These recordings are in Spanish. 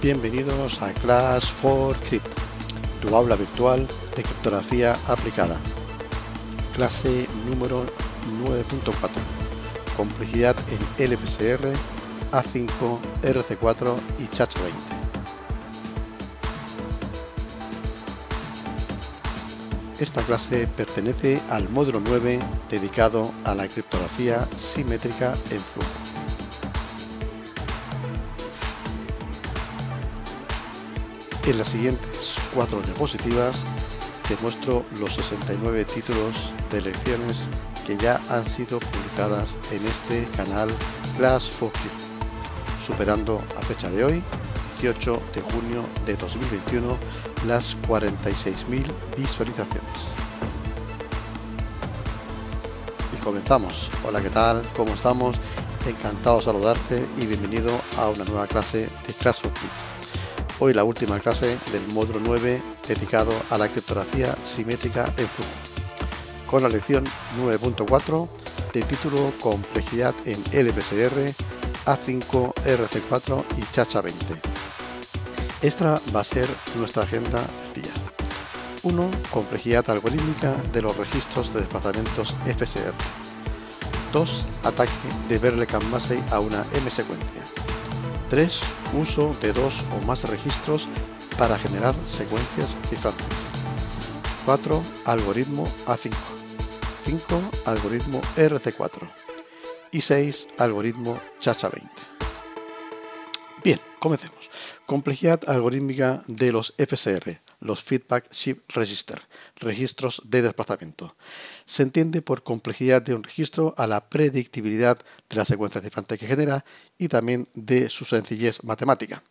Bienvenidos a Class for Crypt, tu aula virtual de criptografía aplicada. Clase número 9.4. Complejidad en LFSR, A5, RC4 y CHACH20. Esta clase pertenece al módulo 9 dedicado a la criptografía simétrica en flujo. En las siguientes 4 diapositivas te muestro los 69 títulos de lecciones que ya han sido publicadas en este canal Class for Crypt, superando a fecha de hoy, 18 de junio de 2021, las 46.000 visualizaciones. Y comenzamos. Hola, ¿qué tal? ¿Cómo estamos? Encantado de saludarte y bienvenido a una nueva clase de Class for Crypt. Hoy la última clase del módulo 9 dedicado a la criptografía simétrica en flujo, con la lección 9.4 de título Complejidad en LFSR, A5, RC4 y CHACH20. Esta va a ser nuestra agenda del día. 1. Complejidad algorítmica de los registros de desplazamientos FSR. 2. Ataque de Berlekamp-Massey a una M-secuencia. 3. Uso de 2 o más registros para generar secuencias cifrantes. 4. Algoritmo A5. 5. Algoritmo RC4. Y 6. Algoritmo CHACH20. Bien, comencemos. Complejidad algorítmica de los FSR, los Feedback Shift Register, registros de desplazamiento. Se entiende por complejidad de un registro a la predictibilidad de la secuencia cifrante que genera y también de su sencillez matemática.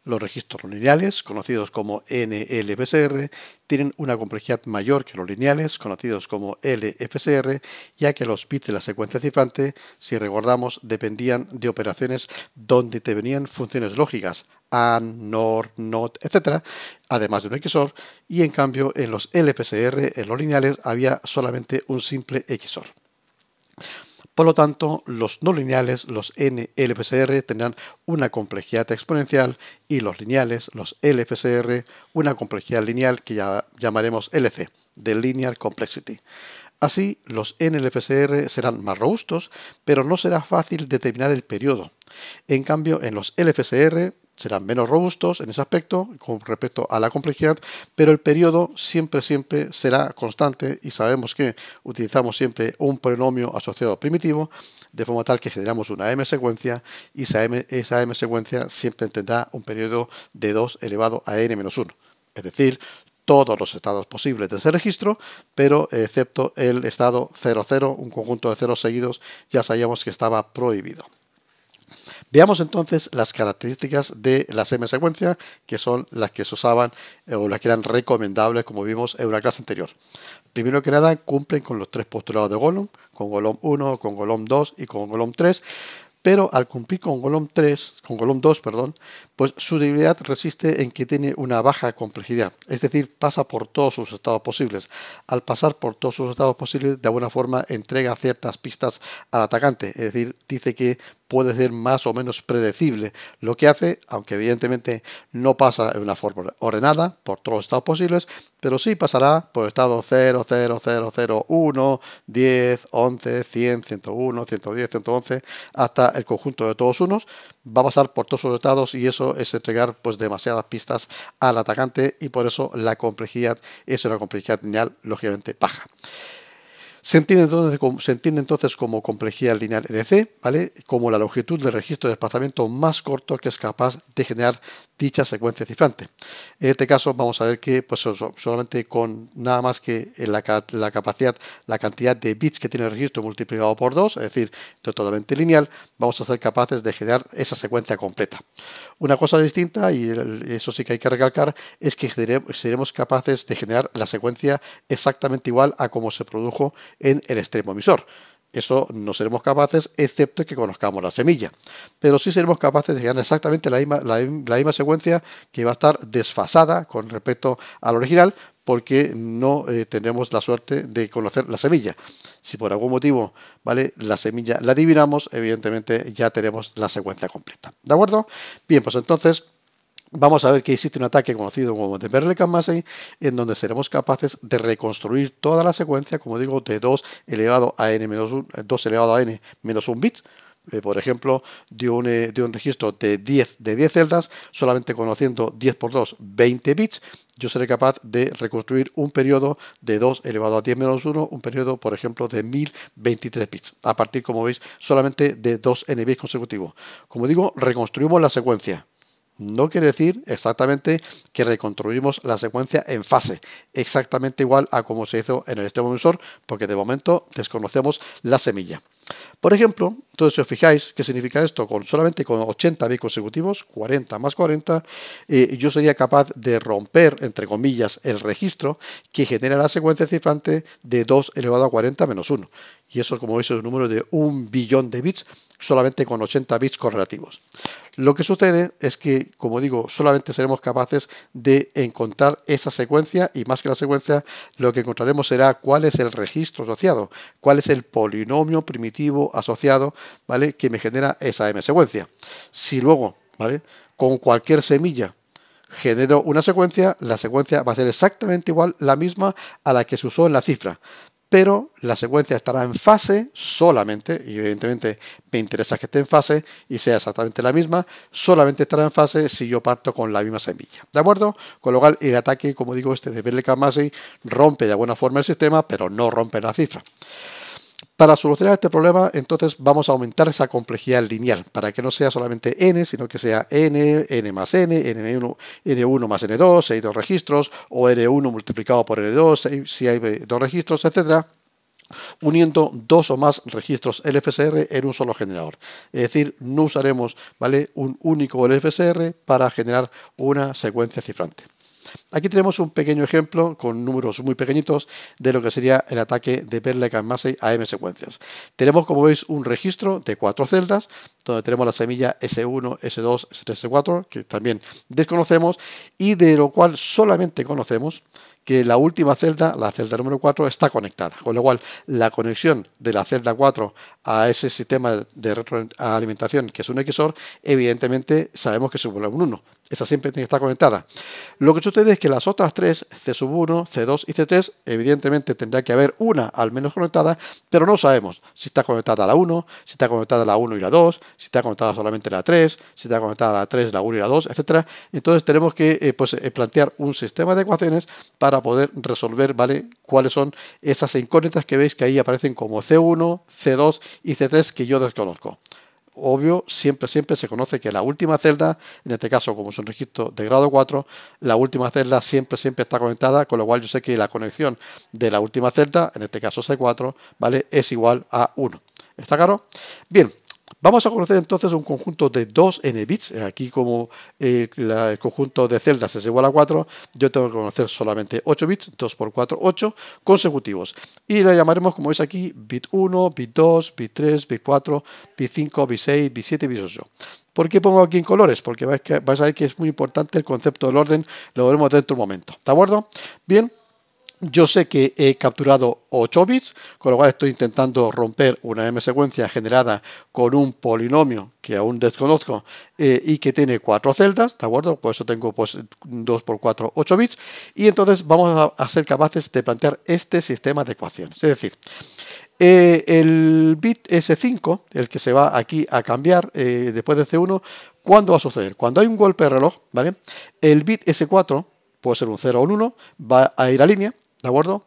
Los registros no lineales, conocidos como NLFSR, tienen una complejidad mayor que los lineales, conocidos como LFSR, ya que los bits de la secuencia cifrante, si recordamos, dependían de operaciones donde te venían funciones lógicas, AND, NOR, NOT, etc., además de un XOR, y en cambio en los LFSR, en los lineales, había solamente un simple XOR. Por lo tanto, los no lineales, los NLFSR, tendrán una complejidad exponencial y los lineales, los LFSR, una complejidad lineal que ya llamaremos LC, de Linear Complexity. Así, los NLFSR serán más robustos, pero no será fácil determinar el periodo. En cambio, en los LFSR serán menos robustos en ese aspecto con respecto a la complejidad, pero el periodo siempre será constante y sabemos que utilizamos siempre un polinomio asociado primitivo, de forma tal que generamos una M-secuencia y esa M-secuencia siempre tendrá un periodo de 2 elevado a n-1, es decir, todos los estados posibles de ese registro, pero excepto el estado 00, un conjunto de ceros seguidos, ya sabíamos que estaba prohibido. Veamos entonces las características de las M-secuencias, que son las que se usaban o las que eran recomendables, como vimos en una clase anterior. Primero que nada, cumplen con los 3 postulados de Golomb, con Golomb 1, con Golomb 2 y con Golomb 3, pero al cumplir con Golomb 2, pues su debilidad resiste en que tiene una baja complejidad, es decir, pasa por todos sus estados posibles. Al pasar por todos sus estados posibles, de alguna forma entrega ciertas pistas al atacante, es decir, dice que puede ser más o menos predecible lo que hace, aunque evidentemente no pasa en una forma ordenada por todos los estados posibles, pero sí pasará por estado 0, 0, 0, 0, 1, 10, 11, 100, 101, 110, 111, hasta el conjunto de todos unos. Va a pasar por todos los estados y eso es entregar pues demasiadas pistas al atacante y por eso la complejidad es una complejidad lineal lógicamente baja. Se entiende entonces como complejidad lineal LC, ¿vale? Como la longitud del registro de desplazamiento más corto que es capaz de generar dicha secuencia cifrante. En este caso vamos a ver que pues, solamente con nada más que la capacidad, la cantidad de bits que tiene el registro multiplicado por 2, es decir, totalmente lineal, vamos a ser capaces de generar esa secuencia completa. Una cosa distinta, y eso sí que hay que recalcar, es que seremos capaces de generar la secuencia exactamente igual a como se produjo en el extremo emisor. Eso no seremos capaces, excepto que conozcamos la semilla. Pero sí seremos capaces de generar exactamente la misma secuencia, que va a estar desfasada con respecto al original, porque no tendremos la suerte de conocer la semilla. Si por algún motivo, ¿vale?, la semilla la adivinamos, evidentemente ya tenemos la secuencia completa. ¿De acuerdo? Bien, pues entonces vamos a ver que existe un ataque conocido como de Berlekamp-Massey, en donde seremos capaces de reconstruir toda la secuencia, como digo, de 2 elevado a n-1, 2 elevado a n-1 bits. Por ejemplo, de un registro de 10 celdas, solamente conociendo 10 por 2, 20 bits, yo seré capaz de reconstruir un periodo de 2 elevado a 10-1, un periodo, por ejemplo, de 1023 bits, a partir, como veis, solamente de 2 n bits consecutivos. Como digo, reconstruimos la secuencia. No quiere decir exactamente que reconstruimos la secuencia en fase, exactamente igual a como se hizo en el extremo emisor, porque de momento desconocemos la semilla. Por ejemplo, entonces si os fijáis, ¿qué significa esto? Solamente con 80 bits consecutivos, 40 más 40, yo sería capaz de romper, entre comillas, el registro que genera la secuencia cifrante de 2 elevado a 40 menos 1. Y eso, como veis, es un número de 1 billón de bits, solamente con 80 bits correlativos. Lo que sucede es que, como digo, solamente seremos capaces de encontrar esa secuencia, y más que la secuencia, lo que encontraremos será cuál es el registro asociado, cuál es el polinomio primitivo asociado, ¿vale?, que me genera esa M secuencia. Si luego, ¿vale?, con cualquier semilla genero una secuencia, la secuencia va a ser exactamente igual, la misma a la que se usó en la cifra, pero la secuencia estará en fase solamente, y evidentemente me interesa que esté en fase y sea exactamente la misma, solamente estará en fase si yo parto con la misma semilla, ¿de acuerdo? Con lo cual el ataque, como digo, este de Berlekamp-Massey rompe de alguna forma el sistema, pero no rompe la cifra. Para solucionar este problema, entonces vamos a aumentar esa complejidad lineal, para que no sea solamente n, sino que sea n, n más n, n1 más n2, si hay 2 registros, o n1 multiplicado por n2, si hay 2 registros, etcétera, uniendo 2 o más registros LFSR en un solo generador. Es decir, no usaremos, ¿vale?, un único LFSR para generar una secuencia cifrante. Aquí tenemos un pequeño ejemplo con números muy pequeñitos de lo que sería el ataque de Berlekamp-Massey a M secuencias. Tenemos, como veis, un registro de 4 celdas, donde tenemos la semilla S1, S2, S3, S4, que también desconocemos, y de lo cual solamente conocemos que la última celda, la celda número 4, está conectada, con lo cual la conexión de la celda 4 a ese sistema de retroalimentación, que es un XOR, evidentemente sabemos que supone un 1. Esa siempre tiene que estar conectada. Lo que sucede es que las otras tres, C1, C2 y C3, evidentemente tendrá que haber una al menos conectada, pero no sabemos si está conectada a la 1, si está conectada a la 1 y la 2, si está conectada solamente a la 3, si está conectada a la 3, la 1 y la 2, etc. Entonces tenemos que plantear un sistema de ecuaciones para poder resolver, ¿vale?, cuáles son esas incógnitas que veis que ahí aparecen como C1, C2 y C3 que yo desconozco. Obvio, siempre se conoce que la última celda, en este caso como es un registro de grado 4, la última celda siempre está conectada, con lo cual yo sé que la conexión de la última celda, en este caso C4, ¿vale?, es igual a 1. ¿Está claro? Bien. Vamos a conocer entonces un conjunto de 2 n bits. Aquí, como el conjunto de celdas es igual a 4, yo tengo que conocer solamente 8 bits, 2 por 4, 8 consecutivos. Y le llamaremos, como veis aquí, bit 1, bit 2, bit 3, bit 4, bit 5, bit 6, bit 7, bit 8. ¿Por qué pongo aquí en colores? Porque vais a ver que es muy importante el concepto del orden, lo veremos dentro de un momento. ¿De acuerdo? Bien. Yo sé que he capturado 8 bits, con lo cual estoy intentando romper una M secuencia generada con un polinomio que aún desconozco y que tiene 4 celdas, ¿de acuerdo? Por eso tengo 2 por 4, 8 bits. Y entonces vamos a ser capaces de plantear este sistema de ecuaciones. Es decir, el bit S5, el que se va aquí a cambiar después de C1, ¿cuándo va a suceder? Cuando hay un golpe de reloj, ¿vale? El bit S4, puede ser un 0 o un 1, va a ir a línea, ¿de acuerdo?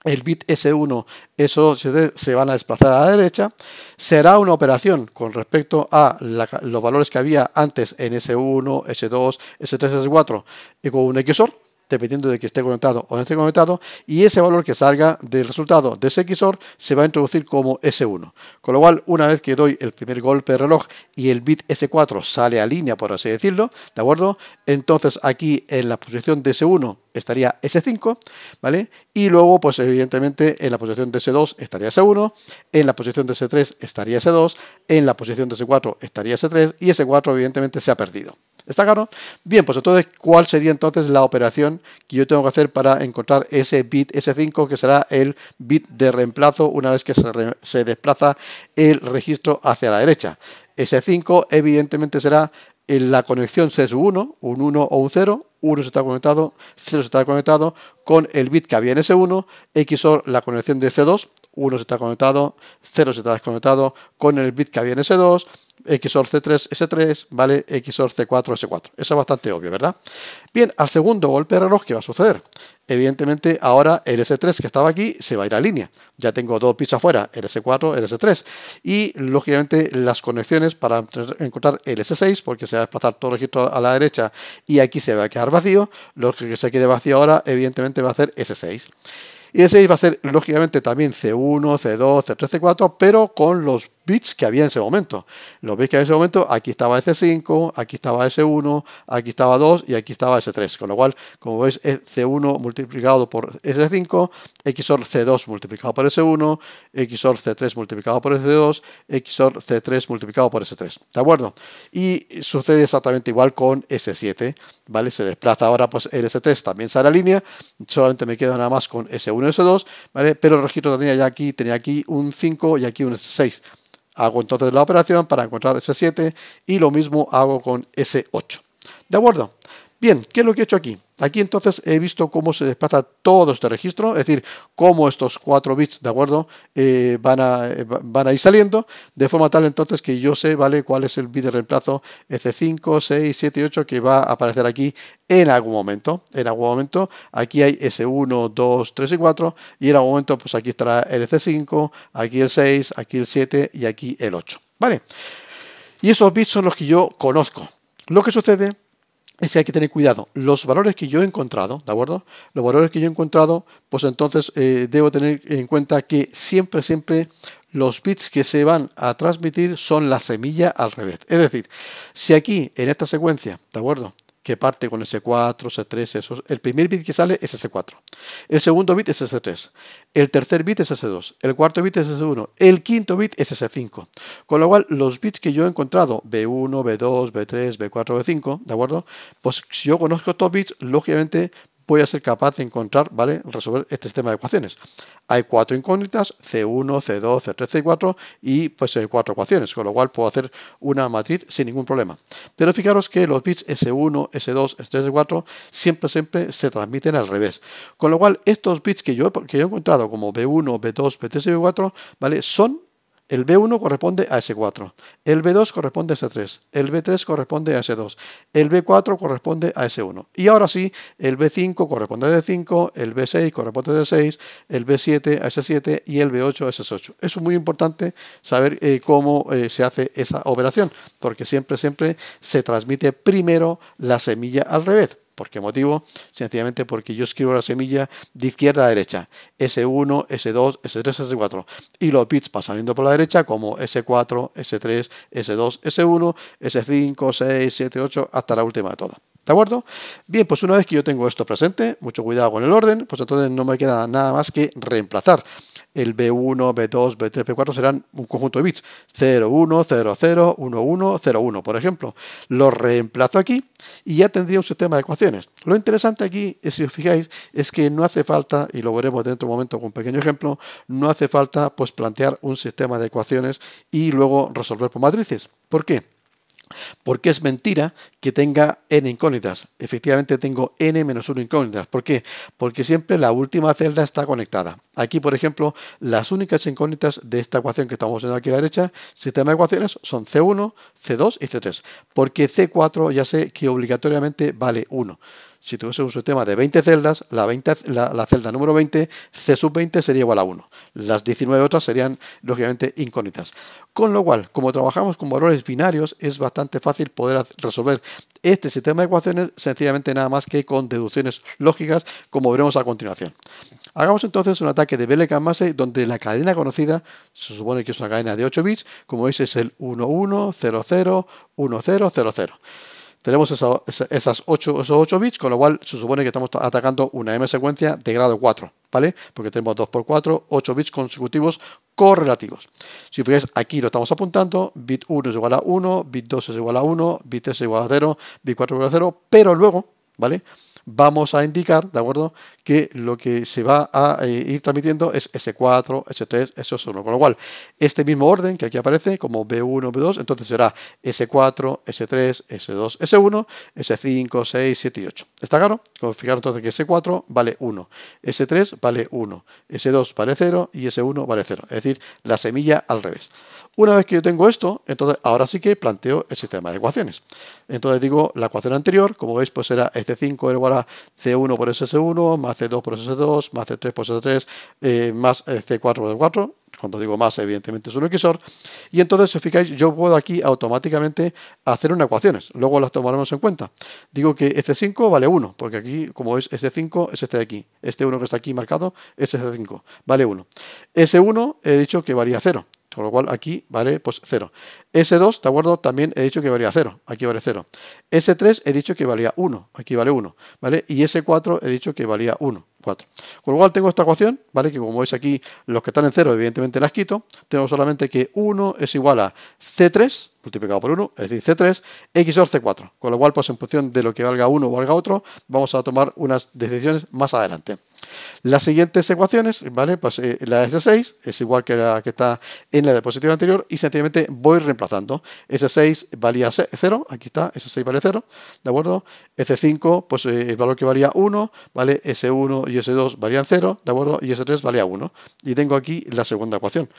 El bit S1, eso se van a desplazar a la derecha. Será una operación con respecto a los valores que había antes en S1, S2, S3, S4 y con un XOR, dependiendo de que esté conectado o no esté conectado, y ese valor que salga del resultado de ese XOR se va a introducir como S1. Con lo cual, una vez que doy el primer golpe de reloj y el bit S4 sale a línea, por así decirlo, ¿de acuerdo? Entonces aquí en la posición de S1 estaría S5, ¿vale? Y luego, pues evidentemente, en la posición de S2 estaría S1, en la posición de S3 estaría S2, en la posición de S4 estaría S3 y S4 evidentemente se ha perdido. ¿Está claro? Bien, pues entonces, ¿cuál sería entonces la operación que yo tengo que hacer para encontrar ese bit S5, que será el bit de reemplazo una vez que se desplaza el registro hacia la derecha? S5 evidentemente será En la conexión C sub 1, un 1 o un 0, 1 se está conectado, 0 se está conectado con el bit que había en S1, XOR la conexión de C2, 1 se está conectado, 0 se está desconectado con el bit que había en S2, XOR C3, S3, ¿vale? XOR C4, S4. Eso es bastante obvio, ¿verdad? Bien, al segundo golpe de reloj, ¿qué va a suceder? Evidentemente, ahora el S3 que estaba aquí se va a ir a línea. Ya tengo dos bits afuera, el S4, el S3. Y, lógicamente, las conexiones para encontrar el S6, porque se va a desplazar todo el registro a la derecha y aquí se va a quedar vacío. Lo que se quede vacío ahora, evidentemente, va a ser S6. Y ese va a ser, lógicamente, también C1, C2, C3, C4, pero con los bits que había en ese momento. Los bits que había en ese momento, aquí estaba S5, aquí estaba S1, aquí estaba 2 y aquí estaba S3. Con lo cual, como veis, es C1 multiplicado por S5, XOR C2 multiplicado por S1, XOR C3 multiplicado por S2, XOR C3 multiplicado por S3. ¿De acuerdo? Y sucede exactamente igual con S7, ¿vale? Se desplaza ahora, pues el S3 también sale a línea, solamente me quedo nada más con S1 y S2, ¿vale? Pero el registro tenía aquí un 5 y aquí un S6. Hago entonces la operación para encontrar S7 y lo mismo hago con S8. ¿De acuerdo? Bien, ¿qué es lo que he hecho aquí? Aquí entonces he visto cómo se desplaza todo este registro, es decir, cómo estos 4 bits, ¿de acuerdo? Van a ir saliendo, de forma tal entonces que yo sé, ¿vale? Cuál es el bit de reemplazo S5, 6, 7 y 8 que va a aparecer aquí en algún momento. En algún momento, aquí hay S1, 2, 3 y 4, y en algún momento, pues aquí estará el S5, aquí el 6, aquí el 7 y aquí el 8, ¿vale? Y esos bits son los que yo conozco. Lo que sucede es que hay que tener cuidado. Los valores que yo he encontrado, ¿de acuerdo? Los valores que yo he encontrado, pues entonces debo tener en cuenta que siempre los bits que se van a transmitir son la semilla al revés. Es decir, si aquí en esta secuencia, ¿de acuerdo?, que parte con S4, S3, eso, el primer bit que sale es S4, el segundo bit es S3, el tercer bit es S2, el cuarto bit es S1, el quinto bit es S5. Con lo cual, los bits que yo he encontrado, B1, B2, B3, B4, B5, ¿de acuerdo? Pues si yo conozco estos bits, lógicamente voy a ser capaz de encontrar, ¿vale?, resolver este sistema de ecuaciones. Hay 4 incógnitas, C1, C2, C3, C4 y pues 4 ecuaciones, con lo cual puedo hacer una matriz sin ningún problema. Pero fijaros que los bits S1, S2, S3, S4 siempre se transmiten al revés. Con lo cual, estos bits que yo he encontrado como B1, B2, B3 y B4, ¿vale?, son... El B1 corresponde a S4, el B2 corresponde a S3, el B3 corresponde a S2, el B4 corresponde a S1. Y ahora sí, el B5 corresponde a S5, el B6 corresponde a S6, el B7 a S7 y el B8 a S8. Eso es muy importante saber cómo se hace esa operación, porque siempre se transmite primero la semilla al revés. ¿Por qué motivo? Sencillamente porque yo escribo la semilla de izquierda a derecha, S1, S2, S3, S4, y los bits van saliendo por la derecha como S4, S3, S2, S1, S5, 6, 7, 8, hasta la última de todas. ¿De acuerdo? Bien, pues una vez que yo tengo esto presente, mucho cuidado con el orden, pues entonces no me queda nada más que reemplazar. El B1, B2, B3, B4 serán un conjunto de bits 0, 1, 0, 0, 1, 1, 0, 1, por ejemplo. Lo reemplazo aquí y ya tendría un sistema de ecuaciones. Lo interesante aquí, si os fijáis, es que no hace falta, y lo veremos dentro de un momento con un pequeño ejemplo, no hace falta pues plantear un sistema de ecuaciones y luego resolver por matrices. ¿Por qué? Porque es mentira que tenga n incógnitas. Efectivamente tengo n-1 incógnitas. ¿Por qué? Porque siempre la última celda está conectada. Aquí, por ejemplo, las únicas incógnitas de esta ecuación que estamos viendo aquí a la derecha, sistema de ecuaciones, son C1, C2 y C3. Porque C4 ya sé que obligatoriamente vale 1. Si tuviese un sistema de 20 celdas, la celda número 20, C sub 20 sería igual a 1. Las 19 otras serían, lógicamente, incógnitas. Con lo cual, como trabajamos con valores binarios, es bastante fácil poder resolver este sistema de ecuaciones sencillamente nada más que con deducciones lógicas, como veremos a continuación. Hagamos entonces un ataque de Bell-Massey donde la cadena conocida se supone que es una cadena de 8 bits, como veis es el 1, 1, 0, 0, 1, 0, 0, 0. Tenemos esos 8 bits, con lo cual se supone que estamos atacando una M secuencia de grado 4, ¿vale? Porque tenemos 2 por 4, 8 bits consecutivos correlativos. Si fijáis, aquí lo estamos apuntando, bit 1 es igual a 1, bit 2 es igual a 1, bit 3 es igual a 0, bit 4 es igual a 0, pero luego, ¿vale?, vamos a indicar, ¿de acuerdo?, que lo que se va a ir transmitiendo es S4, S3, S1, con lo cual este mismo orden que aquí aparece como B1, B2, entonces será S4, S3, S2, S1, S5, 6, 7 y 8. ¿Está claro? Fijaros entonces que S4 vale 1, S3 vale 1, S2 vale 0 y S1 vale 0, es decir, la semilla al revés. Una vez que yo tengo esto, entonces ahora sí que planteo el sistema de ecuaciones. Entonces digo, la ecuación anterior, como veis, pues era S5 igual a C1 por SS1, más C2 por SS2, más C3 por SS3, más C4 por C4. Cuando digo más, evidentemente es un XOR. Y entonces, si os fijáis, yo puedo aquí automáticamente hacer unas ecuaciones. Luego las tomaremos en cuenta. Digo que este 5 vale 1, porque aquí, como veis, este 5 es este de aquí. Este 1 que está aquí marcado es este 5, vale 1. Ese 1 he dicho que valía 0. Con lo cual aquí vale pues 0. S2, ¿de acuerdo? También he dicho que valía 0. Aquí vale 0. S3 he dicho que valía 1. Aquí vale 1. ¿Vale? Y S4 he dicho que valía 1. 4. Con lo cual tengo esta ecuación, ¿vale? Que como veis aquí, los que están en 0, evidentemente las quito. Tengo solamente que 1 es igual a C3 multiplicado por 1, es decir, C3, XOR C4. Con lo cual, pues en función de lo que valga uno o valga otro, vamos a tomar unas decisiones más adelante. Las siguientes ecuaciones, ¿vale? Pues la S6 es igual que la que está en la diapositiva anterior y sencillamente voy reemplazando. S6 valía 0, aquí está, S6 vale 0, ¿de acuerdo? S5, pues el valor que valía 1, ¿vale? S1 y S2 valían 0, ¿de acuerdo? Y S3 valía 1. Y tengo aquí la segunda ecuación.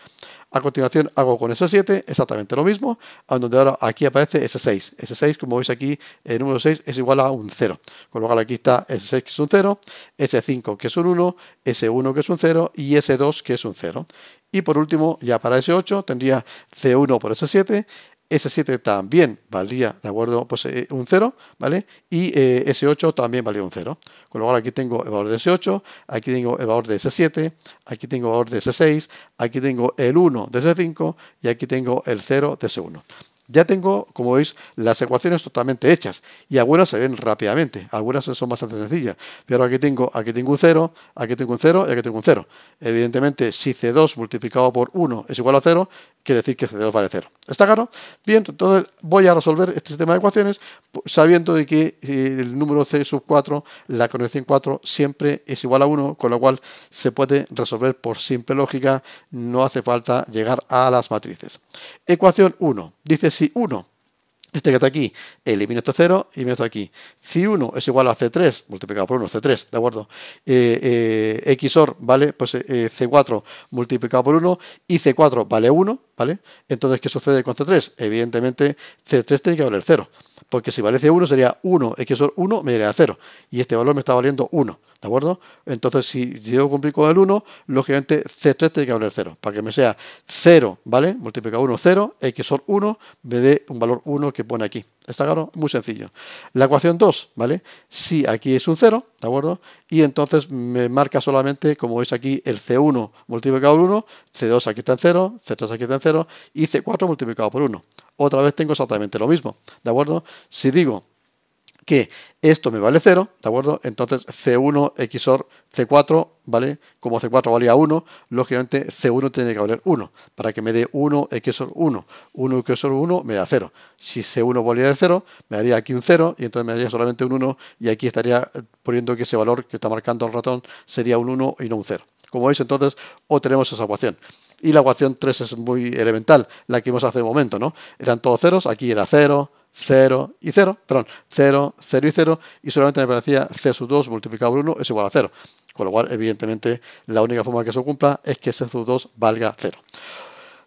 A continuación hago con S7 exactamente lo mismo, donde ahora aquí aparece S6. S6, como veis aquí, el número 6 es igual a un 0. Con lo cual aquí está S6 que es un 0, S5 que es un 1, S1 que es un 0 y S2 que es un 0. Y por último, ya para S8 tendría C1 por S7, S7 también valdría, ¿de acuerdo? Pues un 0, ¿vale? Y S8 también valdría un 0. Con lo cual aquí tengo el valor de S8, aquí tengo el valor de S7, aquí tengo el valor de S6, aquí tengo el 1 de S5 y aquí tengo el 0 de S1. Ya tengo, como veis, las ecuaciones totalmente hechas y algunas se ven rápidamente, algunas son bastante sencillas. Pero aquí tengo un 0, aquí tengo un 0 y aquí tengo un 0. Evidentemente, si C2 multiplicado por 1 es igual a 0, quiere decir que C2 vale 0. ¿Está claro? Bien, entonces voy a resolver este sistema de ecuaciones sabiendo de que el número C sub 4, la conexión 4, siempre es igual a 1, con lo cual se puede resolver por simple lógica, no hace falta llegar a las matrices. Ecuación 1. Dice si 1, este que está aquí, elimino este 0 y elimino esto aquí. Si 1 es igual a C3, multiplicado por 1, C3, ¿de acuerdo? XOR, ¿vale? Pues C4 multiplicado por 1 y C4 vale 1, ¿vale? Entonces, ¿qué sucede con C3? Evidentemente, C3 tiene que valer 0. Porque si vale C1 sería 1, XOR 1 me daría 0. Y este valor me está valiendo 1. ¿De acuerdo? Entonces, si yo cumplir con el 1, lógicamente C3 tiene que valer 0. Para que me sea 0, ¿vale? Multiplica 1, 0, XOR 1, me dé un valor 1 que pone aquí. ¿Está claro? Muy sencillo. La ecuación 2, ¿vale? Si aquí es un 0, ¿de acuerdo? Y entonces me marca solamente, como veis aquí, el C1 multiplicado por 1, C2 aquí está en 0, C3 aquí está en 0 y C4 multiplicado por 1. Otra vez tengo exactamente lo mismo, ¿de acuerdo? Si digo que esto me vale 0, ¿de acuerdo? Entonces C1 XOR C4, ¿vale? Como C4 valía 1, lógicamente C1 tiene que valer 1, para que me dé 1 XOR 1. 1 XOR 1 me da 0. Si C1 valía de 0, me daría aquí un 0, y entonces me daría solamente un 1, y aquí estaría poniendo que ese valor que está marcando el ratón sería un 1 y no un 0. Como veis, entonces, obtenemos esa ecuación. Y la ecuación 3 es muy elemental, la que vimos hace un momento, ¿no? Eran todos ceros, aquí era 0, 0 y 0, perdón, 0, 0 y 0, y solamente me parecía C sub 2 multiplicado por 1 es igual a 0. Con lo cual, evidentemente, la única forma que se cumpla es que C sub 2 valga 0.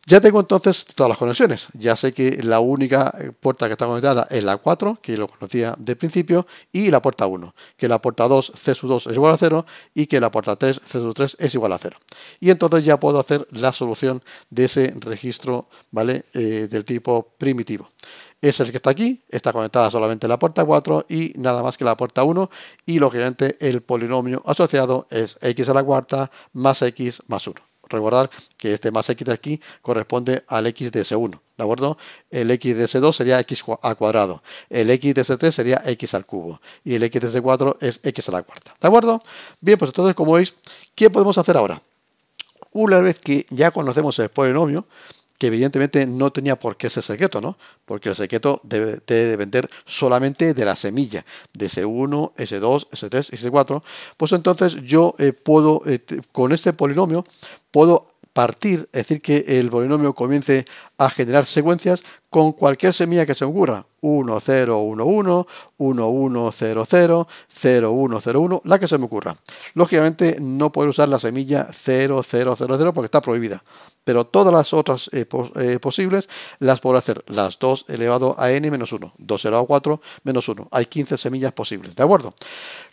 Ya tengo entonces todas las conexiones. Ya sé que la única puerta que está conectada es la 4, que lo conocía de principio, y la puerta 1, que la puerta 2, C sub 2 es igual a 0, y que la puerta 3, C sub 3 es igual a 0. Y entonces ya puedo hacer la solución de ese registro, ¿vale? Del tipo primitivo. Es el que está aquí, está conectada solamente la puerta 4 y nada más que la puerta 1, y lógicamente el polinomio asociado es x a la cuarta más x más 1. Recordar que este más x de aquí corresponde al x de S1, ¿de acuerdo? El x de S2 sería x al cuadrado, el x de S3 sería x al cubo y el x de S4 es x a la cuarta, ¿de acuerdo? Bien, pues entonces, como veis, ¿qué podemos hacer ahora? Una vez que ya conocemos el polinomio, que evidentemente no tenía por qué ser secreto, ¿no? Porque el secreto debe depender solamente de la semilla, de S1, S2, S3 y S4. Pues entonces yo puedo, con este polinomio, puedo partir, es decir, que el polinomio comience a generar secuencias con cualquier semilla que se me ocurra. 1, 0, 1, 1, 1, 1, 0, 0, 0, 1, 0, 1, la que se me ocurra. Lógicamente no puedo usar la semilla 0, 0, 0, 0 porque está prohibida. Pero todas las otras posibles las puedo hacer las 2 elevado a n menos 1, 2 elevado a 4 menos 1. Hay 15 semillas posibles, ¿de acuerdo?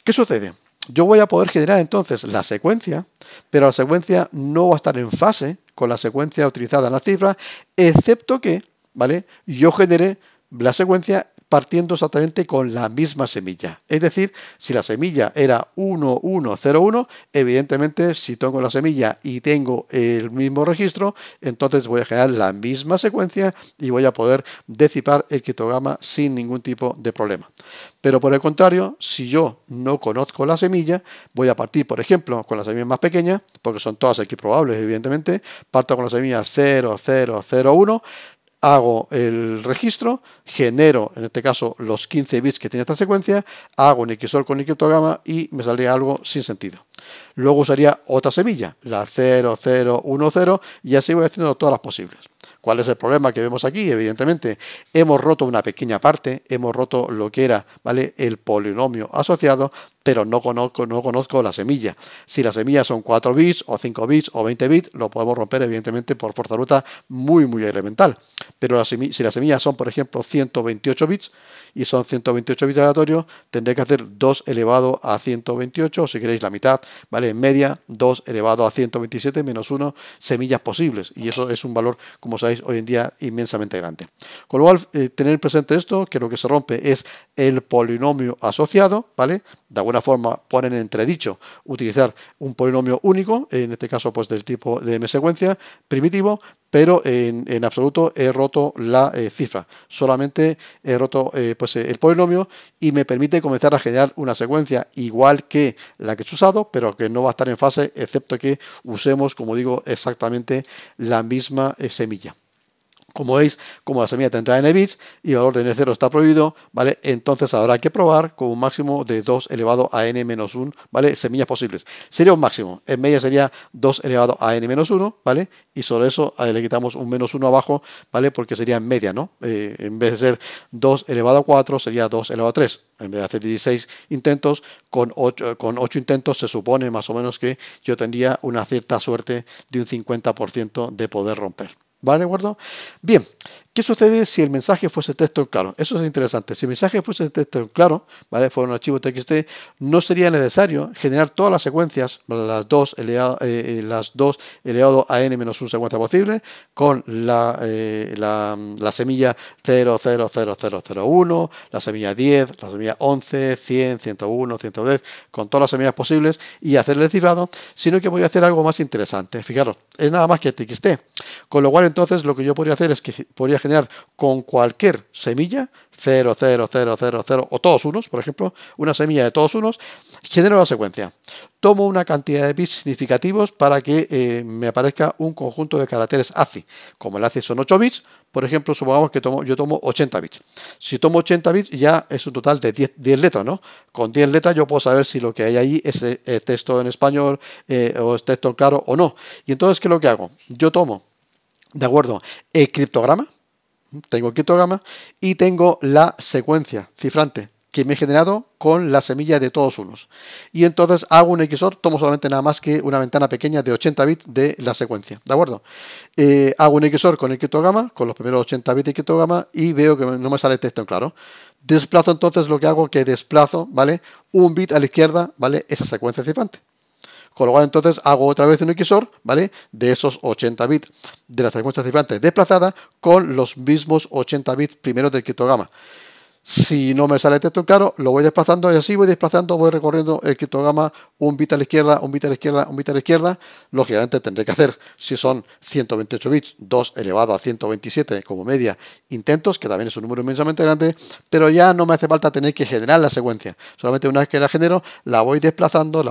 ¿Qué sucede? Yo voy a poder generar entonces la secuencia, pero la secuencia no va a estar en fase con la secuencia utilizada en la cifra, excepto que, ¿vale?, yo genere la secuencia partiendo exactamente con la misma semilla. Es decir, si la semilla era 1, 1, 0, 1, evidentemente si tengo la semilla y tengo el mismo registro, entonces voy a generar la misma secuencia y voy a poder descifrar el criptograma sin ningún tipo de problema. Pero por el contrario, si yo no conozco la semilla, voy a partir, por ejemplo, con la semilla más pequeña, porque son todas equiprobables, evidentemente, parto con la semilla 0, 0, 0, 1, hago el registro, genero, en este caso, los 15 bits que tiene esta secuencia, hago un XOR con el criptograma y me saldría algo sin sentido. Luego usaría otra semilla, la 0, 0, 1, 0, y así voy haciendo todas las posibles. ¿Cuál es el problema que vemos aquí? Evidentemente, hemos roto una pequeña parte, hemos roto lo que era, ¿vale?, el polinomio asociado, pero no conozco la semilla. Si la semilla son 4 bits, o 5 bits, o 20 bits, lo podemos romper, evidentemente, por fuerza bruta muy, muy elemental. Pero si las semillas son, por ejemplo, 128 bits, y son 128 bits aleatorios, tendré que hacer 2 elevado a 128, o si queréis la mitad, ¿vale? En media, 2 elevado a 127 menos 1 semillas posibles. Y eso es un valor, como sabéis, hoy en día inmensamente grande. Con lo cual, tener presente esto, que lo que se rompe es el polinomio asociado, ¿vale? De alguna forma ponen en entredicho utilizar un polinomio único, en este caso pues del tipo de M-secuencia primitivo, pero en absoluto he roto la cifra. Solamente he roto pues el polinomio y me permite comenzar a generar una secuencia igual que la que he usado, pero que no va a estar en fase, excepto que usemos, como digo, exactamente la misma semilla. Como veis, como la semilla tendrá n bits y el valor de n0 está prohibido, ¿vale? Entonces habrá que probar con un máximo de 2 elevado a n menos 1, ¿vale? Semillas posibles. Sería un máximo. En media sería 2 elevado a n menos 1, ¿vale? Y sobre eso le quitamos un menos 1 abajo, ¿vale? Porque sería en media, ¿no? En vez de ser 2 elevado a 4, sería 2 elevado a 3. En vez de hacer 16 intentos, con 8 intentos se supone más o menos que yo tendría una cierta suerte de un 50% de poder romper. ¿Vale, de acuerdo? Bien, ¿qué sucede si el mensaje fuese texto en claro? Eso es interesante. Si el mensaje fuese texto en claro, ¿vale?, fuera un archivo TXT, no sería necesario generar todas las secuencias, las 2 elevado a n-1 secuencias posibles, con la semilla 0, 0, 0, 0, 0, 1, la semilla 10, la semilla 11, 100, 101, 110, con todas las semillas posibles y hacer el descifrado, sino que podría hacer algo más interesante. Fijaros, es nada más que TXT. Con lo cual, entonces, lo que yo podría hacer es que podría generar con cualquier semilla, 0, 0, 0, 0, 0, o todos unos, por ejemplo, una semilla de todos unos, genero la secuencia. Tomo una cantidad de bits significativos para que me aparezca un conjunto de caracteres ACI. Como el ACI son 8 bits, por ejemplo, supongamos que yo tomo 80 bits. Si tomo 80 bits, ya es un total de 10 letras, ¿no? Con 10 letras yo puedo saber si lo que hay ahí es texto en español o es texto en claro o no. Y entonces, ¿qué es lo que hago? Yo tomo, ¿de acuerdo?, el criptograma, tengo el criptograma y tengo la secuencia cifrante que me he generado con la semilla de todos unos. Y entonces hago un XOR, tomo solamente nada más que una ventana pequeña de 80 bits de la secuencia, ¿de acuerdo? Hago un XOR con el criptograma, con los primeros 80 bits de criptograma y veo que no me sale el texto en claro. Desplazo entonces lo que hago, que desplazo, ¿vale?, un bit a la izquierda, ¿vale?, esa secuencia cifrante. Con lo cual entonces hago otra vez un XOR, ¿vale?, de esos 80 bits de la secuencia cifrante desplazada con los mismos 80 bits primeros del criptograma. Si no me sale texto en claro, lo voy desplazando y así voy desplazando, voy recorriendo el criptograma un bit a la izquierda, un bit a la izquierda, un bit a la izquierda. Lógicamente tendré que hacer, si son 128 bits, 2 elevado a 127 como media intentos, que también es un número inmensamente grande, pero ya no me hace falta tener que generar la secuencia. Solamente una vez que la genero, la voy desplazando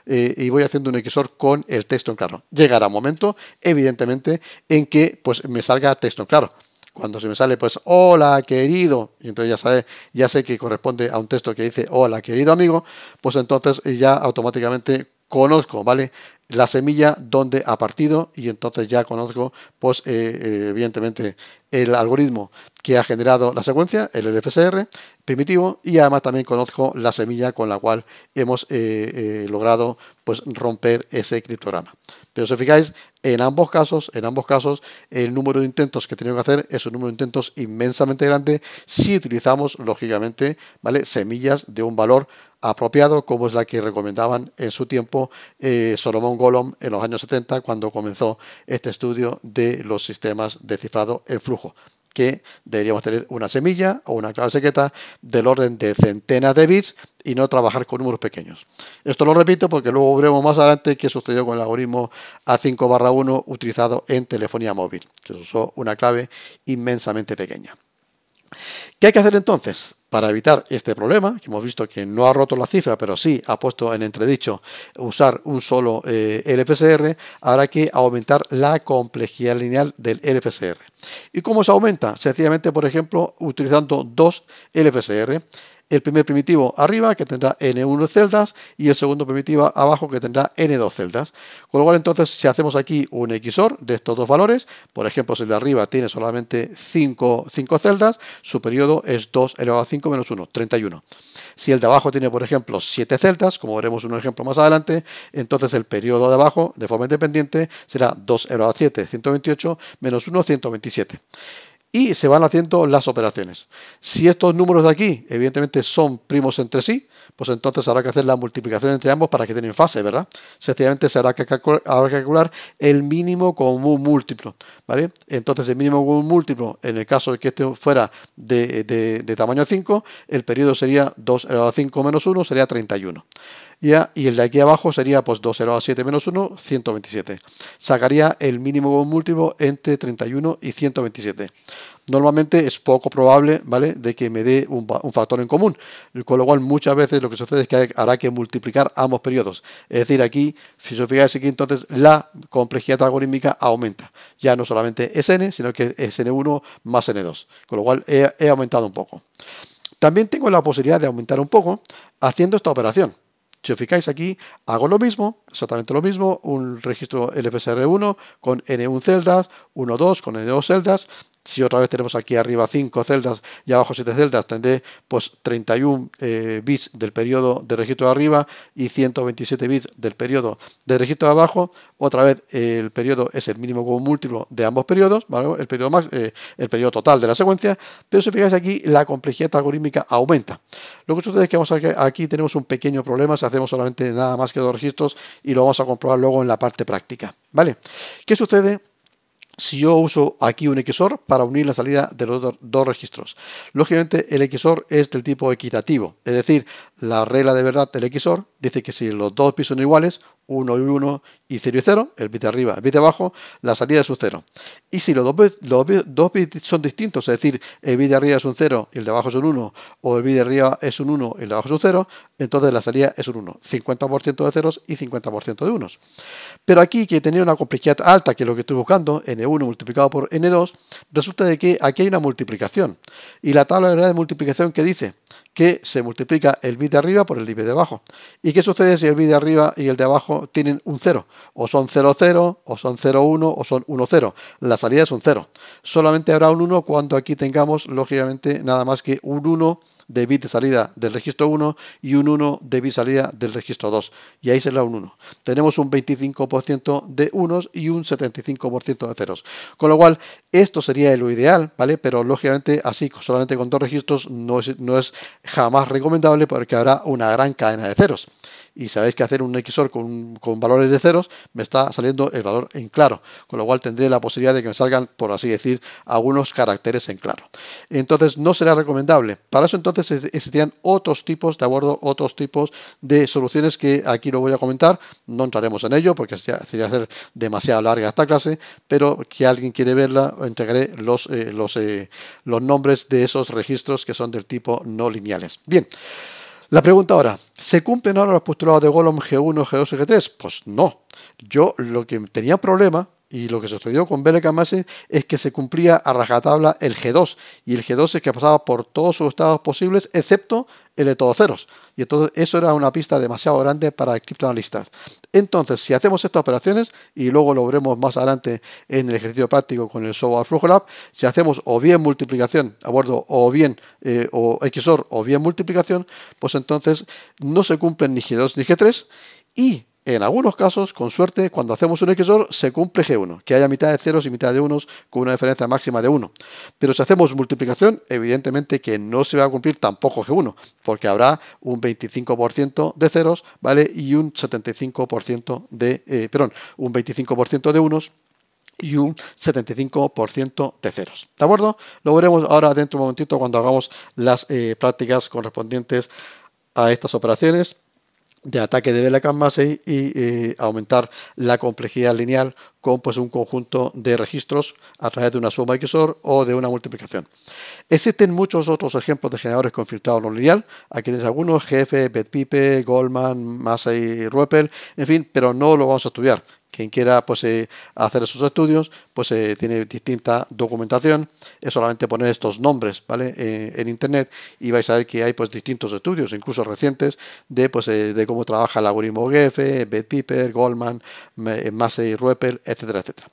y voy haciendo un XOR con el texto en claro. Llegará un momento, evidentemente, en que pues, me salga texto en claro. Cuando se me sale, pues, hola, querido, y entonces ya sé que corresponde a un texto que dice, hola, querido amigo, pues entonces ya automáticamente conozco, ¿vale? La semilla donde ha partido y entonces ya conozco, pues, evidentemente, el algoritmo que ha generado la secuencia, el LFSR primitivo, y además también conozco la semilla con la cual hemos logrado, pues, romper ese criptograma. Pero si os fijáis, en ambos casos, el número de intentos que he tenido que hacer es un número de intentos inmensamente grande si utilizamos, lógicamente, ¿vale? Semillas de un valor apropiado, como es la que recomendaban en su tiempo Solomon Golom en los años 70, cuando comenzó este estudio de los sistemas de cifrado en flujo, que deberíamos tener una semilla o una clave secreta del orden de centenas de bits y no trabajar con números pequeños. Esto lo repito porque luego veremos más adelante qué sucedió con el algoritmo A5/1 utilizado en telefonía móvil, que usó una clave inmensamente pequeña. ¿Qué hay que hacer entonces? Para evitar este problema, que hemos visto que no ha roto la cifra, pero sí ha puesto en entredicho usar un solo LFSR, habrá que aumentar la complejidad lineal del LFSR. ¿Y cómo se aumenta? Sencillamente, por ejemplo, utilizando dos LFSR. El primer primitivo arriba, que tendrá N1 celdas, y el segundo primitivo abajo, que tendrá N2 celdas. Con lo cual, entonces, si hacemos aquí un XOR de estos dos valores, por ejemplo, si el de arriba tiene solamente 5 celdas, su periodo es 2 elevado a 5 menos 1, 31. Si el de abajo tiene, por ejemplo, 7 celdas, como veremos en un ejemplo más adelante, entonces el periodo de abajo, de forma independiente, será 2 elevado a 7, 128, menos 1, 127. Y se van haciendo las operaciones. Si estos números de aquí, evidentemente, son primos entre sí, pues entonces habrá que hacer la multiplicación entre ambos para que estén en fase, ¿verdad? Sencillamente se habrá que calcular el mínimo común múltiplo, ¿vale? Entonces el mínimo común múltiplo, en el caso de que este fuera de tamaño 5, el periodo sería 2 elevado a 5 menos 1, sería 31. Y el de aquí abajo sería pues 2 elevado a 7 menos 1, 127. Sacaría el mínimo común múltiplo entre 31 y 127. Normalmente es poco probable, ¿vale?, de que me dé un factor en común, con lo cual muchas veces lo que sucede es que hará que multiplicar ambos periodos. Es decir, aquí, si os fijáis aquí, entonces la complejidad algorítmica aumenta. Ya no solamente es n, sino que es n1 más n2, con lo cual he aumentado un poco. También tengo la posibilidad de aumentar un poco haciendo esta operación. Si os fijáis aquí, hago lo mismo, exactamente lo mismo, un registro LFSR1 con N1 celdas, 1, 2 con N2 celdas. Si otra vez tenemos aquí arriba 5 celdas y abajo 7 celdas, tendré pues 31 bits del periodo de registro de arriba y 127 bits del periodo de registro de abajo. Otra vez el periodo es el mínimo común múltiplo de ambos periodos, ¿vale? El periodo total de la secuencia. Pero si os fijáis aquí, la complejidad algorítmica aumenta. Lo que sucede es que aquí tenemos un pequeño problema si hacemos solamente nada más que dos registros, y lo vamos a comprobar luego en la parte práctica, ¿vale? ¿Qué sucede si yo uso aquí un XOR para unir la salida de los dos registros? Lógicamente el XOR es del tipo equitativo, es decir, la regla de verdad del XOR dice que si los dos bits son iguales, 1 y 1 y 0 y 0, el bit de arriba, el bit de abajo, la salida es un 0. Y si los dos bits son distintos, es decir, el bit de arriba es un 0 y el de abajo es un 1, o el bit de arriba es un 1 y el de abajo es un 0, entonces la salida es un 1. 50% de ceros y 50% de unos. Pero aquí, que tenía una complejidad alta, que es lo que estoy buscando, N1 multiplicado por N2, resulta de que aquí hay una multiplicación. Y la tabla de multiplicación que dice que se multiplica el bit de arriba por el bit de abajo. ¿Y qué sucede si el bit de arriba y el de abajo tienen un 0? O son 0, 0, o son 0, 1, o son 1, 0. La salida es un 0. Solamente habrá un 1 cuando aquí tengamos, lógicamente, nada más que un 1 de bit de salida del registro 1 y un 1 de bit salida del registro 2. Y ahí será un 1. Tenemos un 25% de unos y un 75% de ceros. Con lo cual, esto sería lo ideal, ¿vale? Pero lógicamente, así, solamente con dos registros, no es jamás recomendable porque habrá una gran cadena de ceros. y sabéis que hacer un XOR con valores de ceros me está saliendo el valor en claro, con lo cual tendré la posibilidad de que me salgan, por así decir, algunos caracteres en claro. Entonces no será recomendable. Para eso entonces existirían otros tipos, ¿de acuerdo? Otros tipos de soluciones que aquí lo voy a comentar. No entraremos en ello porque sería hacer demasiado larga esta clase, pero que alguien quiere verla, entregaré los nombres de esos registros que son del tipo no lineales. Bien. La pregunta ahora, ¿se cumplen ahora los postulados de Golomb G1, G2 y G3? Pues no. Yo lo que tenía problema y lo que sucedió con BLK es que se cumplía a rajatabla el G2 y el G2 es que pasaba por todos sus estados posibles excepto el de todos ceros. Y entonces eso era una pista demasiado grande para criptoanalistas. Entonces, si hacemos estas operaciones, y luego lo veremos más adelante en el ejercicio práctico con el software FlujoLab, si hacemos o bien multiplicación, ¿de acuerdo? O bien o XOR o bien multiplicación, pues entonces no se cumplen ni G2 ni G3 y en algunos casos, con suerte, cuando hacemos un XOR, se cumple G1, que haya mitad de ceros y mitad de unos con una diferencia máxima de 1. Pero si hacemos multiplicación, evidentemente que no se va a cumplir tampoco G1, porque habrá un 25% de ceros, ¿vale? Y un 75% un 25% de unos y un 75% de ceros. ¿De acuerdo? Lo veremos ahora dentro de un momentito cuando hagamos las prácticas correspondientes a estas operaciones de ataque de BLK y aumentar la complejidad lineal con pues, un conjunto de registros a través de una suma XOR o de una multiplicación. Existen muchos otros ejemplos de generadores con filtrado no lineal. Aquí tenéis algunos, GF, Betpipe, Goldman, Massey, Rueppel, en fin, pero no lo vamos a estudiar. Quien quiera pues, hacer esos estudios, pues tiene distinta documentación. Es solamente poner estos nombres, ¿vale? En internet y vais a ver que hay pues, distintos estudios, incluso recientes, de cómo trabaja el algoritmo GF, Betpiper, Goldman, Massey, Rueppel, etcétera, etcétera.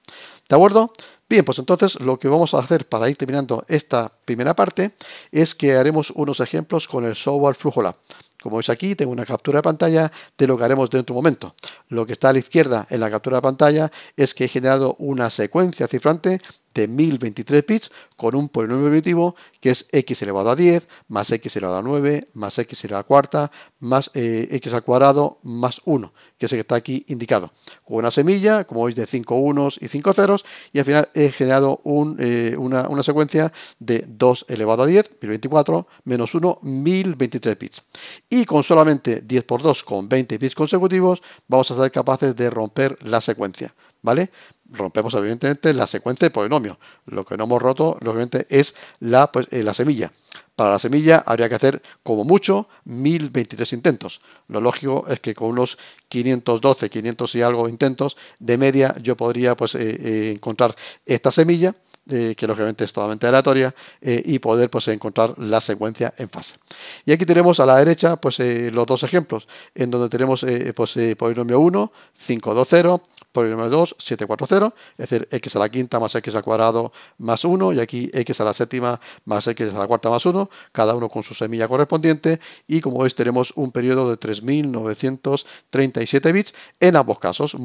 ¿De acuerdo? Bien, pues entonces lo que vamos a hacer para ir terminando esta primera parte es que haremos unos ejemplos con el software FlujoLab. Como veis aquí, tengo una captura de pantalla de lo que haremos dentro de un momento. Lo que está a la izquierda en la captura de pantalla es que he generado una secuencia cifrante de 1023 bits con un polinomio primitivo que es x elevado a 10 más x elevado a 9 más x elevado a cuarta más x al cuadrado más 1, que es el que está aquí indicado. Con una semilla, como veis, de 5 unos y 5 ceros, y al final he generado una secuencia de 2 elevado a 10, 1024, menos 1, 1023 bits. Y con solamente 10 por 2, con 20 bits consecutivos, vamos a ser capaces de romper la secuencia, ¿vale? Rompemos evidentemente la secuencia de polinomio. Lo que no hemos roto, lógicamente, es la semilla. Para la semilla habría que hacer como mucho 1023 intentos. Lo lógico es que con unos 512, 500 y algo intentos de media yo podría pues, encontrar esta semilla, que lógicamente es totalmente aleatoria, y poder pues, encontrar la secuencia en fase. Y aquí tenemos a la derecha pues, los dos ejemplos, en donde tenemos polinomio 1, 520, polinomio 2, 740, es decir, x a la quinta más x al cuadrado más 1, y aquí x a la séptima más x a la cuarta más 1, cada uno con su semilla correspondiente, y como veis tenemos un periodo de 3937 bits en ambos casos,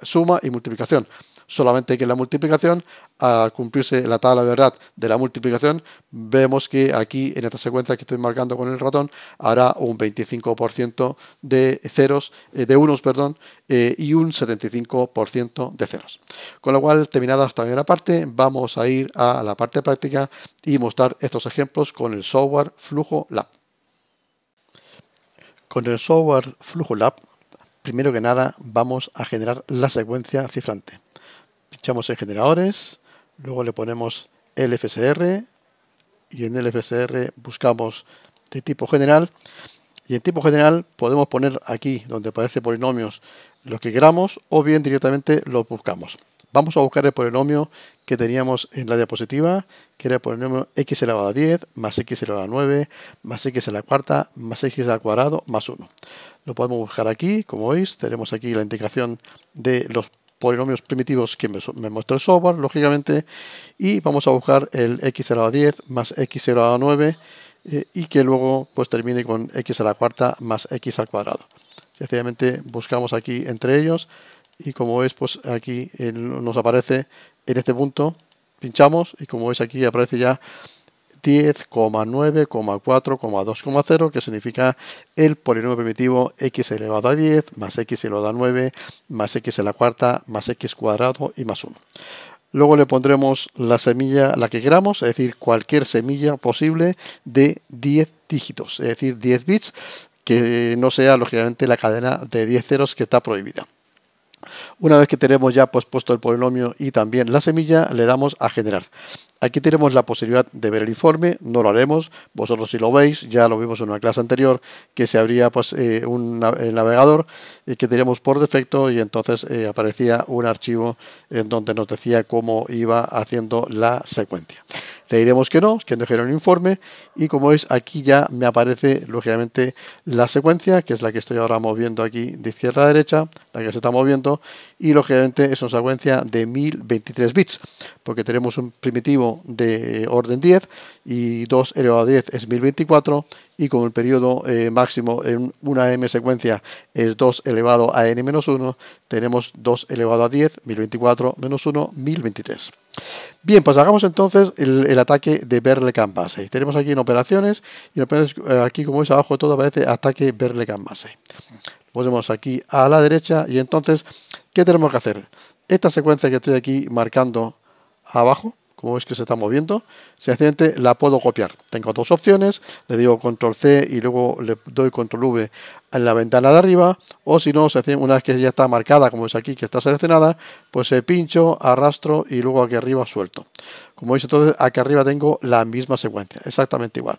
suma y multiplicación. Solamente que en la multiplicación, al cumplirse la tabla de verdad de la multiplicación, vemos que aquí en esta secuencia que estoy marcando con el ratón hará un 25% de ceros, de unos, perdón, y un 75% de ceros. Con lo cual, terminada esta primera parte, vamos a ir a la parte práctica y mostrar estos ejemplos con el software FlujoLab. Con el software FlujoLab, primero que nada, vamos a generar la secuencia cifrante. Pinchamos en generadores, luego le ponemos LFSR y en LFSR buscamos de tipo general, y en tipo general podemos poner aquí donde aparece polinomios lo que queramos o bien directamente lo buscamos. Vamos a buscar el polinomio que teníamos en la diapositiva, que era el polinomio x elevado a 10 más x elevado a 9 más x a la cuarta más x al cuadrado más 1. Lo podemos buscar aquí, como veis, tenemos aquí la indicación de los polinomios primitivos que me muestra el software, lógicamente, y vamos a buscar el x elevado a 10 más x elevado a 9 y que luego pues termine con x a la cuarta más x al cuadrado. Sencillamente buscamos aquí entre ellos y como veis pues aquí nos aparece en este punto, pinchamos y como veis aquí aparece ya 10,9,4,2,0, que significa el polinomio primitivo x elevado a 10 más x elevado a 9 más x a la cuarta más x cuadrado y más 1. Luego le pondremos la semilla, la que queramos, es decir, cualquier semilla posible de 10 dígitos, es decir, 10 bits, que no sea, lógicamente, la cadena de 10 ceros que está prohibida. Una vez que tenemos ya pues, puesto el polinomio y también la semilla, le damos a generar. Aquí tenemos la posibilidad de ver el informe, no lo haremos, vosotros si lo veis, ya lo vimos en una clase anterior, que se abría pues, el navegador que teníamos por defecto y entonces aparecía un archivo en donde nos decía cómo iba haciendo la secuencia. Le diremos que no genere un informe y como veis aquí ya me aparece lógicamente la secuencia, que es la que estoy ahora moviendo aquí de izquierda a derecha, la que se está moviendo, y lógicamente es una secuencia de 1023 bits, porque tenemos un primitivo de orden 10 y 2 elevado a 10 es 1024 y con el periodo máximo en una m secuencia es 2 elevado a n-1, tenemos 2 elevado a 10, 1024 menos 1, 1023. Bien, pues hagamos entonces el ataque de Berlekamp Massey. Tenemos aquí en operaciones y aquí como veis abajo todo aparece ataque Berlekamp Massey. Ponemos aquí a la derecha y entonces, ¿qué tenemos que hacer? Esta secuencia que estoy aquí marcando abajo, como veis que se está moviendo, sencillamente la puedo copiar. Tengo dos opciones, le digo control C y luego le doy control V en la ventana de arriba, o si no, una vez que ya está marcada, como veis aquí que está seleccionada, pues pincho, arrastro y luego aquí arriba suelto. Como veis entonces aquí arriba tengo la misma secuencia, exactamente igual.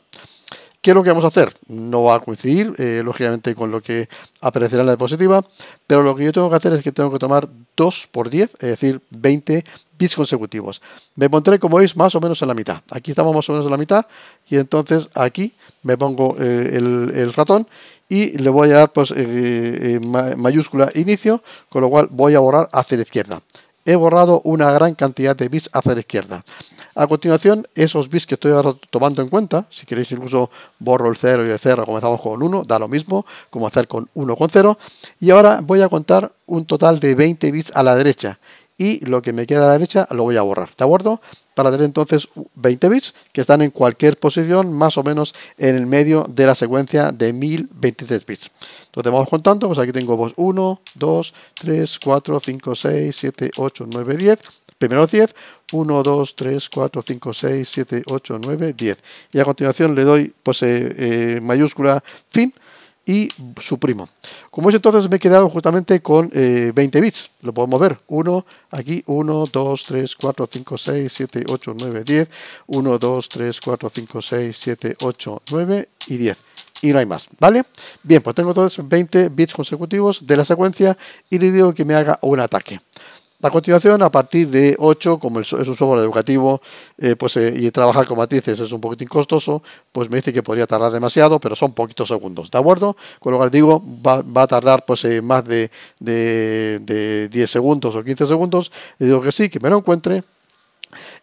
¿Qué es lo que vamos a hacer? No va a coincidir, lógicamente, con lo que aparecerá en la diapositiva, pero lo que yo tengo que hacer es que tengo que tomar 2 por 10, es decir, 20 bits consecutivos. Me pondré, como veis, más o menos en la mitad. Aquí estamos más o menos en la mitad y entonces aquí me pongo el ratón y le voy a dar pues, mayúscula inicio, con lo cual voy a borrar hacia la izquierda. He borrado una gran cantidad de bits hacia la izquierda. A continuación, esos bits que estoy ahora tomando en cuenta, si queréis incluso borro el 0 y el 0, comenzamos con 1, da lo mismo, como hacer con 1 con 0. Y ahora voy a contar un total de 20 bits a la derecha. Y lo que me queda a la derecha lo voy a borrar, ¿de acuerdo? Para tener entonces 20 bits que están en cualquier posición, más o menos en el medio de la secuencia de 1023 bits. Entonces vamos contando, pues aquí tengo pues 1, 2, 3, 4, 5, 6, 7, 8, 9, 10. Primero 10, 1, 2, 3, 4, 5, 6, 7, 8, 9, 10. Y a continuación le doy pues, mayúscula fin y suprimo. Como es entonces me he quedado justamente con 20 bits. Lo podemos ver. 1, aquí 1, 2, 3, 4, 5, 6, 7, 8, 9, 10. 1, 2, 3, 4, 5, 6, 7, 8, 9 y 10. Y no hay más, ¿vale? Bien, pues tengo entonces 20 bits consecutivos de la secuencia y le digo que me haga un ataque. A continuación, a partir de 8, como es un software educativo y trabajar con matrices es un poquitín costoso, pues me dice que podría tardar demasiado, pero son poquitos segundos, ¿de acuerdo? Con lo que digo, va a tardar pues, más de 10 segundos o 15 segundos. Le digo que sí, que me lo encuentre.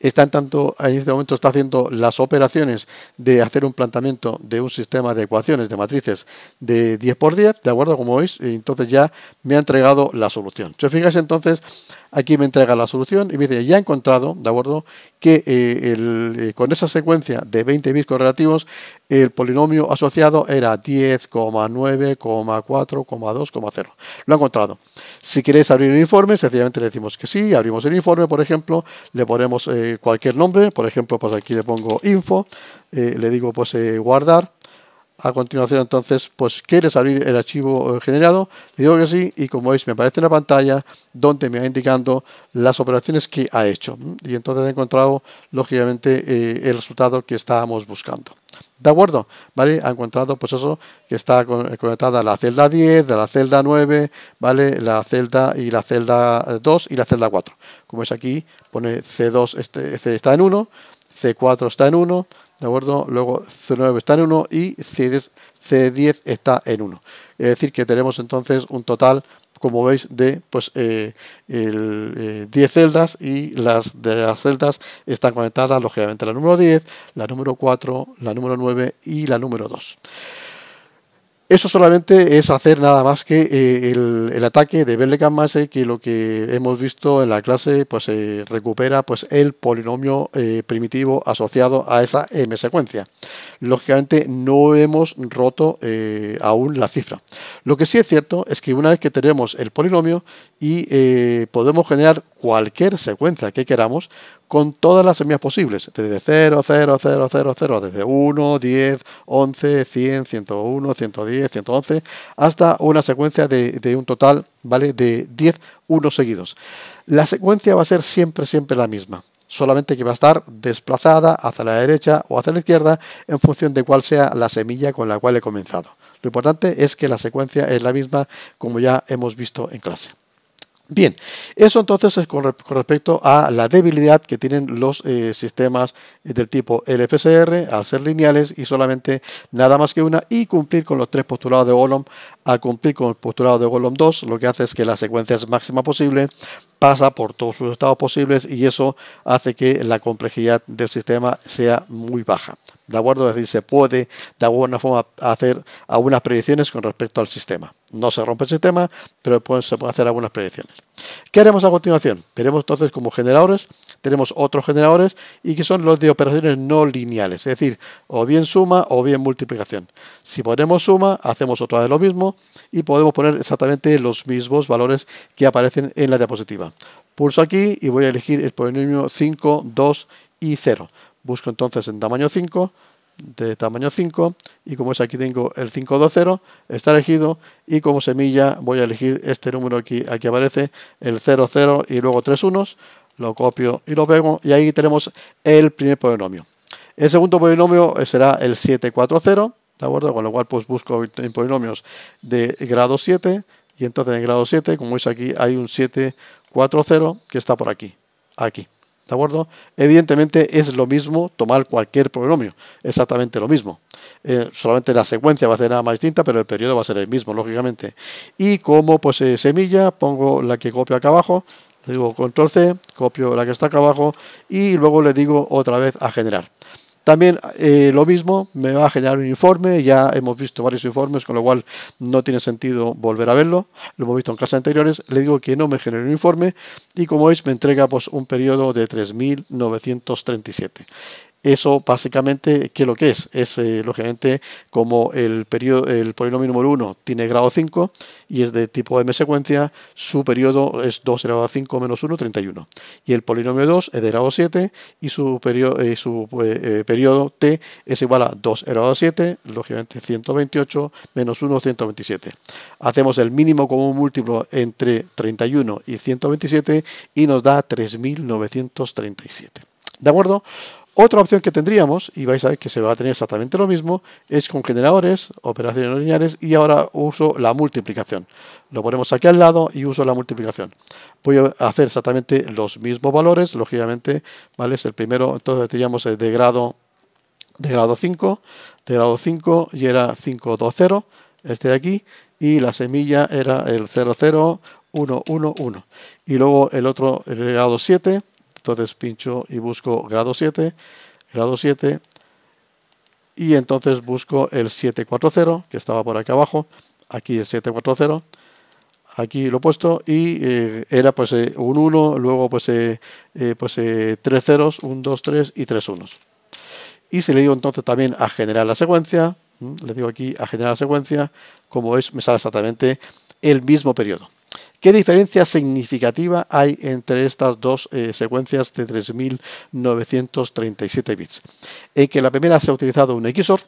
En este momento está haciendo las operaciones de hacer un planteamiento de un sistema de ecuaciones de matrices de 10 por 10, ¿de acuerdo? Como veis, entonces ya me ha entregado la solución. Si os fijáis entonces, aquí me entrega la solución y me dice, ya he encontrado, ¿de acuerdo? Que con esa secuencia de 20 bits correlativos, el polinomio asociado era 10,9,4,2,0. Lo ha encontrado. Si queréis abrir el informe, sencillamente le decimos que sí, abrimos el informe, por ejemplo, le ponemos cualquier nombre, por ejemplo, pues aquí le pongo info, le digo pues guardar. A continuación, entonces, pues ¿quieres abrir el archivo generado? Le digo que sí y como veis me aparece en la pantalla donde me va indicando las operaciones que ha hecho. Y entonces he encontrado, lógicamente, el resultado que estábamos buscando. ¿De acuerdo? ¿Vale? Ha encontrado, pues eso, que está conectada a la celda 10, de la celda 9, ¿vale? La celda 2 y la celda 4. Como veis aquí, pone C2 está en 1, C4 está en 1, ¿de acuerdo? Luego C9 está en 1 y C10 está en 1. Es decir, que tenemos entonces un total, como veis, de pues, 10 celdas y las de las celdas están conectadas, lógicamente, la número 10, la número 4, la número 9 y la número 2. Eso solamente es hacer nada más que el ataque de Bell-le-Gamma, que lo que hemos visto en la clase, pues recupera pues el polinomio primitivo asociado a esa m secuencia. Lógicamente no hemos roto aún la cifra. Lo que sí es cierto es que una vez que tenemos el polinomio y podemos generar cualquier secuencia que queramos con todas las semillas posibles, desde 0, 0, 0, 0, 0, desde 1, 10, 11, 100, 101, 110, 111, hasta una secuencia de un total, ¿vale?, de 10 unos seguidos. La secuencia va a ser siempre la misma, solamente que va a estar desplazada hacia la derecha o hacia la izquierda en función de cuál sea la semilla con la cual he comenzado. Lo importante es que la secuencia es la misma, como ya hemos visto en clase. Bien, eso entonces es con respecto a la debilidad que tienen los sistemas del tipo LFSR al ser lineales y solamente nada más que una, y cumplir con los 3 postulados de Golomb. Al cumplir con el postulado de Golomb 2, lo que hace es que la secuencia es máxima posible, pasa por todos sus estados posibles y eso hace que la complejidad del sistema sea muy baja. ¿De acuerdo? Es decir, se puede de alguna forma hacer algunas predicciones con respecto al sistema. No se rompe el sistema, pero se pueden hacer algunas predicciones. ¿Qué haremos a continuación? Veremos entonces como generadores, tenemos otros generadores y que son los de operaciones no lineales, es decir, o bien suma o bien multiplicación. Si ponemos suma, hacemos otra vez lo mismo y podemos poner exactamente los mismos valores que aparecen en la diapositiva. Pulso aquí y voy a elegir el polinomio 5, 2 y 0. Busco entonces en tamaño 5, de tamaño 5, y como es aquí tengo el 520, está elegido, y como semilla voy a elegir este número aquí aparece, el 00 y luego 3 unos, lo copio y lo pego, y ahí tenemos el primer polinomio. El segundo polinomio será el 740, ¿de acuerdo? Con lo cual pues busco en polinomios de grado 7, y entonces en grado 7, como veis aquí, hay un 740 que está por aquí, aquí. ¿De acuerdo? Evidentemente es lo mismo tomar cualquier polinomio, exactamente lo mismo. Solamente la secuencia va a ser nada más distinta, pero el periodo va a ser el mismo, lógicamente. Y como pues semilla, pongo la que copio acá abajo, le digo control C, copio la que está acá abajo y luego le digo otra vez a generar. También lo mismo, me va a generar un informe, ya hemos visto varios informes, con lo cual no tiene sentido volver a verlo, lo hemos visto en clases anteriores, le digo que no me genere un informe y como veis me entrega pues, un periodo de 3937. Eso básicamente, ¿qué es lo que es? Es lógicamente como el polinomio número 1 tiene grado 5 y es de tipo M secuencia, su periodo es 2 elevado a 5 menos 1, 31. Y el polinomio 2 es de grado 7 y su periodo T es igual a 2 elevado a 7, lógicamente 128 menos 1, 127. Hacemos el mínimo común múltiplo entre 31 y 127 y nos da 3937. ¿De acuerdo? Otra opción que tendríamos, y vais a ver que se va a tener exactamente lo mismo, es con generadores, operaciones no lineales, y ahora uso la multiplicación. Lo ponemos aquí al lado y uso la multiplicación. Voy a hacer exactamente los mismos valores, lógicamente, ¿vale? Es el primero, entonces teníamos de grado 5, y era 520, este de aquí, y la semilla era el 00111. Y luego el otro, el de grado 7, entonces pincho y busco grado 7, y entonces busco el 740, que estaba por aquí abajo, aquí el 740, aquí lo he puesto, y era pues un 1, luego pues 3 ceros, 1, 2, 3 y 3 unos. Y si le digo entonces también a generar la secuencia, le digo aquí a generar la secuencia, como veis me sale exactamente el mismo periodo. ¿Qué diferencia significativa hay entre estas dos secuencias de 3937 bits? En que la primera se ha utilizado un XOR,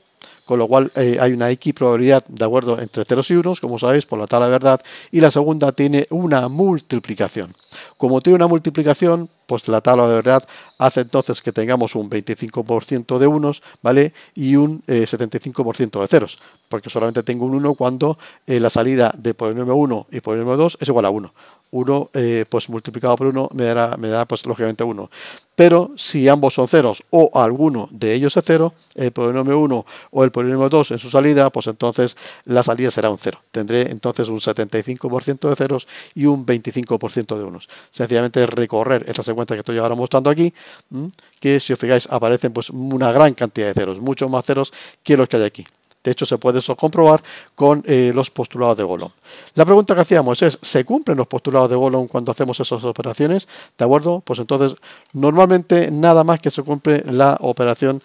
con lo cual hay una X probabilidad de acuerdo entre ceros y unos, como sabéis, por la tabla de verdad, y la segunda tiene una multiplicación. Como tiene una multiplicación, pues la tabla de verdad hace entonces que tengamos un 25% de unos, ¿vale? Y un 75% de ceros, porque solamente tengo un 1 cuando la salida de polinomio 1 y polinomio 2 es igual a 1. 1 pues multiplicado por 1 me da pues lógicamente 1. Pero si ambos son ceros o alguno de ellos es cero, el polinomio 1 o el polinomio 2 en su salida, pues entonces la salida será un 0. Tendré entonces un 75% de ceros y un 25% de unos. Sencillamente recorrer esa secuencia que estoy ahora mostrando aquí, que si os fijáis aparecen pues una gran cantidad de ceros, muchos más ceros que los que hay aquí. De hecho, se puede eso comprobar con los postulados de Golomb. La pregunta que hacíamos es, ¿se cumplen los postulados de Golomb cuando hacemos esas operaciones? ¿De acuerdo? Pues entonces, normalmente nada más que se cumple la operación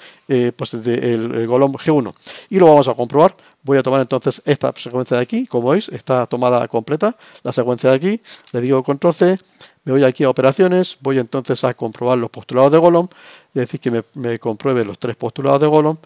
pues del Golomb G1. Y lo vamos a comprobar. Voy a tomar entonces esta secuencia de aquí, como veis, está tomada completa, la secuencia de aquí, le digo control C, me voy aquí a operaciones, voy entonces a comprobar los postulados de Golomb, es decir, que me compruebe los 3 postulados de Golomb,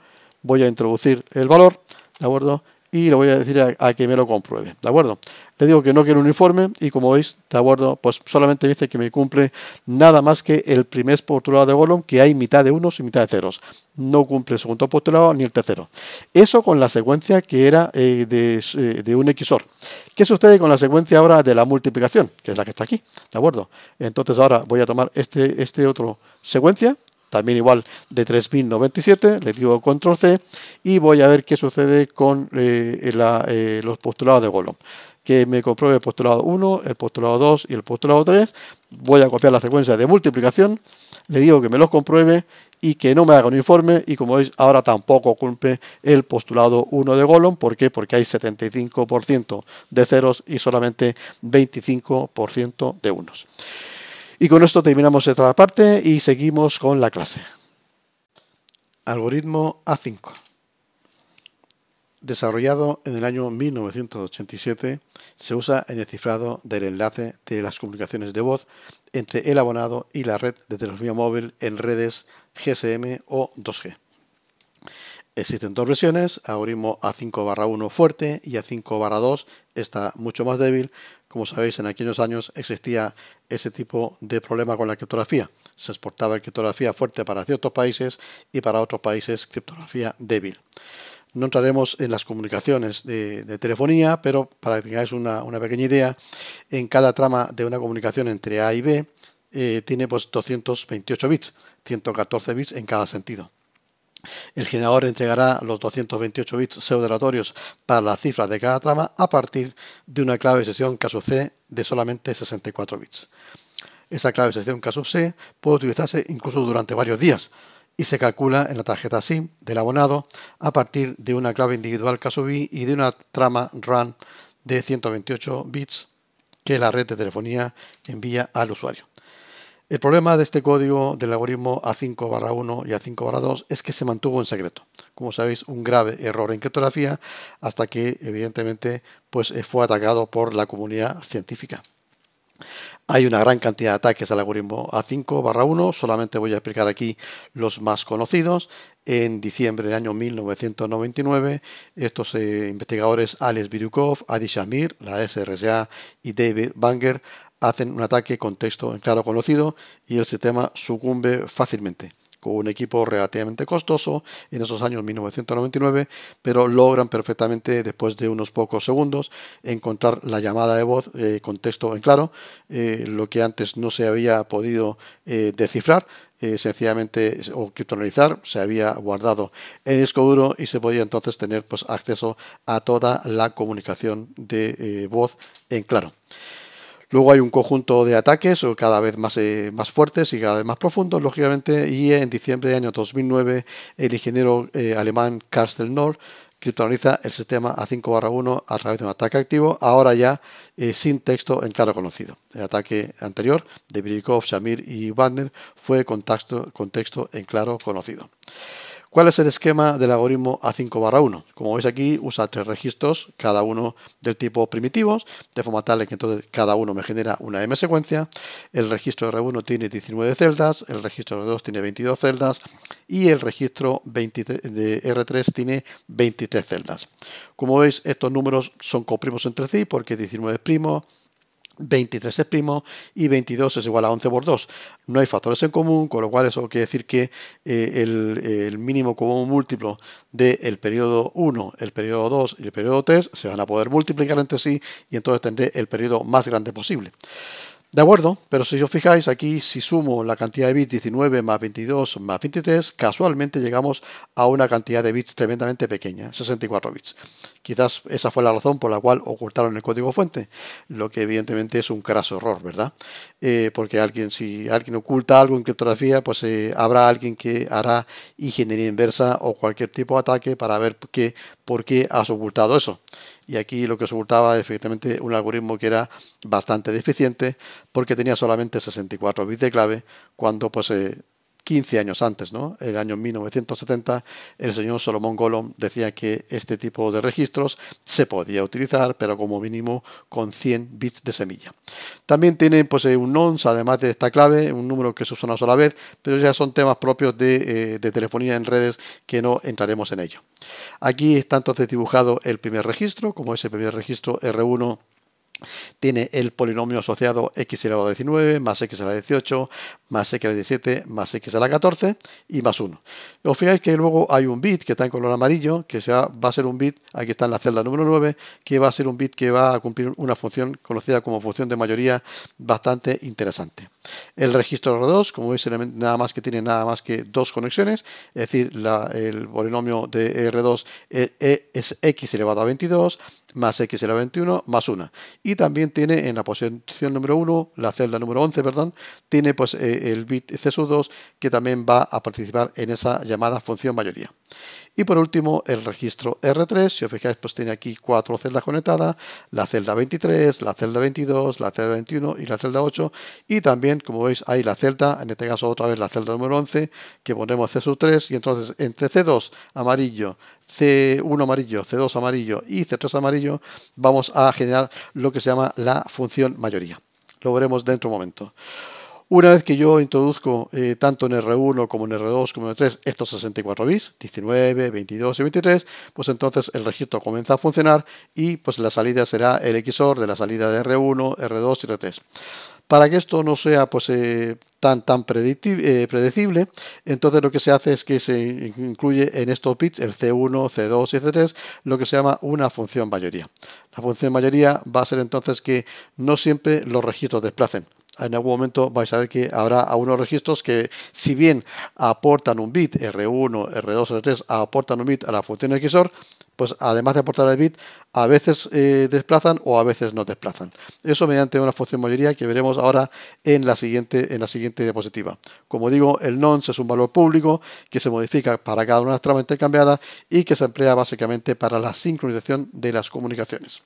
voy a introducir el valor, ¿de acuerdo? Y le voy a decir a que me lo compruebe, ¿de acuerdo? Le digo que no quiero un informe y como veis, ¿de acuerdo? Pues solamente dice que me cumple nada más que el primer postulado de Golomb, que hay mitad de unos y mitad de ceros. No cumple el segundo postulado ni el tercero. Eso con la secuencia que era de un XOR. ¿Qué sucede con la secuencia ahora de la multiplicación? Que es la que está aquí, ¿de acuerdo? Entonces ahora voy a tomar este otro secuencia, también igual de 3097, le digo control C y voy a ver qué sucede con los postulados de Golomb. Que me compruebe el postulado 1, el postulado 2 y el postulado 3. Voy a copiar la secuencia de multiplicación, le digo que me los compruebe y que no me haga un informe y como veis ahora tampoco cumple el postulado 1 de Golomb. ¿Por qué? Porque hay 75% de ceros y solamente 25% de unos. Y con esto terminamos esta parte y seguimos con la clase. Algoritmo A5. Desarrollado en el año 1987, se usa en el cifrado del enlace de las comunicaciones de voz entre el abonado y la red de telefonía móvil en redes GSM o 2G. Existen dos versiones, algoritmo A5/1 fuerte y A5/2 está mucho más débil. Como sabéis, en aquellos años existía ese tipo de problema con la criptografía. Se exportaba criptografía fuerte para ciertos países y para otros países criptografía débil. No entraremos en las comunicaciones de telefonía, pero para que tengáis una pequeña idea, en cada trama de una comunicación entre A y B tiene pues 228 bits, 114 bits en cada sentido. El generador entregará los 228 bits pseudo-aleatorios para las cifras de cada trama a partir de una clave de sección K sub C de solamente 64 bits. Esa clave de sección K sub C puede utilizarse incluso durante varios días y se calcula en la tarjeta SIM del abonado a partir de una clave individual K sub I y de una trama RAM de 128 bits que la red de telefonía envía al usuario. El problema de este código del algoritmo A5/1 y A5/2 es que se mantuvo en secreto. Como sabéis, un grave error en criptografía hasta que evidentemente pues, fue atacado por la comunidad científica. Hay una gran cantidad de ataques al algoritmo A5/1, solamente voy a explicar aquí los más conocidos. En diciembre del año 1999, estos investigadores Alex Biryukov, Adi Shamir, la SRSA y David Banger hacen un ataque con texto en claro conocido y el sistema sucumbe fácilmente. Con un equipo relativamente costoso en esos años 1999, pero logran perfectamente después de unos pocos segundos encontrar la llamada de voz con texto en claro, lo que antes no se había podido descifrar, sencillamente o criptonalizar, se había guardado en el disco duro y se podía entonces tener pues, acceso a toda la comunicación de voz en claro. Luego hay un conjunto de ataques cada vez más fuertes y cada vez más profundos, lógicamente, y en diciembre del año 2009 el ingeniero alemán Carsten Knoll criptonaliza el sistema A5/1 a través de un ataque activo, ahora ya sin texto en claro conocido. El ataque anterior de Biryukov, Shamir y Wagner fue con texto en claro conocido. ¿Cuál es el esquema del algoritmo A5/1? Como veis aquí, usa 3 registros, cada uno del tipo primitivos, de forma tal que entonces cada uno me genera una M secuencia. El registro R1 tiene 19 celdas, el registro R2 tiene 22 celdas y el registro de R3 tiene 23 celdas. Como veis, estos números son coprimos entre sí porque 19 es primo, 23 es primo y 22 es igual a 11 por 2. No hay factores en común, con lo cual eso quiere decir que el mínimo común múltiplo del periodo 1, el periodo 2 y el periodo 3 se van a poder multiplicar entre sí y entonces tendré el periodo más grande posible. De acuerdo, pero si os fijáis aquí, si sumo la cantidad de bits 19 más 22 más 23, casualmente llegamos a una cantidad de bits tremendamente pequeña, 64 bits. Quizás esa fue la razón por la cual ocultaron el código fuente, lo que evidentemente es un craso error, ¿verdad? Porque si alguien oculta algo en criptografía, pues habrá alguien que hará ingeniería inversa o cualquier tipo de ataque para ver por qué has ocultado eso. Y aquí lo que se ocultaba efectivamente un algoritmo que era bastante deficiente porque tenía solamente 64 bits de clave cuando pues 15 años antes, ¿no? El año 1970, el señor Solomon Golom decía que este tipo de registros se podía utilizar, pero como mínimo con 100 bits de semilla. También tiene pues un nonce, además de esta clave, un número que se usa una sola vez, pero ya son temas propios de telefonía en redes que no entraremos en ello. Aquí está entonces dibujado el primer registro, como es el primer registro R1. Tiene el polinomio asociado x elevado a 19 más x a la 18 más x a la 17 más x a la 14 y más 1. Os fijáis que luego hay un bit que está en color amarillo, que va a ser un bit, aquí está en la celda número 9, que va a ser un bit que va a cumplir una función conocida como función de mayoría bastante interesante. El registro R2, como veis, tiene nada más que dos conexiones, es decir, el polinomio de R2 es x elevado a 22 más x elevado a 21 más 1. Y también tiene en la posición número 1, la celda número 11, perdón, tiene pues el bit C2 que también va a participar en esa llamada función mayoría. Y por último, el registro R3, si os fijáis, pues tiene aquí 4 celdas conectadas, la celda 23, la celda 22, la celda 21 y la celda 8. Y también, como veis, hay la celda, en este caso otra vez la celda número 11, que ponemos C3, y entonces entre C2 amarillo, C1 amarillo, C2 amarillo y C3 amarillo, vamos a generar lo que se llama la función mayoría. Lo veremos dentro de un momento. Una vez que yo introduzco tanto en R1 como en R2 como en R3 estos 64 bits, 19, 22 y 23, pues entonces el registro comienza a funcionar y pues la salida será el XOR de la salida de R1, R2 y R3. Para que esto no sea pues, tan predecible, entonces lo que se hace es que se incluye en estos bits, el C1, C2 y C3, lo que se llama una función mayoría. La función mayoría va a ser entonces que no siempre los registros desplacen. En algún momento vais a ver que habrá algunos registros que, si bien aportan un bit, R1, R2, R3, aportan un bit a la función XOR, pues además de aportar el bit, a veces desplazan o a veces no desplazan. Eso mediante una función mayoría que veremos ahora en la siguiente diapositiva. Como digo, el nonce es un valor público que se modifica para cada una de las tramas intercambiadas y que se emplea básicamente para la sincronización de las comunicaciones.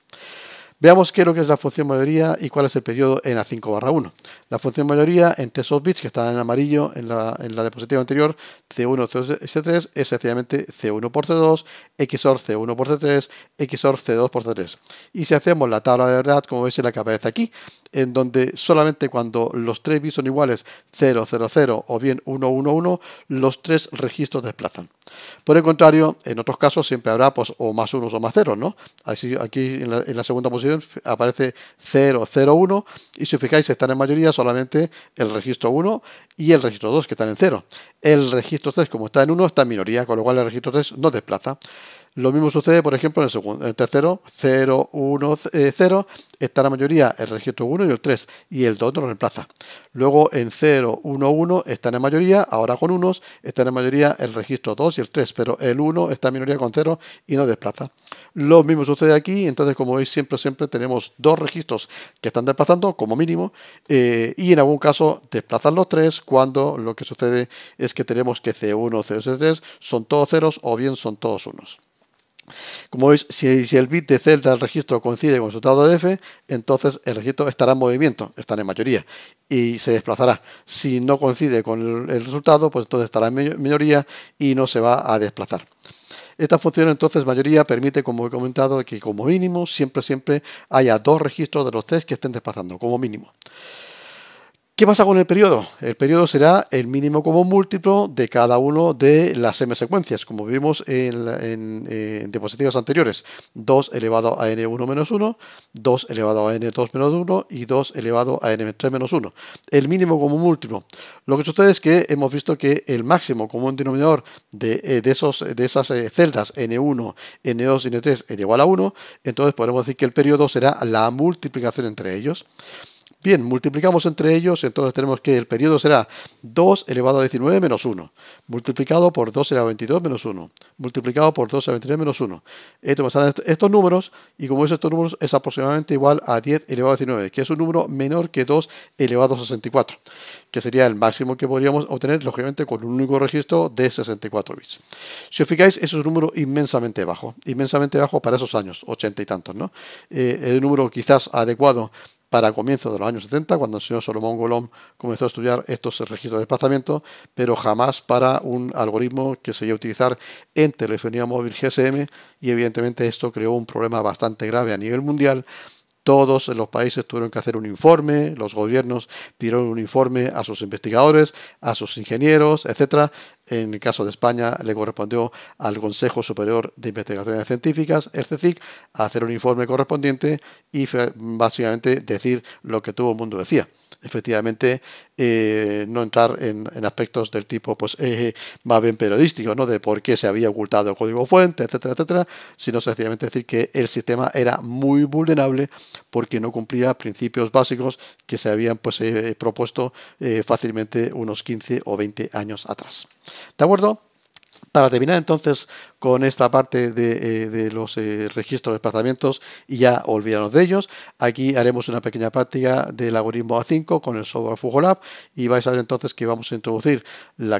Veamos qué es lo que es la función mayoría y cuál es el periodo en A5/1. La función mayoría entre esos bits que están en amarillo en la diapositiva anterior, C1, C2 y C3, es sencillamente C1 por C2, XOR C1 por C3, XOR C2 por C3. Y si hacemos la tabla de verdad, como veis es la que aparece aquí, en donde solamente cuando los tres bits son iguales, 0, 0, 0 o bien 1, 1, 1, los tres registros desplazan. Por el contrario, en otros casos siempre habrá pues, o más unos o más ceros, ¿no? Así, aquí en la segunda posición aparece 0, 0, 1 y si os fijáis están en mayoría solamente el registro 1 y el registro 2 que están en 0. El registro 3 como está en 1 está en minoría, con lo cual el registro 3 no desplaza. Lo mismo sucede, por ejemplo, en el tercero, 0, 1, 0, está la mayoría el registro 1 y el 3, y el 2 no lo reemplaza. Luego en 0, 1, 1 están en mayoría, ahora con unos, están en mayoría el registro 2 y el 3, pero el 1 está en minoría con 0 y no desplaza. Lo mismo sucede aquí, entonces como veis siempre tenemos dos registros que están desplazando como mínimo, y en algún caso desplazan los tres cuando lo que sucede es que tenemos que C1, C2 y C3 son todos ceros o bien son todos unos. Como veis, si el bit de celda del registro coincide con el resultado de F, entonces el registro estará en movimiento, estará en mayoría, y se desplazará. Si no coincide con el resultado, pues entonces estará en minoría y no se va a desplazar. Esta función entonces mayoría permite, como he comentado, que como mínimo siempre haya dos registros de los tres que estén desplazando, como mínimo. ¿Qué pasa con el periodo? El periodo será el mínimo común múltiplo de cada uno de las m secuencias, como vimos en diapositivas anteriores. 2 elevado a n1 menos 1, 2 elevado a n2 menos 1 y 2 elevado a n3 menos 1. El mínimo común múltiplo. Lo que sucede es que hemos visto que el máximo común denominador de esas celdas n1, n2 y n3 es igual a 1, entonces podremos decir que el periodo será la multiplicación entre ellos. Bien, multiplicamos entre ellos, entonces tenemos que el periodo será 2 elevado a 19 menos 1, multiplicado por 2 elevado a 22 menos 1, multiplicado por 2 elevado a 23 menos 1. Esto me salen estos números, y como es estos números, es aproximadamente igual a 10 elevado a 19, que es un número menor que 2 elevado a 64, que sería el máximo que podríamos obtener, lógicamente, con un único registro de 64 bits. Si os fijáis, es un número inmensamente bajo para esos años, 80 y tantos, ¿no? El número quizás adecuado para comienzos de los años 70, cuando el señor Solomon Golom comenzó a estudiar estos registros de desplazamiento, pero jamás para un algoritmo que se iba a utilizar en telefonía móvil GSM, y evidentemente esto creó un problema bastante grave a nivel mundial. Todos los países tuvieron que hacer un informe, los gobiernos pidieron un informe a sus investigadores, a sus ingenieros, etc. En el caso de España le correspondió al Consejo Superior de Investigaciones Científicas, el CSIC, hacer un informe correspondiente y básicamente decir lo que todo el mundo decía. Efectivamente, no entrar en aspectos del tipo, pues, más bien periodístico, ¿no? De por qué se había ocultado el código fuente, etcétera, etcétera, sino sencillamente decir que el sistema era muy vulnerable porque no cumplía principios básicos que se habían, pues, propuesto fácilmente unos 15 o 20 años atrás. ¿De acuerdo? Para terminar entonces con esta parte de los registros de desplazamientos y ya olvidarnos de ellos, aquí haremos una pequeña práctica del algoritmo A5 con el software FugoLab, y vais a ver entonces que vamos a introducir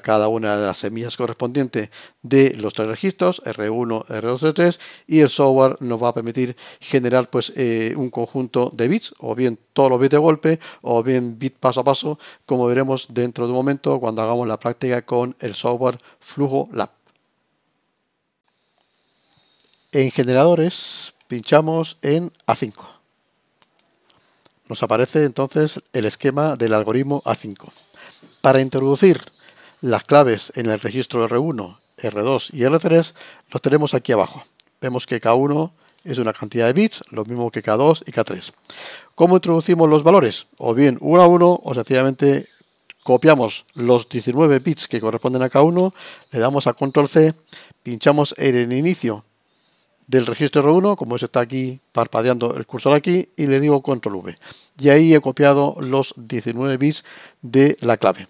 cada una de las semillas correspondientes de los tres registros, R1, R2, R3, y el software nos va a permitir generar, pues, un conjunto de bits, o bien todos los bits de golpe, o bien bit paso a paso, como veremos dentro de un momento cuando hagamos la práctica con el software FugoLab. En generadores pinchamos en A5. Nos aparece entonces el esquema del algoritmo A5. Para introducir las claves en el registro R1, R2 y R3 los tenemos aquí abajo. Vemos que K1 es una cantidad de bits, lo mismo que K2 y K3. ¿Cómo introducimos los valores? O bien uno a uno, o sencillamente copiamos los 19 bits que corresponden a K1, le damos a Control C, pinchamos en el inicio del registro R1, como está aquí parpadeando el cursor aquí, y le digo Control V. Y ahí he copiado los 19 bits de la clave.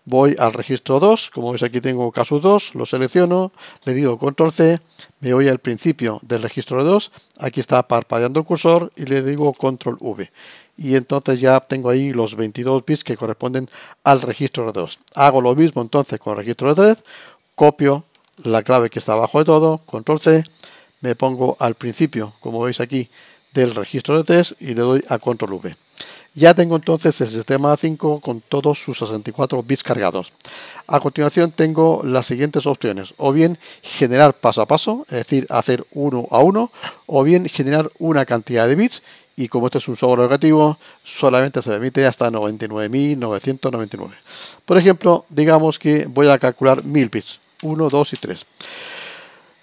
Voy al registro 2, como veis aquí tengo casus 2, lo selecciono, le digo Control C, me voy al principio del registro 2, aquí está parpadeando el cursor, y le digo Control V. Y entonces ya tengo ahí los 22 bits que corresponden al registro R2. Hago lo mismo entonces con el registro R3, copio la clave que está abajo de todo, Control C, me pongo al principio, como veis aquí, del registro de test y le doy a Control V. Ya tengo entonces el sistema A5 con todos sus 64 bits cargados. A continuación tengo las siguientes opciones: o bien generar paso a paso, es decir, hacer uno a uno, o bien generar una cantidad de bits, y como este es un software educativo, solamente se permite hasta 99.999. Por ejemplo, digamos que voy a calcular 1000 bits, 1, 2 y 3.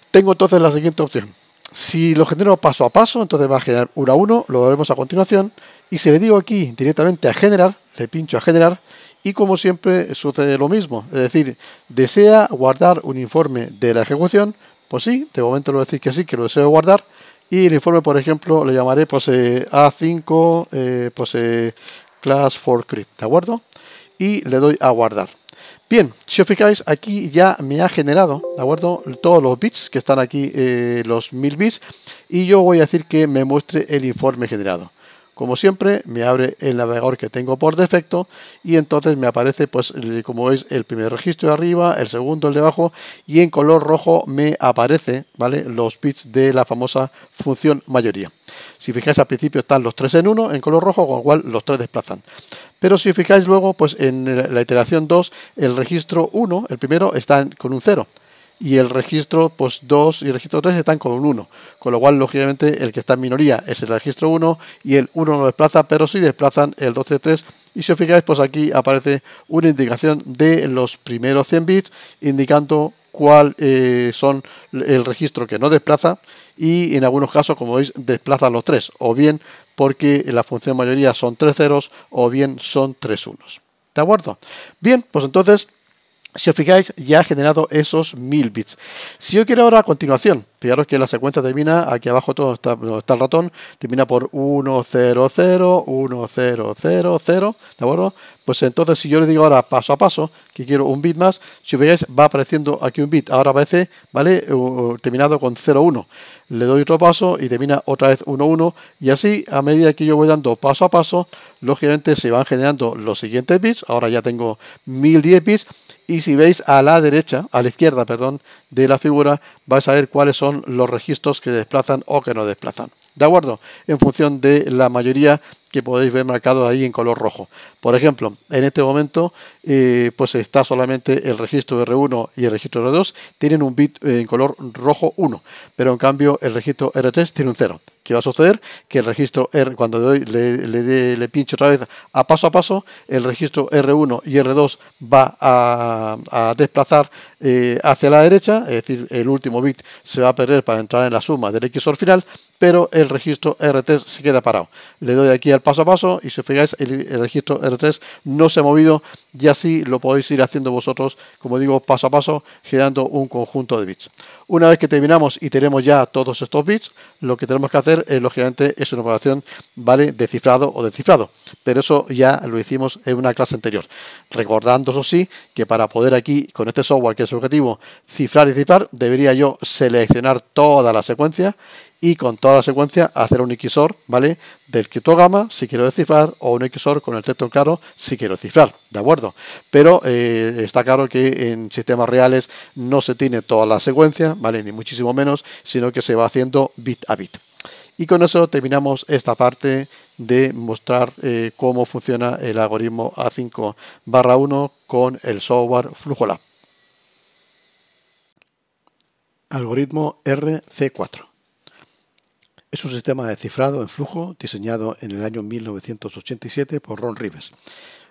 Tengo entonces la siguiente opción. Si lo genero paso a paso, entonces va a generar uno a uno, lo veremos a continuación. Y si le digo aquí directamente a generar, le pincho a generar, y como siempre sucede lo mismo. Es decir, ¿desea guardar un informe de la ejecución? Pues sí, de momento le voy a decir que sí, que lo deseo guardar. Y el informe, por ejemplo, le llamaré, pues, A5 class for crypt, ¿de acuerdo? Y le doy a guardar. Bien, si os fijáis, aquí ya me ha generado, ¿de acuerdo?, todos los bits que están aquí, los 1000 bits, y yo voy a decir que me muestre el informe generado. Como siempre, me abre el navegador que tengo por defecto, y entonces me aparece, pues, como veis, el primer registro de arriba, el segundo, el de abajo, y en color rojo me aparece, ¿vale?, los bits de la famosa función mayoría. Si fijáis, al principio están los 3 en 1 en color rojo, con lo cual los 3 desplazan. Pero si fijáis luego, pues en la iteración 2, el registro 1, el primero, está con un 0. Y el registro, pues, 2 y el registro 3 están con un 1. Con lo cual, lógicamente, el que está en minoría es el registro 1 y el 1 no desplaza, pero sí desplazan el 2 y el 3. Y si os fijáis, pues aquí aparece una indicación de los primeros 100 bits, indicando cuál son el registro que no desplaza, y en algunos casos, como veis, desplazan los 3, o bien porque la función mayoría son 3 ceros, o bien son 3 unos. ¿De acuerdo? Bien, pues entonces, si os fijáis, ya ha generado esos 1000 bits. Si yo quiero ahora a continuación Fijaros que la secuencia termina, aquí abajo todo está, está el ratón, termina por 1, 0, 0, 1, 0, 0, 0, ¿de acuerdo? Pues entonces si yo le digo ahora paso a paso que quiero un bit más, si veis va apareciendo aquí un bit, ahora aparece, ¿vale? Terminado con 0, 1. Le doy otro paso y termina otra vez 1, 1 y así a medida que yo voy dando paso a paso, lógicamente se van generando los siguientes bits, ahora ya tengo 1010 bits y si veis a la derecha, a la izquierda, perdón, de la figura, vais a ver cuáles son los registros que desplazan o que no desplazan. ¿De acuerdo? En función de la mayoría que podéis ver marcados ahí en color rojo. Por ejemplo, en este momento pues está solamente el registro R1 y el registro R2 tienen un bit en color rojo 1, pero en cambio el registro R3 tiene un 0. ¿Qué va a suceder? Que el registro R, cuando le pincho otra vez a paso, el registro R1 y R2 va a desplazar hacia la derecha, es decir, el último bit se va a perder para entrar en la suma del XOR final, pero el registro R3 se queda parado. Le doy aquí al paso a paso y si os fijáis el registro R3 no se ha movido y así lo podéis ir haciendo vosotros, como digo, paso a paso, generando un conjunto de bits. Una vez que terminamos y tenemos ya todos estos bits, lo que tenemos que hacer lógicamente es una operación, ¿vale?, de cifrado o descifrado, pero eso ya lo hicimos en una clase anterior. Recordando, eso sí, que para poder aquí, con este software que es el objetivo, cifrar y cifrar, debería yo seleccionar toda la secuencia y con toda la secuencia hacer un XOR, ¿vale?, del criptograma si quiero descifrar o un XOR con el texto claro si quiero cifrar, ¿de acuerdo? Pero está claro que en sistemas reales no se tiene toda la secuencia, ¿vale?, ni muchísimo menos, sino que se va haciendo bit a bit. Y con eso terminamos esta parte de mostrar cómo funciona el algoritmo A5/1 con el software FlujoLab. Algoritmo RC4. Es un sistema de cifrado en flujo diseñado en el año 1987 por Ron Rives.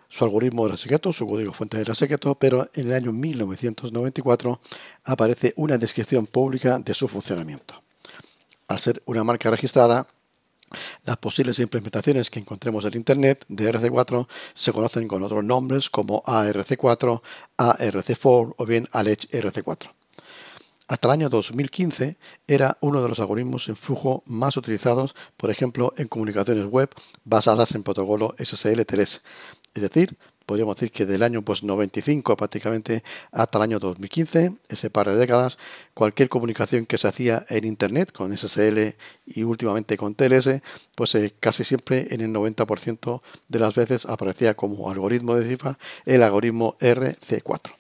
Su algoritmo era secreto, su código fuente era secreto, pero en el año 1994 aparece una descripción pública de su funcionamiento. Al ser una marca registrada, las posibles implementaciones que encontremos en Internet de RC4 se conocen con otros nombres como ARC4, ARC4 o bien ALECH RC4. Hasta el año 2015 era uno de los algoritmos en flujo más utilizados, por ejemplo, en comunicaciones web basadas en protocolo SSL-3. Es decir, podríamos decir que del año 95 prácticamente hasta el año 2015, ese par de décadas, cualquier comunicación que se hacía en Internet con SSL y últimamente con TLS, pues casi siempre en el 90% de las veces aparecía como algoritmo de cifra el algoritmo RC4.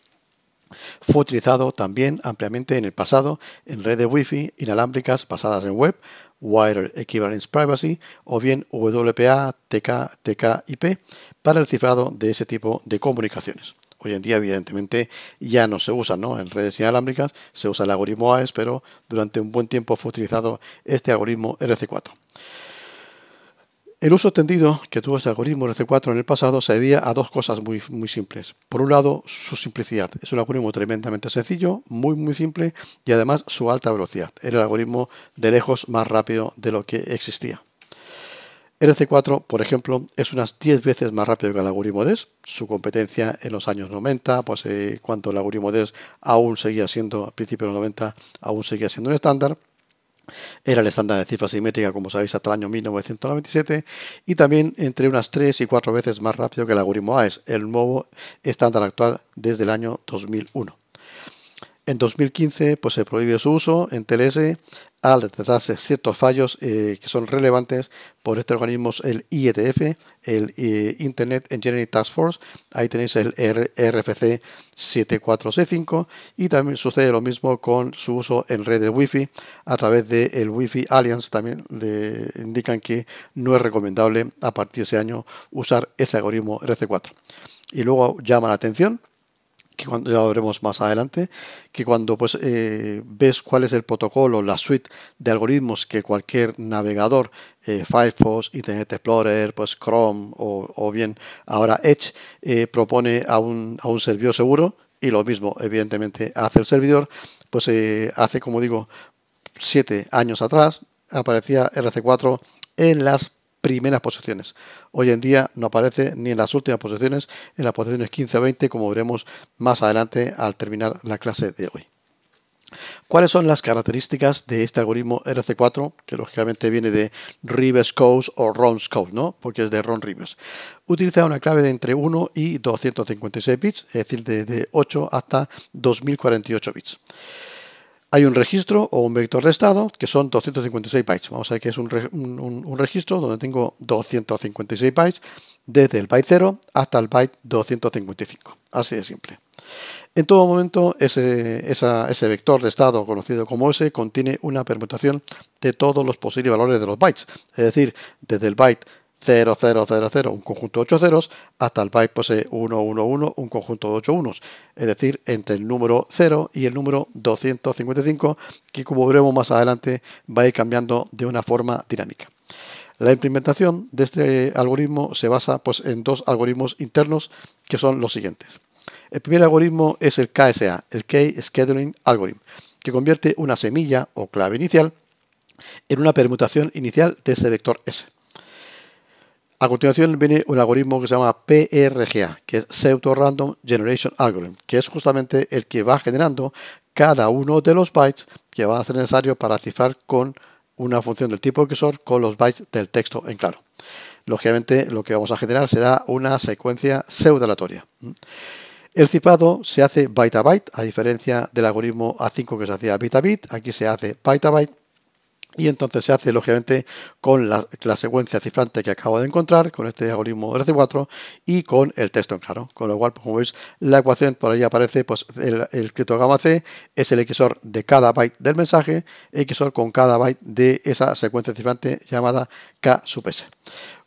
Fue utilizado también ampliamente en el pasado en redes Wi-Fi inalámbricas basadas en web, Wired Equivalence Privacy o bien WPA, TK, TK-IP para el cifrado de ese tipo de comunicaciones. Hoy en día, evidentemente, ya no se usa, ¿no?, en redes inalámbricas, se usa el algoritmo AES, pero durante un buen tiempo fue utilizado este algoritmo RC4. El uso extendido que tuvo este algoritmo RC4 en el pasado se debía a dos cosas muy simples. Por un lado, su simplicidad. Es un algoritmo tremendamente sencillo, muy simple y además su alta velocidad. Era el algoritmo de lejos más rápido de lo que existía. RC4, por ejemplo, es unas 10 veces más rápido que el algoritmo DES. Su competencia en los años 90, pues cuando el algoritmo DES aún seguía siendo, a principios de los 90, aún seguía siendo un estándar. Era el estándar de cifra simétrica, como sabéis, hasta el año 1997 y también entre unas 3 y 4 veces más rápido que el algoritmo AES, el nuevo estándar actual desde el año 2001. En 2015 pues, se prohíbe su uso en TLS al detectarse ciertos fallos que son relevantes por este organismo, el IETF, el Internet Engineering Task Force. Ahí tenéis el RFC 7465 y también sucede lo mismo con su uso en redes Wi-Fi a través del Wi-Fi Alliance. También le indican que no es recomendable a partir de ese año usar ese algoritmo RC4. Y luego llama la atención, que cuando ya lo veremos más adelante, que cuando pues ves cuál es el protocolo, la suite de algoritmos que cualquier navegador, Firefox, Internet Explorer, pues Chrome o bien ahora Edge propone a un servidor seguro, y lo mismo evidentemente hace el servidor, pues hace, como digo, 7 años atrás aparecía RC4 en las primeras posiciones. Hoy en día no aparece ni en las últimas posiciones, en las posiciones 15 o 20, como veremos más adelante al terminar la clase de hoy. ¿Cuáles son las características de este algoritmo RC4? Que lógicamente viene de Rivers Code o Ron's Code, ¿no? Porque es de Ron Rivers. Utiliza una clave de entre 1 y 256 bits, es decir, de 8 hasta 2048 bits. Hay un registro o un vector de estado que son 256 bytes. Vamos a ver que es un registro donde tengo 256 bytes desde el byte 0 hasta el byte 255. Así de simple. En todo momento, ese vector de estado conocido como S contiene una permutación de todos los posibles valores de los bytes. Es decir, desde el byte 0000, un conjunto de 8 ceros, hasta el byte 111, un conjunto de 8 unos. Es decir, entre el número 0 y el número 255, que como veremos más adelante va a ir cambiando de una forma dinámica. La implementación de este algoritmo se basa en dos algoritmos internos que son los siguientes. El primer algoritmo es el KSA, el Key Scheduling Algorithm, que convierte una semilla o clave inicial en una permutación inicial de ese vector S. A continuación viene un algoritmo que se llama PRGA, que es Pseudo Random Generation Algorithm, que es justamente el que va generando cada uno de los bytes que van a ser necesarios para cifrar con una función del tipo XOR con los bytes del texto en claro. Lógicamente, lo que vamos a generar será una secuencia pseudo-aleatoria. El cifrado se hace byte a byte, a diferencia del algoritmo A5 que se hacía bit a bit. Aquí se hace byte a byte. Y entonces se hace, lógicamente, con la secuencia cifrante que acabo de encontrar, con este algoritmo RC4 y con el texto en claro. Con lo cual, como veis, la ecuación por ahí aparece, pues el criptograma C es el XOR de cada byte del mensaje, XOR con cada byte de esa secuencia cifrante llamada K sub S.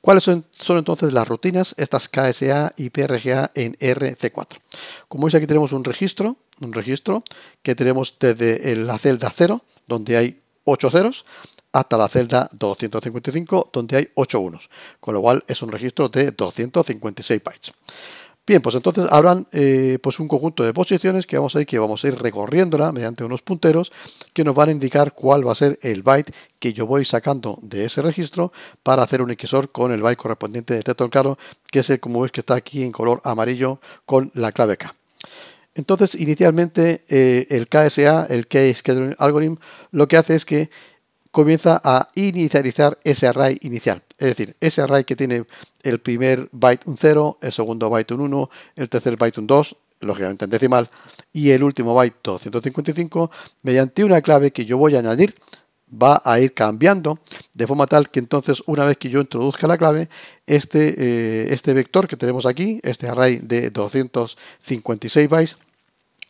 ¿Cuáles son entonces las rutinas, estas KSA y PRGA en RC4? Como veis, aquí tenemos un registro que tenemos desde la celda 0, donde hay 8 ceros, hasta la celda 255, donde hay 8 unos, con lo cual es un registro de 256 bytes. Bien, pues entonces habrán pues un conjunto de posiciones que vamos a ir recorriéndola mediante unos punteros que nos van a indicar cuál va a ser el byte que yo voy sacando de ese registro para hacer un XOR con el byte correspondiente de texto en claro, que es el, como veis, que está aquí en color amarillo con la clave K. Entonces, inicialmente, el KSA, el Key Scheduling Algorithm, lo que hace es que comienza a inicializar ese array inicial. Es decir, ese array que tiene el primer byte un 0, el segundo byte un 1, el tercer byte un 2, lógicamente en decimal, y el último byte 255, mediante una clave que yo voy a añadir, va a ir cambiando de forma tal que entonces una vez que yo introduzca la clave, este vector que tenemos aquí, este array de 256 bytes,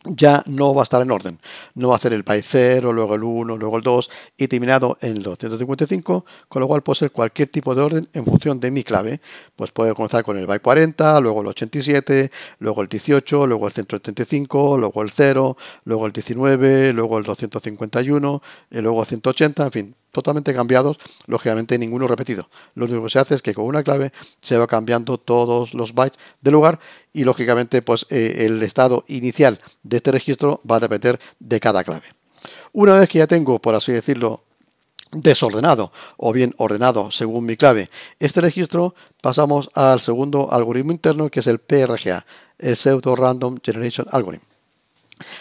ya no va a estar en orden. No va a ser el byte 0, luego el 1, luego el 2 y terminado en los 155, con lo cual puede ser cualquier tipo de orden en función de mi clave. Pues puede comenzar con el byte 40, luego el 87, luego el 18, luego el 175, luego el 0, luego el 19, luego el 251, y luego el 180, en fin, totalmente cambiados, lógicamente ninguno repetido. Lo único que se hace es que con una clave se va cambiando todos los bytes de lugar y lógicamente pues el estado inicial de este registro va a depender de cada clave. Una vez que ya tengo, por así decirlo, desordenado o bien ordenado según mi clave este registro, pasamos al segundo algoritmo interno, que es el PRGA, el Pseudo Random Generation Algorithm.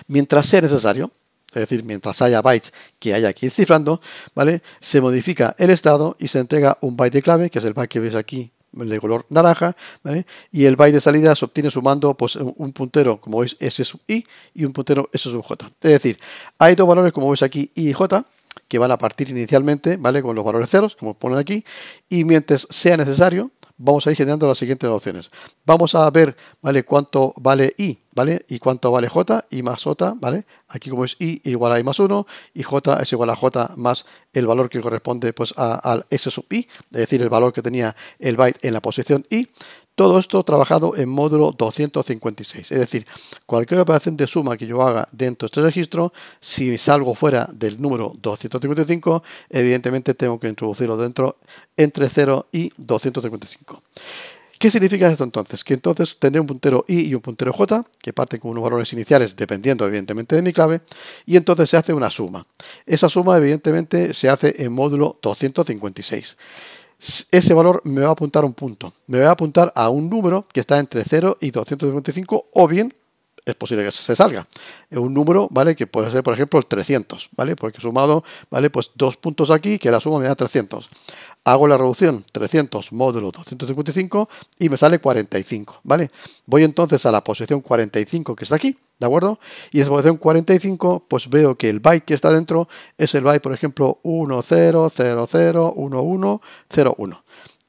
Mientras sea necesario, es decir, mientras haya bytes que haya que ir cifrando, ¿vale?, se modifica el estado y se entrega un byte de clave, que es el byte que veis aquí de color naranja, ¿vale?, y el byte de salida se obtiene sumando pues, un puntero, como veis, S sub I y un puntero S sub J. Es decir, hay dos valores, como veis aquí, I y J, que van a partir inicialmente, ¿vale?, con los valores ceros, como ponen aquí, y mientras sea necesario, vamos a ir generando las siguientes opciones. Vamos a ver, ¿vale?, cuánto vale I, ¿vale?, y cuánto vale J, I más J, ¿vale? Aquí como es I igual a I más 1 y J es igual a J más el valor que corresponde pues al S sub I, es decir, el valor que tenía el byte en la posición I. Todo esto trabajado en módulo 256, es decir, cualquier operación de suma que yo haga dentro de este registro, si salgo fuera del número 255, evidentemente tengo que introducirlo dentro entre 0 y 255. ¿Qué significa esto entonces? Que entonces tendré un puntero I y un puntero J, que parten con unos valores iniciales dependiendo evidentemente de mi clave, y entonces se hace una suma. Esa suma evidentemente se hace en módulo 256. Ese valor me va a apuntar a un punto, me va a apuntar a un número que está entre 0 y 255, o bien es posible que se salga. Es un número, ¿vale? Que puede ser, por ejemplo, el 300, ¿vale? Porque sumado, ¿vale? Pues 2 puntos aquí, que la suma me da 300. Hago la reducción 300 módulo 255 y me sale 45, ¿vale? Voy entonces a la posición 45 que está aquí, ¿de acuerdo? Y en esa posición 45, pues veo que el byte que está dentro es el byte, por ejemplo, 10001101.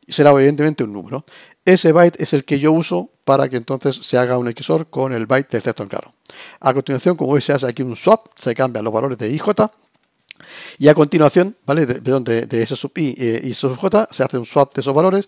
Y será evidentemente un número. Ese byte es el que yo uso para que entonces se haga un XOR con el byte del texto en claro. A continuación, como veis, se hace aquí un swap, se cambian los valores de IJ. Y a continuación, ¿vale? De S sub I y S sub J se hace un swap de esos valores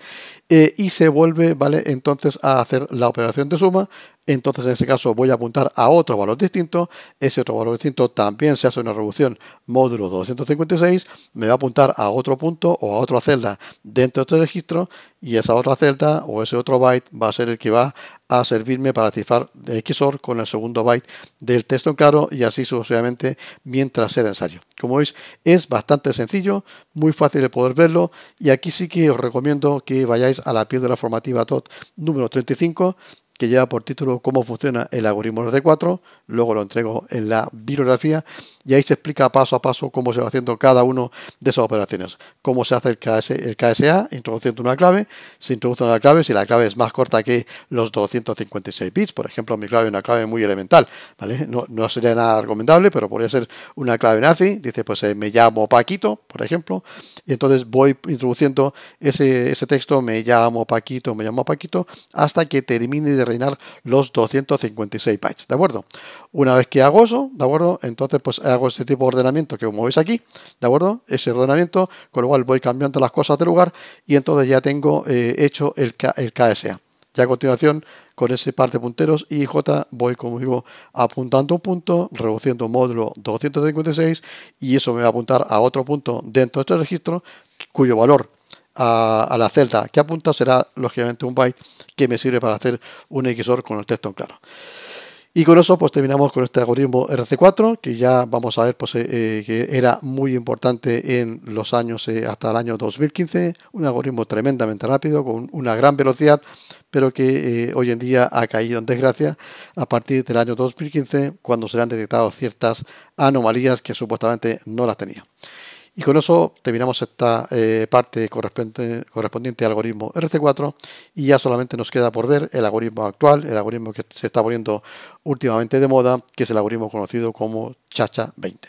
y se vuelve, ¿vale? Entonces a hacer la operación de suma. Entonces en ese caso voy a apuntar a otro valor distinto. Ese otro valor distinto también se hace una revolución módulo 256. Me va a apuntar a otro punto o a otra celda dentro de este registro y esa otra celda o ese otro byte va a ser el que va a servirme para cifrar XOR con el segundo byte del texto en claro y así sucesivamente mientras sea necesario. Como veis, es bastante sencillo, muy fácil de poder verlo y aquí sí que os recomiendo que vayáis a la píldora formativa TOT número 35 que lleva por título cómo funciona el algoritmo RC4, luego lo entrego en la bibliografía y ahí se explica paso a paso cómo se va haciendo cada uno de esas operaciones, cómo se hace el KSA, introduciendo una clave, se introduce una clave, si la clave es más corta que los 256 bits, por ejemplo, mi clave es una clave muy elemental, ¿vale? No sería nada recomendable, pero podría ser una clave nazi, dice pues me llamo Paquito, por ejemplo, y entonces voy introduciendo ese texto, me llamo Paquito, hasta que termine de rellenar los 256 bytes, ¿de acuerdo? Una vez que hago eso, ¿de acuerdo? Entonces pues hago este tipo de ordenamiento que como veis aquí, ¿de acuerdo? Ese ordenamiento, con lo cual voy cambiando las cosas de lugar y entonces ya tengo hecho el KSA. Ya a continuación, con ese par de punteros y J voy, como digo, apuntando un punto, reduciendo módulo 256 y eso me va a apuntar a otro punto dentro de este registro cuyo valor a la celda que apunta será lógicamente un byte que me sirve para hacer un XOR con el texto en claro. Y con eso pues terminamos con este algoritmo RC4 que ya vamos a ver pues, que era muy importante en los años hasta el año 2015, un algoritmo tremendamente rápido con una gran velocidad pero que hoy en día ha caído en desgracia a partir del año 2015 cuando se le han detectado ciertas anomalías que supuestamente no las tenía. Y con eso terminamos esta parte correspondiente al algoritmo RC4 y ya solamente nos queda por ver el algoritmo actual, el algoritmo que se está poniendo últimamente de moda, que es el algoritmo conocido como Chacha 20.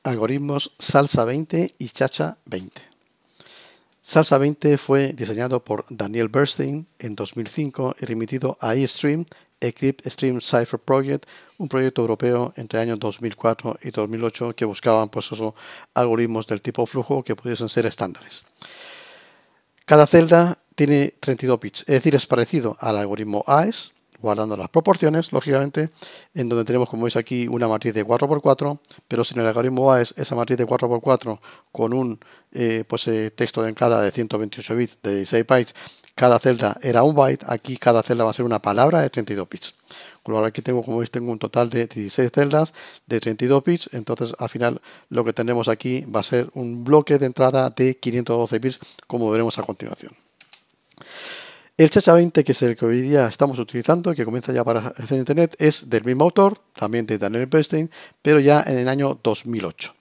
Algoritmos Salsa 20 y Chacha 20. Salsa 20 fue diseñado por Daniel Bernstein en 2005 y remitido a eStream, Eclipse Stream Cipher Project, un proyecto europeo entre años 2004 y 2008 que buscaban pues, algoritmos del tipo flujo que pudiesen ser estándares. Cada celda tiene 32 bits, es decir, es parecido al algoritmo AES, guardando las proporciones, lógicamente, en donde tenemos, como veis aquí, una matriz de 4×4, pero sin el algoritmo AES, esa matriz de 4×4 con un texto de entrada de 128 bits de 16 bytes, cada celda era un byte, aquí cada celda va a ser una palabra de 32 bits. Con lo cual aquí tengo, como veis, tengo un total de 16 celdas de 32 bits, entonces al final lo que tenemos aquí va a ser un bloque de entrada de 512 bits, como veremos a continuación. El Chacha 20, que es el que hoy día estamos utilizando, que comienza ya para hacer Internet, es del mismo autor, también de Daniel Bernstein, pero ya en el año 2008.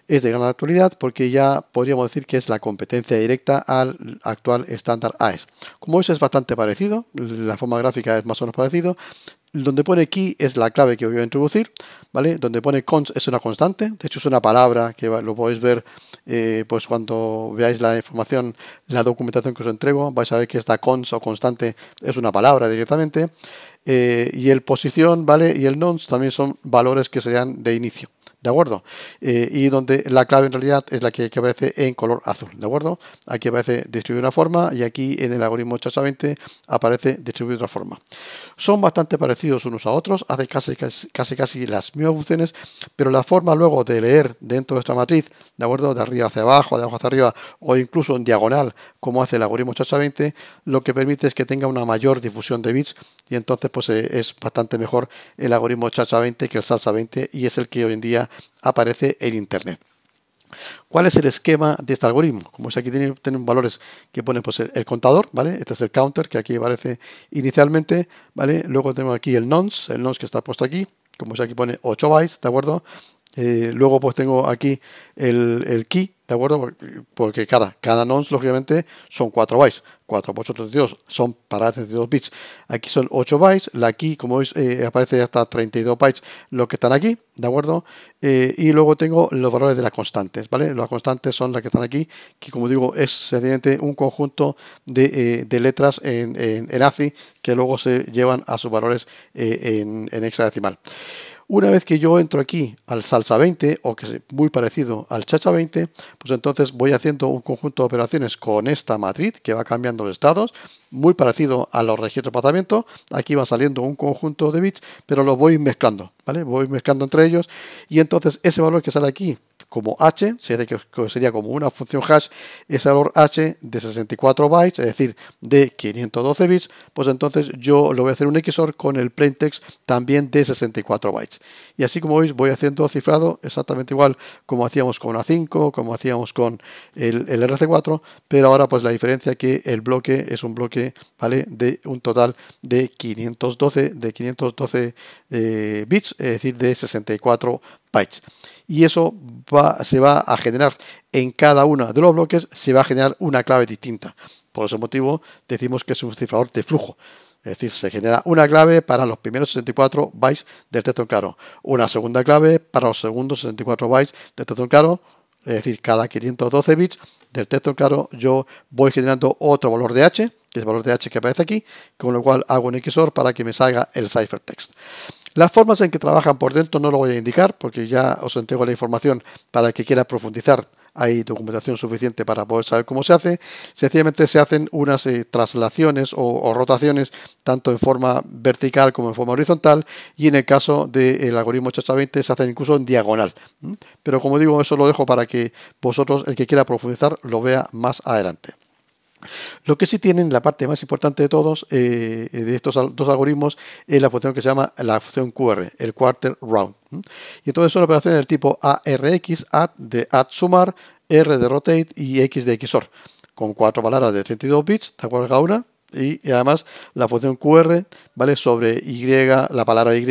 Es de gran actualidad porque ya podríamos decir que es la competencia directa al actual estándar AES. Como veis es bastante parecido, la forma gráfica es más o menos parecido. Donde pone key es la clave que voy a introducir, ¿vale? Donde pone const es una constante, de hecho es una palabra que lo podéis ver pues cuando veáis la información, la documentación que os entrego, vais a ver que esta const o constante es una palabra directamente. Y el posición, ¿vale? Y el nonce también son valores que se dan de inicio. ¿De acuerdo? Y donde la clave en realidad es la que aparece en color azul, ¿de acuerdo? Aquí aparece distribuido de una forma y aquí en el algoritmo Chacha 20 aparece distribuido de otra forma. Son bastante parecidos unos a otros, hacen casi las mismas funciones, pero la forma luego de leer dentro de esta matriz, ¿de acuerdo? De arriba hacia abajo, de abajo hacia arriba o incluso en diagonal, como hace el algoritmo Chacha 20, lo que permite es que tenga una mayor difusión de bits y entonces pues es bastante mejor el algoritmo Chacha 20 que el Salsa 20 y es el que hoy en día aparece en Internet. ¿Cuál es el esquema de este algoritmo? Como es aquí tienen valores que pone pues, el contador, ¿vale? Este es el counter que aquí aparece inicialmente, ¿vale? Luego tengo aquí el nonce que está puesto aquí, como es aquí pone 8 bytes, ¿de acuerdo? Luego pues tengo aquí el key, ¿de acuerdo? Porque cada nonce, lógicamente, son 4 bytes. 4 por 8, 32 son para 32 bits. Aquí son 8 bytes. La key, como veis, aparece hasta 32 bytes los que están aquí, ¿de acuerdo? Y luego tengo los valores de las constantes, ¿vale? Las constantes son las que están aquí, que como digo, es sencillamente un conjunto de letras en ASCII que luego se llevan a sus valores en hexadecimal. Una vez que yo entro aquí al salsa 20, o que es muy parecido al chacha 20, pues entonces voy haciendo un conjunto de operaciones con esta matriz que va cambiando los estados, muy parecido a los registros de desplazamiento. Aquí va saliendo un conjunto de bits, pero los voy mezclando, ¿vale? Voy mezclando entre ellos y entonces ese valor que sale aquí como h, que sería como una función hash, ese valor h de 64 bytes, es decir, de 512 bits, pues entonces yo lo voy a hacer un XOR con el plaintext también de 64 bytes. Y así como veis voy haciendo cifrado exactamente igual como hacíamos con A5, como hacíamos con el RC4, pero ahora pues la diferencia es que el bloque es un bloque, ¿vale?, de un total de 512 bits, es decir, de 64 bytes. Y eso se va a generar en cada uno de los bloques, se va a generar una clave distinta. Por ese motivo decimos que es un cifrador de flujo. Es decir, se genera una clave para los primeros 64 bytes del texto en claro, una segunda clave para los segundos 64 bytes del texto en claro. Es decir, cada 512 bits del texto en claro yo voy generando otro valor de h, que es el valor de h que aparece aquí, con lo cual hago un XOR para que me salga el ciphertext. Las formas en que trabajan por dentro no lo voy a indicar porque ya os entrego la información para el que quiera profundizar. Hay documentación suficiente para poder saber cómo se hace. Sencillamente se hacen unas traslaciones o rotaciones tanto en forma vertical como en forma horizontal, y en el caso del algoritmo chacha 20 se hacen incluso en diagonal. Pero como digo, eso lo dejo para que vosotros, el que quiera profundizar, lo vea más adelante. Lo que sí tienen, la parte más importante de todos, de estos dos algoritmos, es la función que se llama la función QR, el quarter round. Y entonces son operaciones del tipo ARX, add de add sumar, R de rotate y X de XOR, con 4 palabras de 32 bits, de acuerdo cada una. Y además la función QR, ¿vale?, sobre Y, la palabra Y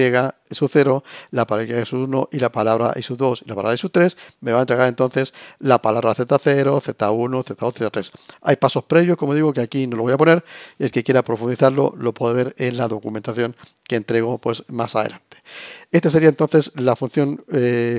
sub 0, la palabra Y sub 1 y la palabra Y sub 2 y la palabra Y sub 3, me va a entregar entonces la palabra Z0, Z1, Z2, Z3. Hay pasos previos, como digo, que aquí no lo voy a poner, y el que quiera profundizarlo lo puede ver en la documentación que entrego pues más adelante. Esta sería entonces la función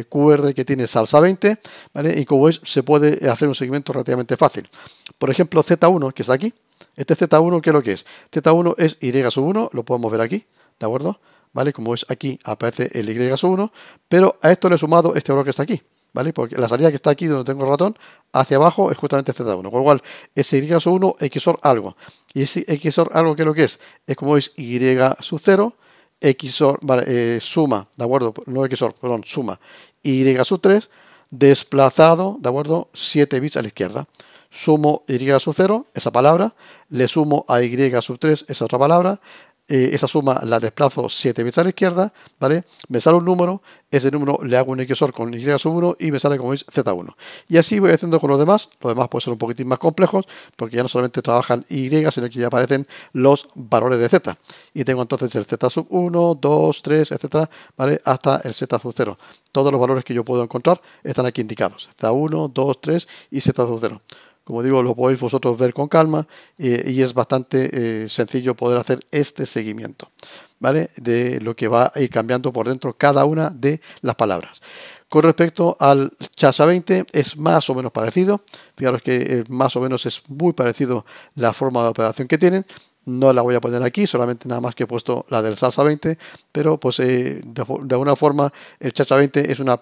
QR que tiene salsa 20, ¿vale? Y como veis se puede hacer un seguimiento relativamente fácil. Por ejemplo, Z1, que está aquí. Este Z1, ¿qué es lo que es? Z1 es Y sub 1, lo podemos ver aquí, ¿de acuerdo? ¿Vale? Como es aquí, aparece el Y sub 1, pero a esto le he sumado este valor que está aquí, ¿vale? Porque la salida que está aquí donde tengo el ratón, hacia abajo es justamente Z1, con lo cual ese Y sub 1 XOR algo. Y ese XOR algo, ¿qué es lo que es? Es como veis Y sub 0, XOR, vale, suma, ¿de acuerdo? No XOR, perdón, suma Y sub 3, desplazado, ¿de acuerdo? 7 bits a la izquierda. Sumo Y sub 0, esa palabra, le sumo a Y sub 3, esa otra palabra, esa suma la desplazo 7 bits a la izquierda, ¿vale? Me sale un número, ese número le hago un XOR con Y sub 1 y me sale, como veis, Z1. Y así voy haciendo con los demás pueden ser un poquitín más complejos, porque ya no solamente trabajan Y, sino que ya aparecen los valores de Z. Y tengo entonces el Z sub 1, 2, 3, etcétera, ¿vale?, hasta el Z sub 0. Todos los valores que yo puedo encontrar están aquí indicados, Z1, 2, 3 y Z sub 0. Como digo, lo podéis vosotros ver con calma y es bastante sencillo poder hacer este seguimiento, ¿vale?, de lo que va a ir cambiando por dentro cada una de las palabras. Con respecto al chacha 20 es más o menos parecido. Fijaros que más o menos es muy parecido la forma de operación que tienen. No la voy a poner aquí, solamente nada más que he puesto la del salsa 20, pero pues de alguna forma el chacha 20 es una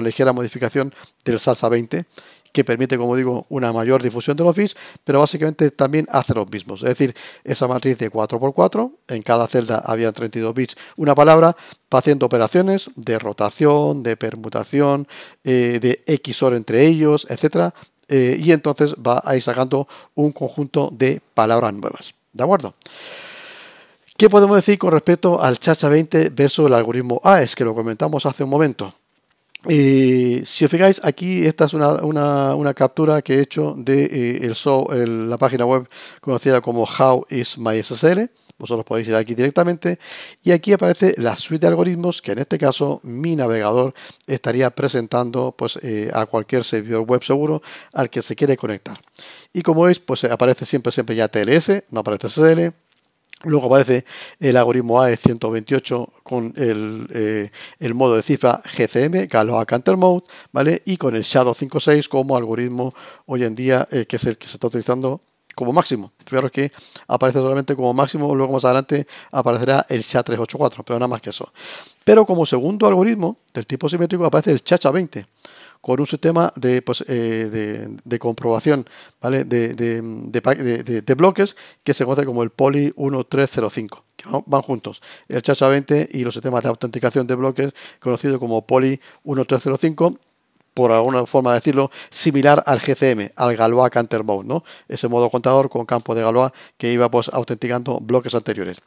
ligera modificación del salsa 20, que permite, como digo, una mayor difusión de los bits, pero básicamente también hace los mismos. Es decir, esa matriz de 4x4, en cada celda había 32 bits, una palabra, va haciendo operaciones de rotación, de permutación, de XOR entre ellos, etcétera, y entonces va a ir sacando un conjunto de palabras nuevas. ¿De acuerdo? ¿Qué podemos decir con respecto al chacha 20 versus el algoritmo AES, que lo comentamos hace un momento? Si os fijáis, aquí esta es una captura que he hecho de la página web conocida como How is My SSL. Vosotros podéis ir aquí directamente y aquí aparece la suite de algoritmos que en este caso mi navegador estaría presentando pues, a cualquier servidor web seguro al que se quiere conectar. Y como veis, pues aparece siempre ya TLS, no aparece SSL. Luego aparece el algoritmo AES 128 con el modo de cifra GCM, Galois Counter Mode, ¿vale? Y con el SHA-256 como algoritmo hoy en día, que es el que se está utilizando como máximo. Fijaros que aparece solamente como máximo, luego más adelante aparecerá el SHA-384, pero nada más que eso. Pero como segundo algoritmo del tipo simétrico aparece el SHA-20 con un sistema de comprobación, ¿vale? de bloques que se conoce como el Poly 1305, que van juntos, el SHA-20 y los sistemas de autenticación de bloques conocido como Poly 1305, por alguna forma de decirlo, similar al GCM, al Galois Counter Mode, ¿no? Ese modo contador con campo de Galois que iba pues autenticando bloques anteriores.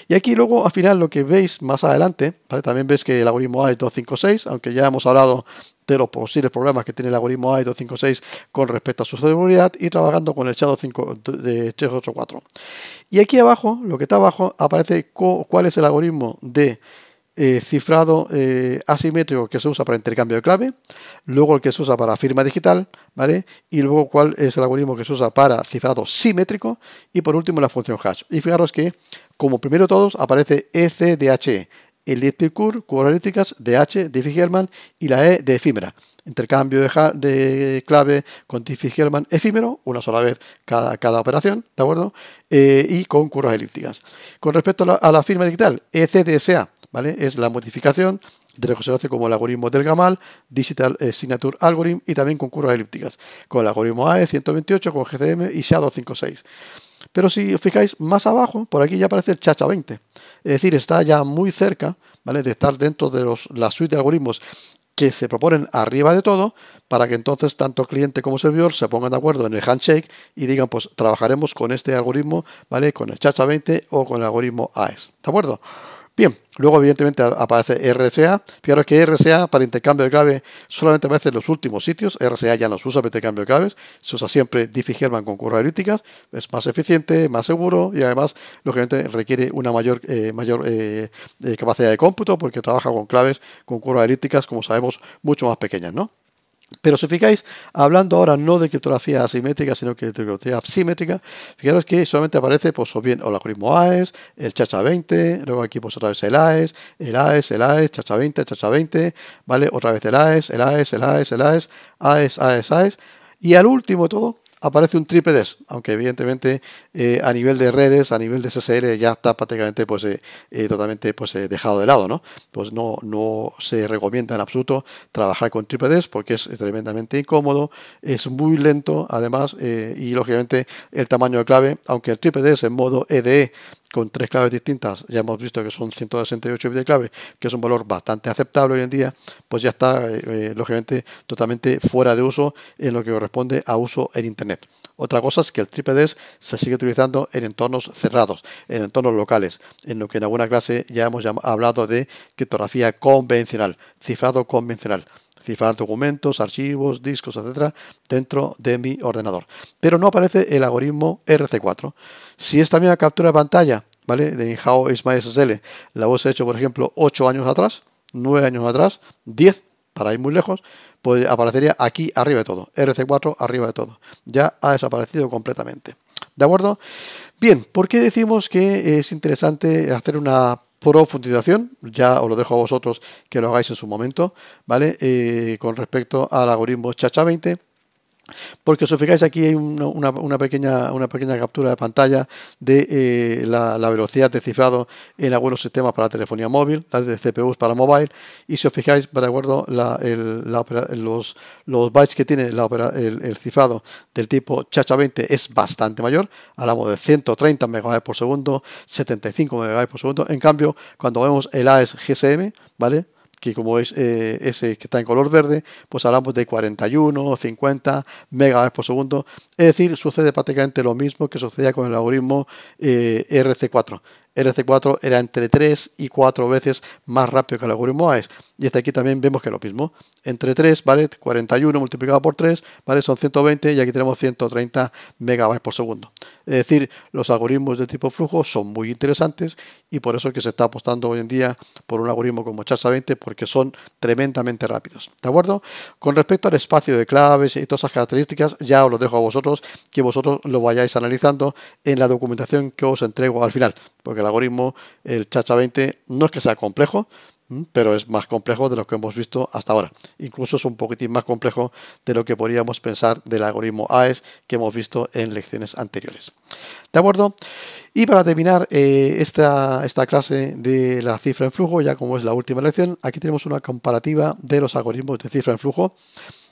Y aquí luego al final lo que veis más adelante, ¿vale? También veis que el algoritmo AES 256, aunque ya hemos hablado de los posibles problemas que tiene el algoritmo AES 256 con respecto a su seguridad y trabajando con el SHA-384. Y aquí abajo, lo que está abajo, aparece cuál es el algoritmo de cifrado asimétrico que se usa para intercambio de clave, luego el que se usa para firma digital, ¿vale? Y luego cuál es el algoritmo que se usa para cifrado simétrico y por último la función hash. Y fijaros que como primero de todos aparece ECDHE, elliptic curve, curvas elípticas, DH, Diffie-Hellman y la E de efímera. Intercambio de clave con Diffie-Hellman efímero, una sola vez cada operación, ¿de acuerdo? Y con curvas elípticas. Con respecto a la firma digital, ECDSA, ¿vale? Es la modificación de lo que se conoce como el algoritmo del Gamal, Digital Signature Algorithm, y también con curvas elípticas, con el algoritmo AES 128, con GCM y SHA-256. Pero si os fijáis más abajo, por aquí ya aparece el SHA-20. Es decir, está ya muy cerca, ¿vale? De estar dentro de la suite de algoritmos que se proponen arriba de todo, para que entonces tanto cliente como servidor se pongan de acuerdo en el handshake y digan, pues trabajaremos con este algoritmo, ¿vale? Con el SHA-20 o con el algoritmo AES. ¿De acuerdo? Bien, luego evidentemente aparece RSA. Fijaros que RSA para intercambio de clave solamente aparece en los últimos sitios. RSA ya no se usa para intercambio de claves, se usa siempre Diffie-Hellman con curvas elípticas. Es más eficiente, más seguro y además, lógicamente, requiere una mayor capacidad de cómputo porque trabaja con claves con curvas elípticas, como sabemos, mucho más pequeñas, ¿no? Pero si fijáis, hablando ahora no de criptografía asimétrica, sino que de criptografía simétrica, fijaros que solamente aparece pues o bien el algoritmo AES, el SHA-20, luego aquí pues otra vez el AES, SHA-20, SHA-20, ¿vale? Otra vez el AES, AES, y al último todo aparece un triple DES, aunque evidentemente a nivel de redes, a nivel de SSL ya está prácticamente pues, totalmente pues, dejado de lado, ¿no? Pues no se recomienda en absoluto trabajar con triple DES porque es tremendamente incómodo, es muy lento además y lógicamente el tamaño de clave, aunque el triple DES en modo EDE con 3 claves distintas, ya hemos visto que son 168 bits de clave, que es un valor bastante aceptable hoy en día, pues ya está lógicamente totalmente fuera de uso en lo que corresponde a uso en Internet. Otra cosa es que el triple DES se sigue utilizando en entornos cerrados, en entornos locales, en lo que en alguna clase ya hemos hablado de criptografía convencional, cifrado convencional. Cifrar documentos, archivos, discos, etcétera, dentro de mi ordenador. Pero no aparece el algoritmo RC4. Si esta misma captura de pantalla, ¿vale? De How is My SSL, la hubiese hecho, por ejemplo, 8 años atrás, 9 años atrás, 10, para ir muy lejos, pues aparecería aquí arriba de todo. RC4 arriba de todo. Ya ha desaparecido completamente. ¿De acuerdo? Bien, ¿por qué decimos que es interesante hacer una profundización? Ya os lo dejo a vosotros que lo hagáis en su momento, ¿vale? Con respecto al algoritmo SHA-20. Porque si os fijáis aquí hay una pequeña captura de pantalla de la velocidad de cifrado en algunos sistemas para telefonía móvil, de CPUs para mobile, y si os fijáis, de acuerdo, los bytes que tiene el cifrado del tipo SHA-20 es bastante mayor, hablamos de 130 MB por segundo, 75 MB por segundo, en cambio, cuando vemos el AES GSM, ¿vale?, que como veis ese que está en color verde, pues hablamos de 41 50 megabytes por segundo, es decir, sucede prácticamente lo mismo que sucedía con el algoritmo RC4. RC4 era entre 3 y 4 veces más rápido que el algoritmo AES. Y aquí también vemos que es lo mismo. Entre 3, ¿vale? 41 multiplicado por 3, ¿vale? Son 120 y aquí tenemos 130 megabytes por segundo. Es decir, los algoritmos de tipo flujo son muy interesantes y por eso es que se está apostando hoy en día por un algoritmo como Chacha20 porque son tremendamente rápidos. ¿De acuerdo? Con respecto al espacio de claves y todas esas características, ya os lo dejo a vosotros, que vosotros lo vayáis analizando en la documentación que os entrego al final, porque el algoritmo, el Chacha20, no es que sea complejo, pero es más complejo de lo que hemos visto hasta ahora. Incluso es un poquitín más complejo de lo que podríamos pensar del algoritmo AES que hemos visto en lecciones anteriores. ¿De acuerdo? Y para terminar esta clase de la cifra en flujo, ya como es la última lección, aquí tenemos una comparativa de los algoritmos de cifra en flujo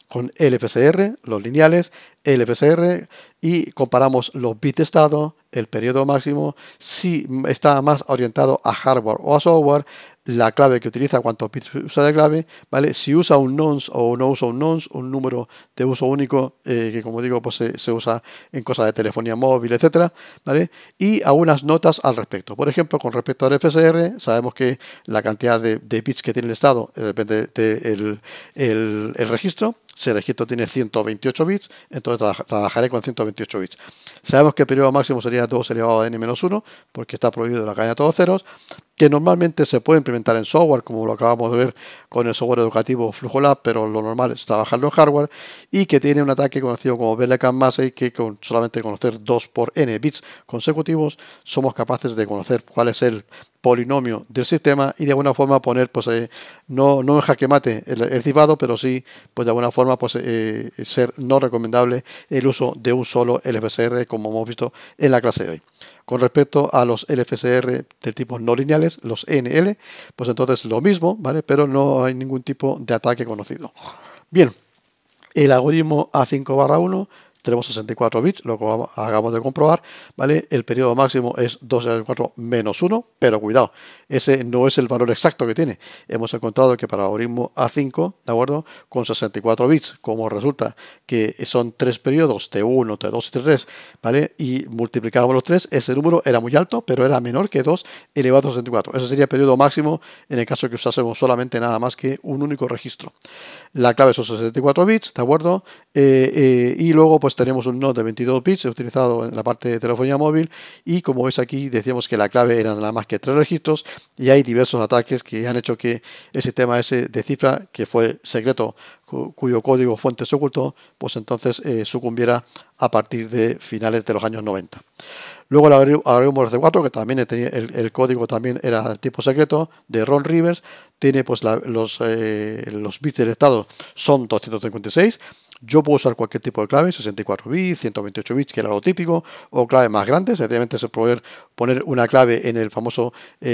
con LFSR, los lineales, LFSR, y comparamos los bits de estado, el periodo máximo, si está más orientado a hardware o a software, la clave que utiliza, cuántos bits usa de clave, ¿vale? Si usa un nonce o no usa un nonce, un número de uso único, que como digo, pues se usa en cosas de telefonía móvil, etcétera, ¿vale? Y algunas notas al respecto. Por ejemplo, con respecto al FSR, sabemos que la cantidad de bits que tiene el estado depende del el registro. Si el registro tiene 128 bits, entonces trabajaré con 128 bits. Sabemos que el periodo máximo sería 2 elevado a n-1, porque está prohibido la cadena de todos ceros, que normalmente se puede implementar en software, como lo acabamos de ver con el software educativo FlujoLab, pero lo normal es trabajarlo en hardware, y que tiene un ataque conocido como BLK-Massey, que con solamente conocer 2 por n bits consecutivos, somos capaces de conocer cuál es el polinomio del sistema y de alguna forma poner, pues no en jaque mate el cifrado, pero sí, pues de alguna forma, pues ser no recomendable el uso de un solo LFSR, como hemos visto en la clase de hoy. Con respecto a los LFSR de tipos no lineales, los NL, pues entonces lo mismo, ¿vale? Pero no hay ningún tipo de ataque conocido. Bien, el algoritmo A5/1 tenemos 64 bits, lo que acabamos de comprobar, ¿vale? El periodo máximo es 2 elevado al 4 menos 1, pero cuidado, ese no es el valor exacto que tiene. Hemos encontrado que para el algoritmo A5, ¿de acuerdo? Con 64 bits, como resulta que son 3 periodos, T1, T2 y T3, ¿vale? Y multiplicábamos los 3, ese número era muy alto, pero era menor que 2 elevado a 64. Ese sería el periodo máximo en el caso que usásemos solamente nada más que un único registro. La clave son 64 bits, ¿de acuerdo? Y luego pues tenemos un NOT de 22 bits utilizado en la parte de telefonía móvil y como veis aquí decíamos que la clave era nada más que 3 registros y hay diversos ataques que han hecho que el sistema ese de cifra, que fue secreto, cuyo código fuente se ocultó, pues entonces sucumbiera a partir de finales de los años 90. Luego el algoritmo RC4, que también el código también era tipo secreto, de Ron Rivers, tiene pues los bits del estado son 256. Yo puedo usar cualquier tipo de clave, 64 bits, 128 bits, que era lo típico, o claves más grandes. Evidentemente se puede poner una clave en el famoso, en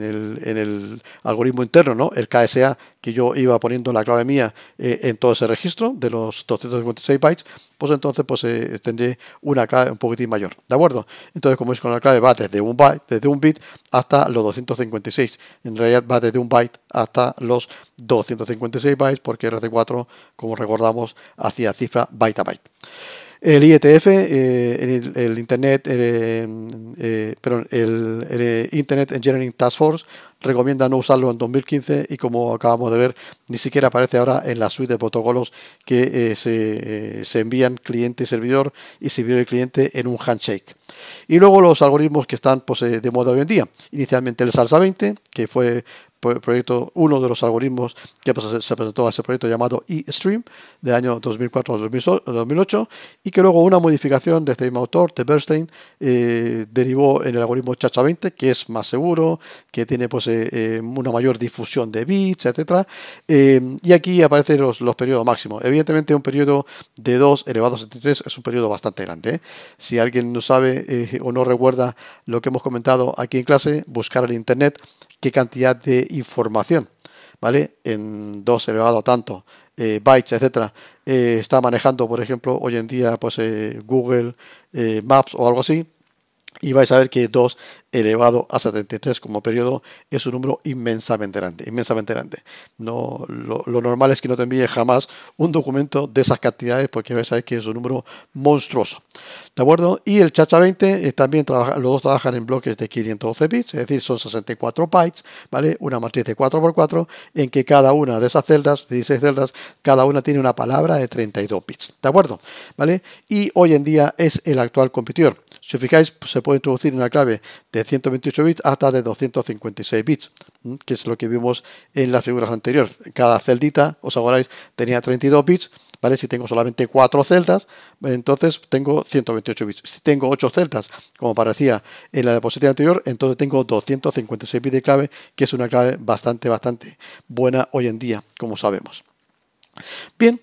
el algoritmo interno, ¿no? El KSA, que yo iba poniendo la clave mía en todo ese registro de los 256 bytes, pues entonces pues tendré una clave un poquitín mayor, ¿de acuerdo? Entonces, como veis, con la clave va desde un bit hasta los 256. En realidad va desde un byte hasta los 256 bytes, porque RC4, como recordamos, hacía cifra byte a byte. El IETF, el Internet Engineering Task Force, recomienda no usarlo en 2015 y como acabamos de ver, ni siquiera aparece ahora en la suite de protocolos que se envían cliente y servidor y servidor y cliente en un handshake. Y luego los algoritmos que están pues, de moda hoy en día. Inicialmente el Salsa 20, que fue uno de los algoritmos que se presentó a ese proyecto llamado eStream del año 2004 al 2008 y que luego una modificación de este mismo autor, de Bernstein, derivó en el algoritmo Chacha20, que es más seguro, que tiene pues una mayor difusión de bits, etcétera. Y aquí aparecen los periodos máximos. Evidentemente un periodo de 2 elevado a 73 es un periodo bastante grande. Si alguien no sabe o no recuerda lo que hemos comentado aquí en clase, buscar en internet qué cantidad de información, ¿vale? En 2 elevado a tanto bytes, etcétera, está manejando, por ejemplo, hoy en día pues Google Maps o algo así, y vais a ver que 2 elevado a 73 como periodo es un número inmensamente grande, inmensamente grande. No, lo normal es que no te envíe jamás un documento de esas cantidades porque ves que es un número monstruoso. ¿De acuerdo? Y el Chacha20 también trabaja, los dos trabajan en bloques de 512 bits, es decir, son 64 bytes, ¿vale? Una matriz de 4x4 en que cada una de esas celdas, 16 celdas, cada una tiene una palabra de 32 bits, ¿de acuerdo? ¿Vale? Y hoy en día es el actual competidor. Si os fijáis, pues, se puede introducir una clave de 128 bits hasta de 256 bits, que es lo que vimos en las figuras anteriores. Cada celdita, os acordáis, tenía 32 bits, ¿vale? Si tengo solamente 4 celdas, entonces tengo 128 bits. Si tengo 8 celdas, como parecía en la diapositiva anterior, entonces tengo 256 bits de clave, que es una clave bastante buena hoy en día, como sabemos. Bien.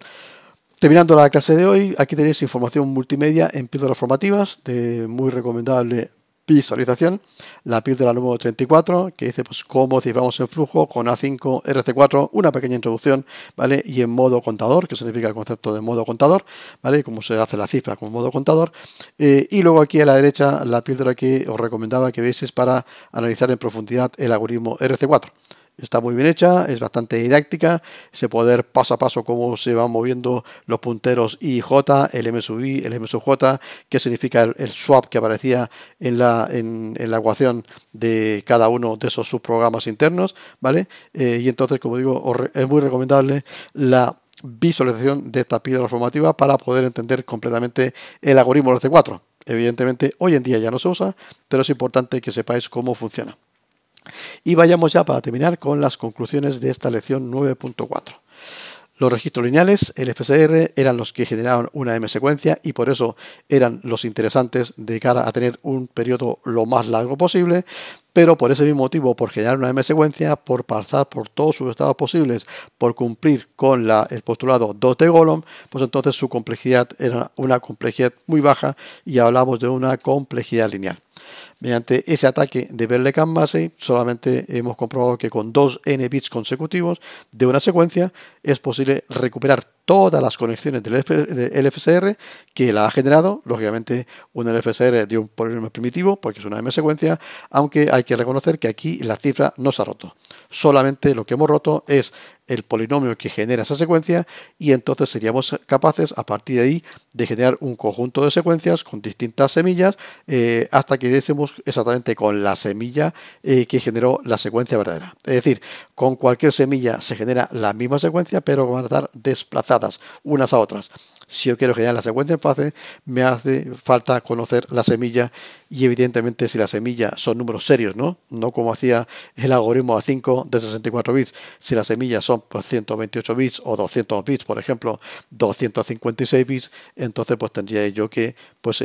Terminando la clase de hoy, aquí tenéis información multimedia en píldoras formativas de muy recomendable visualización. La píldora número 34, que dice pues cómo ciframos el flujo con A5 RC4, una pequeña introducción, ¿vale? Y en modo contador, que significa el concepto de modo contador, ¿vale? Cómo se hace la cifra con modo contador. Y luego aquí a la derecha, la píldora que os recomendaba que veáis para analizar en profundidad el algoritmo RC4. Está muy bien hecha, es bastante didáctica, se puede ver paso a paso cómo se van moviendo los punteros I y J, el M sub I, el M sub J, qué significa el swap que aparecía en la ecuación de cada uno de esos subprogramas internos, ¿vale? Y entonces, como digo, es muy recomendable la visualización de esta píldora formativa para poder entender completamente el algoritmo RC4. Evidentemente, hoy en día ya no se usa, pero es importante que sepáis cómo funciona. Y vayamos ya para terminar con las conclusiones de esta lección 9.4. Los registros lineales, el FSR, eran los que generaban una M secuencia y por eso eran los interesantes de cara a tener un periodo lo más largo posible, pero por ese mismo motivo, por generar una M secuencia, por pasar por todos sus estados posibles, por cumplir con el postulado 2 de Golomb, pues entonces su complejidad era una complejidad muy baja y hablamos de una complejidad lineal. Mediante ese ataque de Berlekamp-Massey solamente hemos comprobado que con 2 n bits consecutivos de una secuencia es posible recuperar todas las conexiones del FSR que la ha generado, lógicamente un FSR de un polinomio primitivo porque es una M secuencia, aunque hay que reconocer que aquí la cifra no se ha roto. Solamente lo que hemos roto es el polinomio que genera esa secuencia y entonces seríamos capaces a partir de ahí de generar un conjunto de secuencias con distintas semillas hasta que diésemos exactamente con la semilla que generó la secuencia verdadera. Es decir, con cualquier semilla se genera la misma secuencia pero van a estar desplazadas unas a otras. Si yo quiero generar la secuencia en fase, me hace falta conocer la semilla y evidentemente si la semilla son números serios, no como hacía el algoritmo A5 de 64 bits, si las semillas son pues, 128 bits o 200 bits, por ejemplo, 256 bits, entonces pues tendría yo que pues,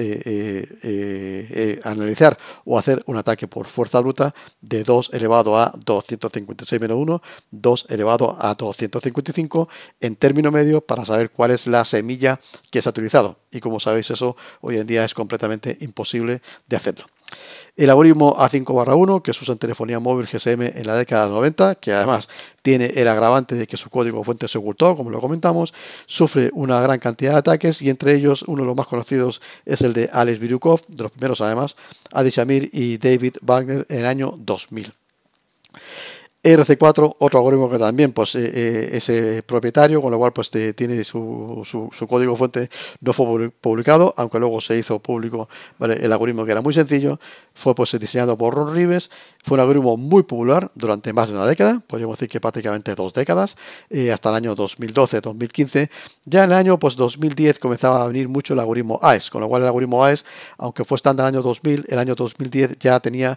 analizar o hacer un ataque por fuerza bruta de 2 elevado a 256 menos 1, 2 elevado a 255 en término medio para saber cuál es la semilla que se ha utilizado. Y como sabéis, eso hoy en día es completamente imposible de hacerlo. El algoritmo A5/1, que se usa en telefonía móvil GSM en la década de los 90, que además tiene el agravante de que su código fuente se ocultó, como lo comentamos, sufre una gran cantidad de ataques y entre ellos uno de los más conocidos es el de Alex Biryukov, de los primeros además, Adi Shamir y David Wagner en el año 2000. RC4, otro algoritmo que también pues, es propietario, con lo cual pues, tiene su código fuente no fue publicado, aunque luego se hizo público, ¿vale? El algoritmo que era muy sencillo, fue pues, diseñado por Ron Rives, fue un algoritmo muy popular durante más de una década, podríamos decir que prácticamente 2 décadas, hasta el año 2012-2015. Ya en el año pues, 2010 comenzaba a venir mucho el algoritmo AES, con lo cual el algoritmo AES, aunque fue estándar en el año 2000, el año 2010 ya tenía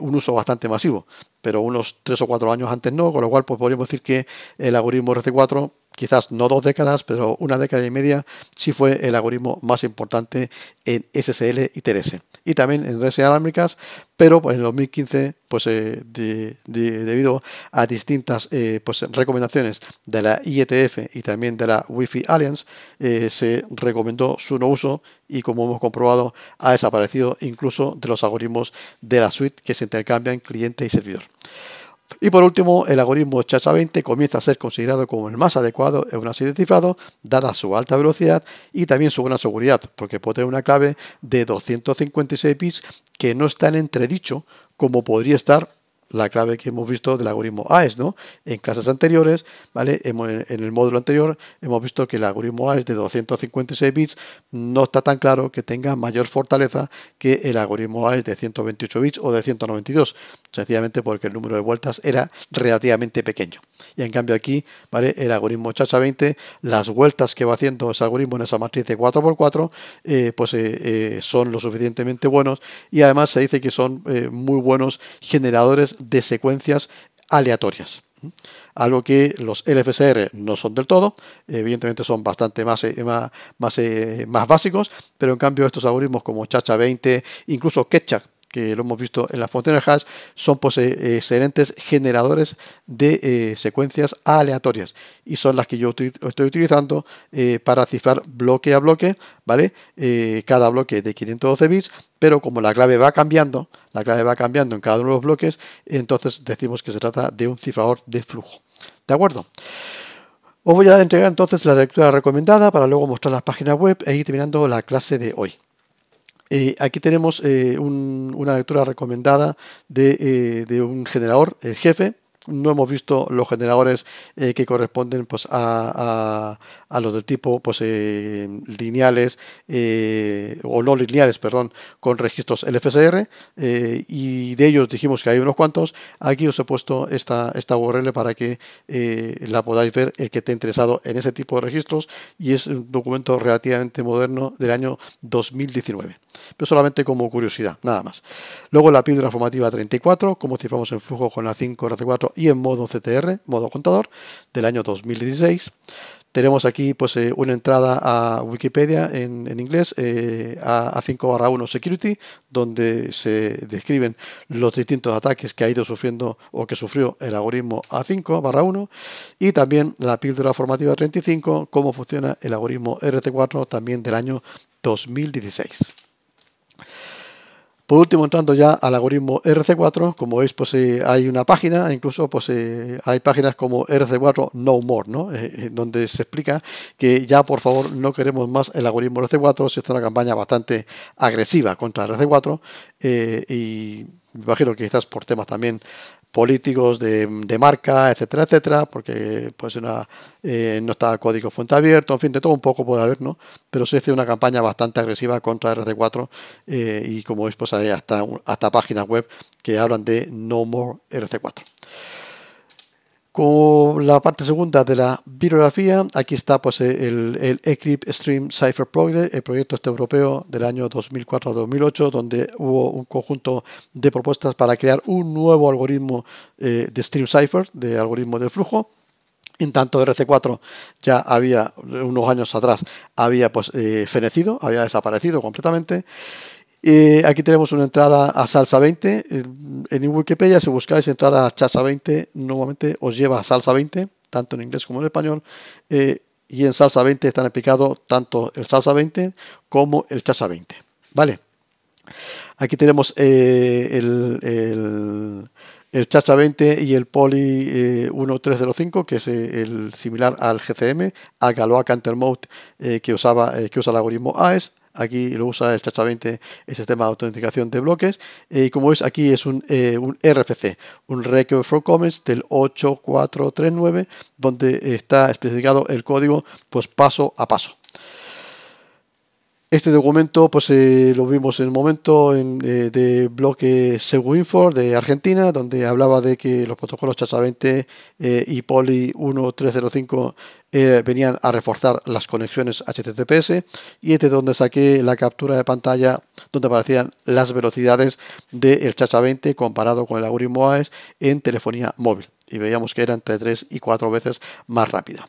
un uso bastante masivo, pero unos 3 o 4 años antes no, con lo cual pues podríamos decir que el algoritmo RC4, quizás no 2 décadas, pero una década y media, sí fue el algoritmo más importante en SSL y TLS. Y también en redes inalámbricas, pero pues en 2015, pues debido a distintas pues, recomendaciones de la IETF y también de la Wi-Fi Alliance, se recomendó su no uso y como hemos comprobado ha desaparecido incluso de los algoritmos de la suite que se intercambian cliente y servidor. Y por último, el algoritmo SHA-20 comienza a ser considerado como el más adecuado en una serie de cifrado, dada su alta velocidad y también su buena seguridad, porque puede tener una clave de 256 bits que no está en entredicho como podría estar la clave que hemos visto del algoritmo AES, ¿no? En clases anteriores, ¿vale? En el módulo anterior hemos visto que el algoritmo AES de 256 bits no está tan claro que tenga mayor fortaleza que el algoritmo AES de 128 bits o de 192, sencillamente porque el número de vueltas era relativamente pequeño. Y en cambio aquí, ¿vale? El algoritmo SHA-20, las vueltas que va haciendo ese algoritmo en esa matriz de 4x4, son lo suficientemente buenos y además se dice que son muy buenos generadores de secuencias aleatorias. Algo que los LFSR no son del todo, evidentemente son bastante más básicos, pero en cambio estos algoritmos como SHA-20, incluso Keccak, que lo hemos visto en las funciones hash, son excelentes generadores de secuencias aleatorias y son las que yo estoy utilizando para cifrar bloque a bloque, ¿vale? Cada bloque de 512 bits, pero como la clave va cambiando en cada uno de los bloques, entonces decimos que se trata de un cifrador de flujo. ¿De acuerdo? Os voy a entregar entonces la lectura recomendada para luego mostrar las páginas web e ir terminando la clase de hoy. Aquí tenemos una lectura recomendada de un generador, el jefe. No hemos visto los generadores que corresponden pues, a los del tipo pues, lineales o no lineales, perdón, con registros LFSR, y de ellos dijimos que hay unos cuantos. Aquí os he puesto esta URL para que la podáis ver, el que esté interesado en ese tipo de registros, y es un documento relativamente moderno del año 2019. Pero solamente como curiosidad, nada más. Luego la píldora formativa 34, cómo ciframos en flujo con la 5RC4 y en modo CTR, modo contador, del año 2016. Tenemos aquí pues, una entrada a Wikipedia en inglés, a 5/1 Security, donde se describen los distintos ataques que ha ido sufriendo o que sufrió el algoritmo A5/1, y también la píldora formativa 35, cómo funciona el algoritmo RC4, también del año 2016. Por último, entrando ya al algoritmo RC4, como veis, pues hay una página, incluso pues hay páginas como RC4 No More, ¿no? Donde se explica que ya por favor no queremos más el algoritmo RC4, se hace una campaña bastante agresiva contra el RC4, y me imagino que quizás por temas también políticos de marca, etcétera, etcétera, porque pues no está el código fuente abierto, en fin, de todo un poco puede haber, ¿no? Pero se hace una campaña bastante agresiva contra RC4, y como veis, pues hay hasta páginas web que hablan de No More RC4. Con la parte segunda de la bibliografía, aquí está pues el Eclipse Stream Cipher Project, el proyecto europeo del año 2004-2008, donde hubo un conjunto de propuestas para crear un nuevo algoritmo de Stream Cipher, de algoritmo de flujo. En tanto, RC4 ya había, unos años atrás, había pues fenecido, había desaparecido completamente. Aquí tenemos una entrada a Salsa 20. En Wikipedia, si buscáis entrada a Salsa 20, normalmente os lleva a Salsa 20, tanto en inglés como en español. Y en Salsa 20 están explicados tanto el Salsa 20 como el Chacha 20. ¿Vale? Aquí tenemos el Chacha 20 y el Poly 1305, que es el similar al GCM, al Galois Counter Mode que usa el algoritmo AES. Aquí lo usa el Chacha 20, el sistema de autenticación de bloques. Y como veis, aquí es un RFC, un Request for Comments del 8439, donde está especificado el código pues paso a paso. Este documento pues lo vimos en el momento de bloque Seguinfor de Argentina, donde hablaba de que los protocolos Chacha 20 y Poly 1305 venían a reforzar las conexiones HTTPS, y este es donde saqué la captura de pantalla donde aparecían las velocidades del Chacha 20 comparado con el algoritmo AES en telefonía móvil, y veíamos que era entre 3 y 4 veces más rápida.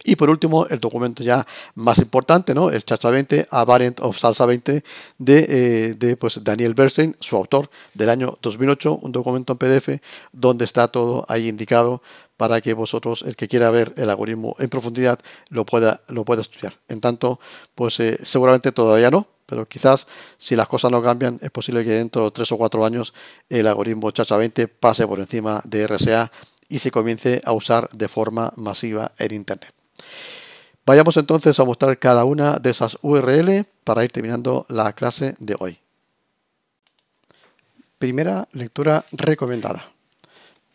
Y por último, el documento ya más importante, ¿no? El Cha-Cha 20, A Variant of Salsa 20 de pues, Daniel Bernstein, su autor, del año 2008, un documento en PDF donde está todo ahí indicado para que vosotros, el que quiera ver el algoritmo en profundidad, lo pueda estudiar. En tanto, pues seguramente todavía no, pero quizás si las cosas no cambian, es posible que dentro de 3 o 4 años el algoritmo Cha-Cha 20 pase por encima de RSA y se comience a usar de forma masiva en Internet. Vayamos entonces a mostrar cada una de esas URL para ir terminando la clase de hoy. Primera lectura recomendada.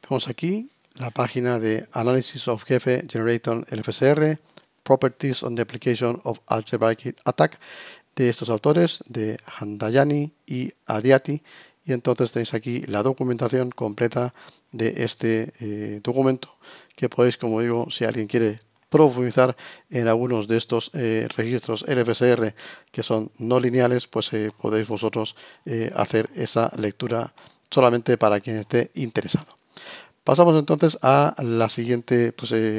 Vemos aquí la página de Analysis of Jefe Generator LFSR, Properties on the Application of Algebraic Attack, de estos autores, de Handayani y Adiati. Y entonces tenéis aquí la documentación completa de este documento, que podéis, como digo, si alguien quiere profundizar en algunos de estos registros LFSR que son no lineales, pues podéis vosotros hacer esa lectura solamente para quien esté interesado. Pasamos entonces a la siguiente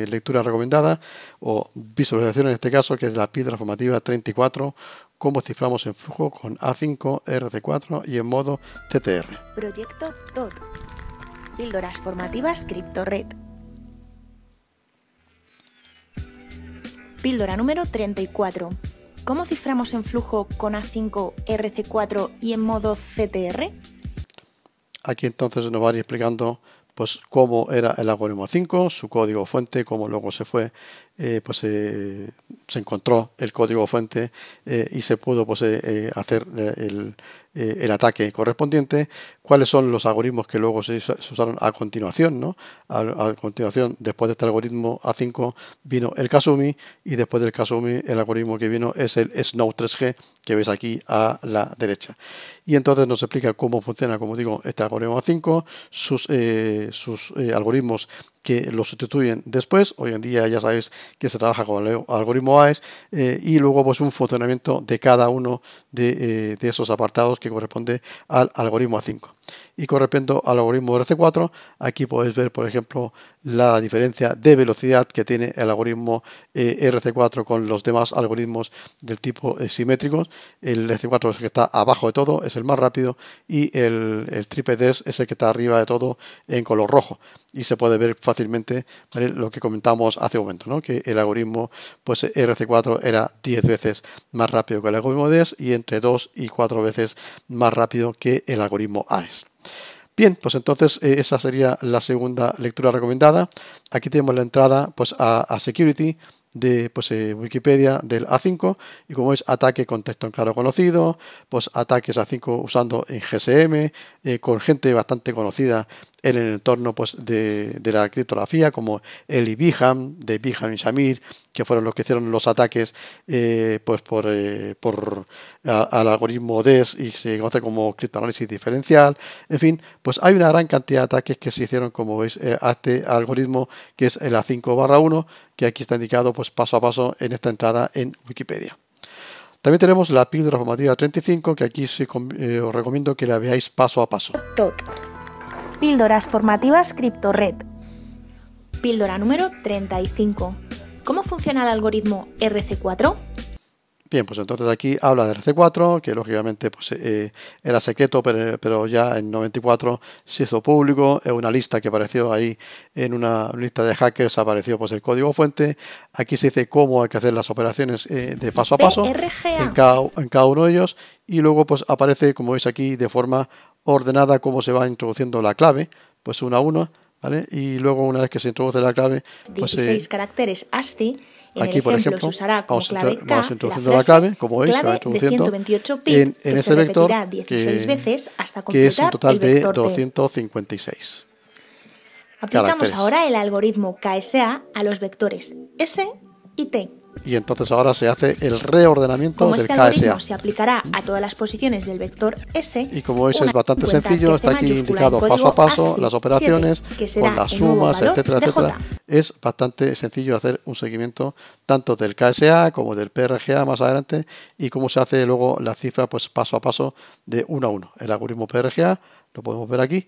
lectura recomendada o visualización en este caso, que es la píldora formativa 34, cómo ciframos en flujo con A5, RC4 y en modo CTR. Proyecto TOT. Píldoras formativas CryptoRed. Píldora número 34. ¿Cómo ciframos en flujo con A5, RC4 y en modo CTR? Aquí entonces nos va a ir explicando pues cómo era el algoritmo A5, su código fuente, cómo luego se fue, se encontró el código fuente y se pudo hacer el ataque correspondiente. ¿Cuáles son los algoritmos que luego se usaron a continuación, ¿no? A continuación, después de este algoritmo A5 vino el Kasumi, y después del Kasumi el algoritmo que vino es el Snow 3G, que veis aquí a la derecha. Y entonces nos explica cómo funciona, como digo, este algoritmo A5, sus algoritmos que lo sustituyen después. Hoy en día ya sabéis que se trabaja con el algoritmo AES, y luego pues un funcionamiento de cada uno de esos apartados que corresponde al algoritmo A5. Y con respecto al algoritmo RC4, aquí podéis ver, por ejemplo, la diferencia de velocidad que tiene el algoritmo RC4 con los demás algoritmos del tipo simétricos. El RC4 es el que está abajo de todo, es el más rápido, y el triple DES es el que está arriba de todo en color rojo. Y se puede ver fácilmente, ¿vale?, lo que comentamos hace un momento, ¿no?, que el algoritmo pues RC4 era 10 veces más rápido que el algoritmo DES y entre 2 y 4 veces más rápido que el algoritmo AES. Bien, pues entonces esa sería la segunda lectura recomendada. Aquí tenemos la entrada pues a Security de Wikipedia del A5, y como veis, ataque con texto en claro conocido, pues ataques A5 usando en GSM, con gente bastante conocida en el entorno pues de la criptografía, como Eli Biham, de Biham y Shamir, que fueron los que hicieron los ataques pues al algoritmo DES, y se conoce como criptoanálisis diferencial. En fin, pues hay una gran cantidad de ataques que se hicieron, como veis, a este algoritmo, que es el A5/1, que aquí está indicado pues paso a paso en esta entrada en Wikipedia. También tenemos la píldora formativa 35, que aquí os recomiendo que la veáis paso a paso. Píldoras formativas CryptoRed. Píldora número 35. ¿Cómo funciona el algoritmo RC4? Bien, pues entonces aquí habla de RC4, que lógicamente pues, era secreto, pero ya en 94 se hizo público. Es una lista que apareció ahí en una lista de hackers, apareció pues el código fuente. Aquí se dice cómo hay que hacer las operaciones de paso a paso en cada uno de ellos, y luego pues aparece, como veis aquí, de forma ordenada cómo se va introduciendo la clave, pues uno a uno, ¿vale? Y luego, una vez que se introduce la clave, 16 caracteres ASCII. En aquí, el por ejemplo, ejemplo, se usará como clave K, vamos introduciendo la clave, como veis, se va introduciendo 128 bits, en ese vector 16 veces hasta que es un completar total el de vector 256. Aplicamos caracteres. Ahora el algoritmo KSA a los vectores S y T. Y entonces ahora se hace el reordenamiento Como del este KSA. algoritmo se aplicará a todas las posiciones del vector S, y como veis es bastante sencillo, está aquí indicado paso a paso las operaciones, 7, con las sumas, etcétera, etcétera. Es bastante sencillo hacer un seguimiento tanto del KSA como del PRGA más adelante, y cómo se hace luego la cifra pues paso a paso de uno a uno. El algoritmo PRGA lo podemos ver aquí.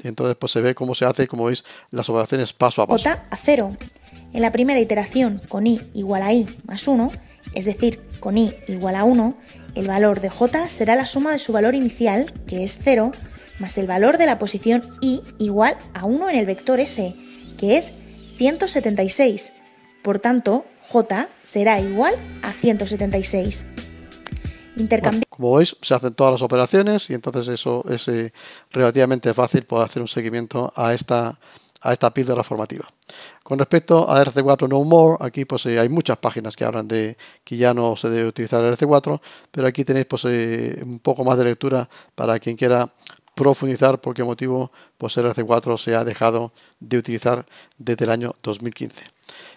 Entonces pues se ve cómo se hace, como veis, las operaciones paso a paso. J a 0. En la primera iteración con i igual a i más 1, es decir, con i igual a 1, el valor de j será la suma de su valor inicial, que es 0, más el valor de la posición i igual a 1 en el vector s, que es 176. Por tanto, j será igual a 176. Bueno, como veis, se hacen todas las operaciones y entonces eso es relativamente fácil poder hacer un seguimiento a esta píldora formativa. Con respecto a RC4 No More, aquí pues hay muchas páginas que hablan de que ya no se debe utilizar RC4, pero aquí tenéis pues un poco más de lectura para quien quiera profundizar por qué motivo pues RC4 se ha dejado de utilizar desde el año 2015.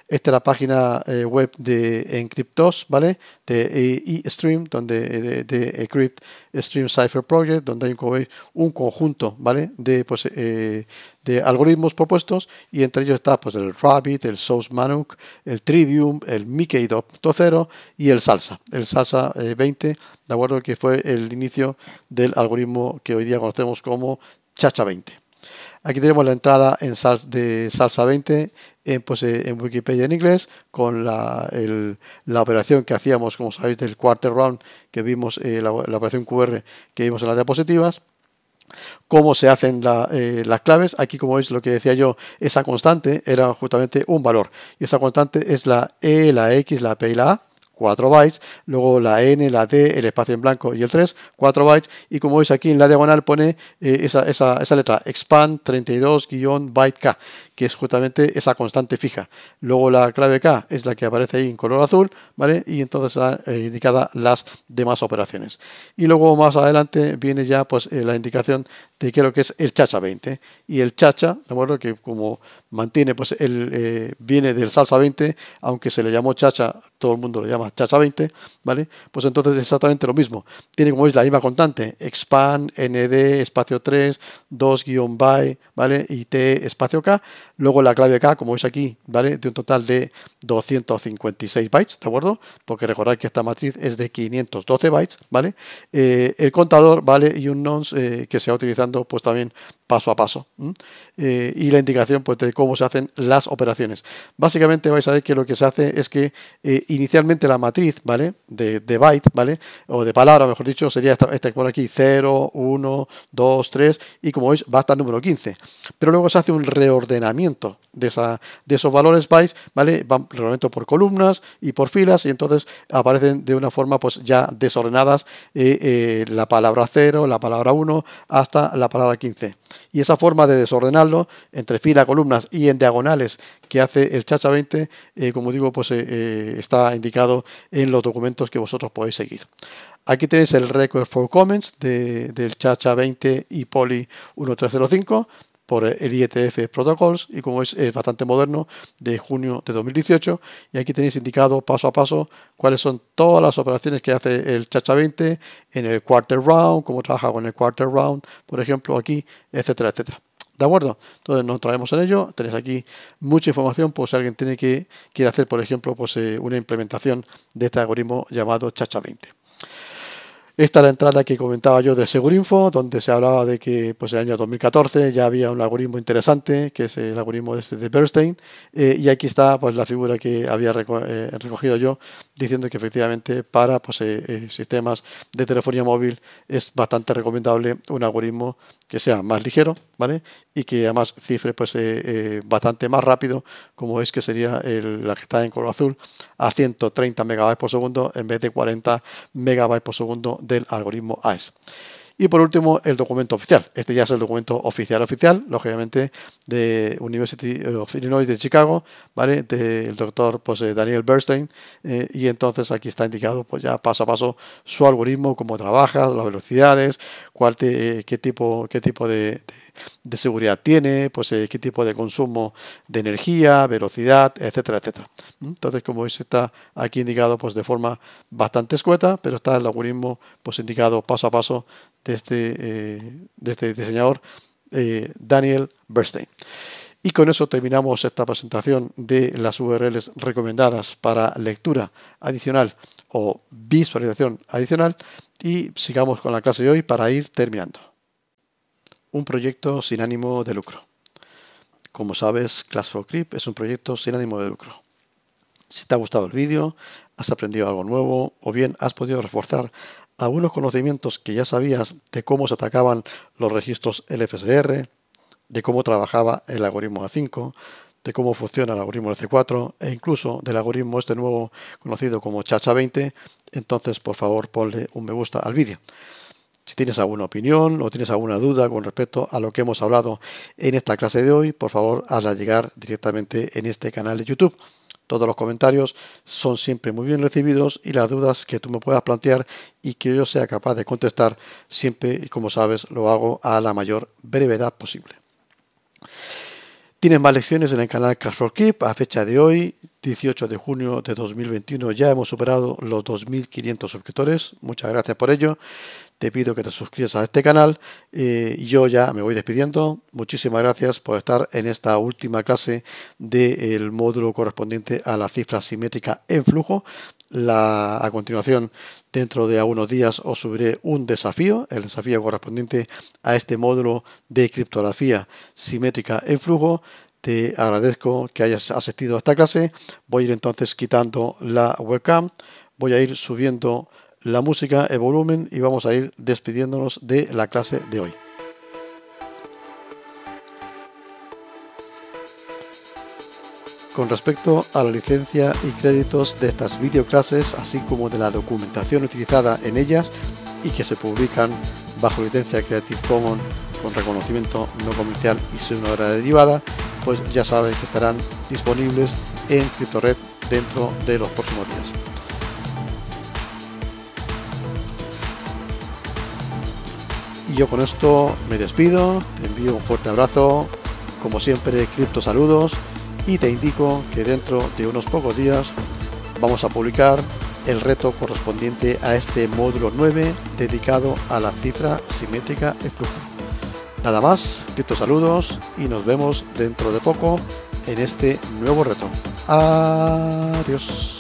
Esta es la página web de Encryptos, ¿vale? De eStream, donde de Encrypt Stream Cipher Project, donde hay un conjunto, ¿vale? De algoritmos propuestos, y entre ellos está pues el Rabbit, el Source Manuk, el Trivium, el Mickey 2.0 y el Salsa. El Salsa 20, de acuerdo, que fue el inicio del algoritmo que hoy día conocemos como Chacha 20. Aquí tenemos la entrada de Salsa 20 en Wikipedia en inglés, con la operación que hacíamos, como sabéis, del quarter round que vimos, la operación QR que vimos en las diapositivas. Cómo se hacen las claves. Aquí, como veis, lo que decía yo, esa constante era justamente un valor. Y esa constante es la E, la X, la P y la A. 4 bytes, luego la N, la D, el espacio en blanco y el 3, 4 bytes, y como veis aquí en la diagonal pone esa letra expand 32-byte K, que es justamente esa constante fija. Luego la clave K es la que aparece ahí en color azul, ¿vale? Y entonces está indicada las demás operaciones. Y luego más adelante viene ya pues la indicación de qué es lo que es el Chacha 20. Y el Chacha, de acuerdo, que como mantiene, pues viene del Salsa 20, aunque se le llamó Chacha, todo el mundo lo llama Chacha 20, ¿vale? Pues entonces es exactamente lo mismo. Tiene, como veis, la misma constante, expand, nd, espacio 3, 2-byte, ¿vale? Y t, espacio k. Luego la clave k, como veis aquí, ¿vale? De un total de 256 bytes, ¿de acuerdo? Porque recordad que esta matriz es de 512 bytes, ¿vale? El contador, ¿vale? Y un nonce que se va utilizando, pues también paso a paso. Y la indicación pues de cómo se hacen las operaciones. Básicamente vais a ver que lo que se hace es que inicialmente la matriz, ¿vale? De byte, ¿vale? O de palabra, mejor dicho, sería esta por aquí, 0, 1, 2, 3, y como veis va hasta el número 15. Pero luego se hace un reordenamiento de esos valores bytes, ¿vale? Van reordenamiento por columnas y por filas, y entonces aparecen de una forma pues ya desordenadas la palabra 0, la palabra 1, hasta la palabra 15. Y esa forma de desordenarlo entre fila, columnas y en diagonales que hace el Chacha 20, como digo, pues está indicado en los documentos que vosotros podéis seguir. Aquí tenéis el Request for Comments del Chacha 20 y Poly 1305 por el IETF Protocols, y como es bastante moderno, de junio de 2018, y aquí tenéis indicado paso a paso cuáles son todas las operaciones que hace el Chacha 20 en el quarter round, cómo trabaja con el quarter round, por ejemplo, aquí, etcétera, etcétera. ¿De acuerdo? Entonces nos traemos en ello. Tenéis aquí mucha información, pues si alguien quiere hacer, por ejemplo, pues una implementación de este algoritmo llamado Chacha 20. Esta es la entrada que comentaba yo de Segurinfo, donde se hablaba de que pues, en el año 2014 ya había un algoritmo interesante, que es el algoritmo de Bernstein, y aquí está pues, la figura que había recogido yo, diciendo que efectivamente para pues, sistemas de telefonía móvil es bastante recomendable un algoritmo que sea más ligero, ¿vale? Y que además cifre pues, bastante más rápido, como es que sería la que está en color azul, a 130 megabytes por segundo en vez de 40 megabytes por segundo del algoritmo AES. Y por último, el documento oficial. Este ya es el documento oficial, lógicamente, de University of Illinois de Chicago, ¿vale? Del doctor pues, Daniel Bernstein. Y entonces aquí está indicado pues ya paso a paso su algoritmo, cómo trabaja, las velocidades, qué tipo de seguridad tiene, pues qué tipo de consumo de energía, velocidad, etcétera, etcétera. Entonces, como veis, está aquí indicado pues de forma bastante escueta, pero está el algoritmo pues indicado paso a paso de este diseñador Daniel Bernstein. Y con eso terminamos esta presentación de las URLs recomendadas para lectura adicional o visualización adicional, y sigamos con la clase de hoy para ir terminando. Un proyecto sin ánimo de lucro. Como sabes, Class for Crypt es un proyecto sin ánimo de lucro. Si te ha gustado el vídeo, has aprendido algo nuevo o bien has podido reforzar algunos conocimientos que ya sabías de cómo se atacaban los registros LFSR, de cómo trabajaba el algoritmo A5, de cómo funciona el algoritmo C4 e incluso del algoritmo este nuevo conocido como Chacha20, entonces por favor ponle un me gusta al vídeo. Si tienes alguna opinión o tienes alguna duda con respecto a lo que hemos hablado en esta clase de hoy, por favor hazla llegar directamente en este canal de YouTube. Todos los comentarios son siempre muy bien recibidos y las dudas que tú me puedas plantear y que yo sea capaz de contestar siempre, y como sabes, lo hago a la mayor brevedad posible. Tienes más lecciones en el canal Class for Crypt. A fecha de hoy, 18 de junio de 2021, ya hemos superado los 2.500 suscriptores. Muchas gracias por ello. Te pido que te suscribas a este canal y yo ya me voy despidiendo. Muchísimas gracias por estar en esta última clase del módulo correspondiente a la cifra simétrica en flujo. A continuación, dentro de algunos días, os subiré un desafío, el desafío correspondiente a este módulo de criptografía simétrica en flujo. Te agradezco que hayas asistido a esta clase. Voy a ir entonces quitando la webcam, voy a ir subiendo la música, el volumen y vamos a ir despidiéndonos de la clase de hoy. Con respecto a la licencia y créditos de estas videoclases, así como de la documentación utilizada en ellas y que se publican bajo licencia Creative Commons con reconocimiento no comercial y sin una obra derivada, pues ya sabes que estarán disponibles en CryptoRed dentro de los próximos días. Y yo con esto me despido, te envío un fuerte abrazo, como siempre cripto saludos y te indico que dentro de unos pocos días vamos a publicar el reto correspondiente a este módulo 9 dedicado a la cifra simétrica en flujo. Nada más, cripto saludos y nos vemos dentro de poco en este nuevo reto. Adiós.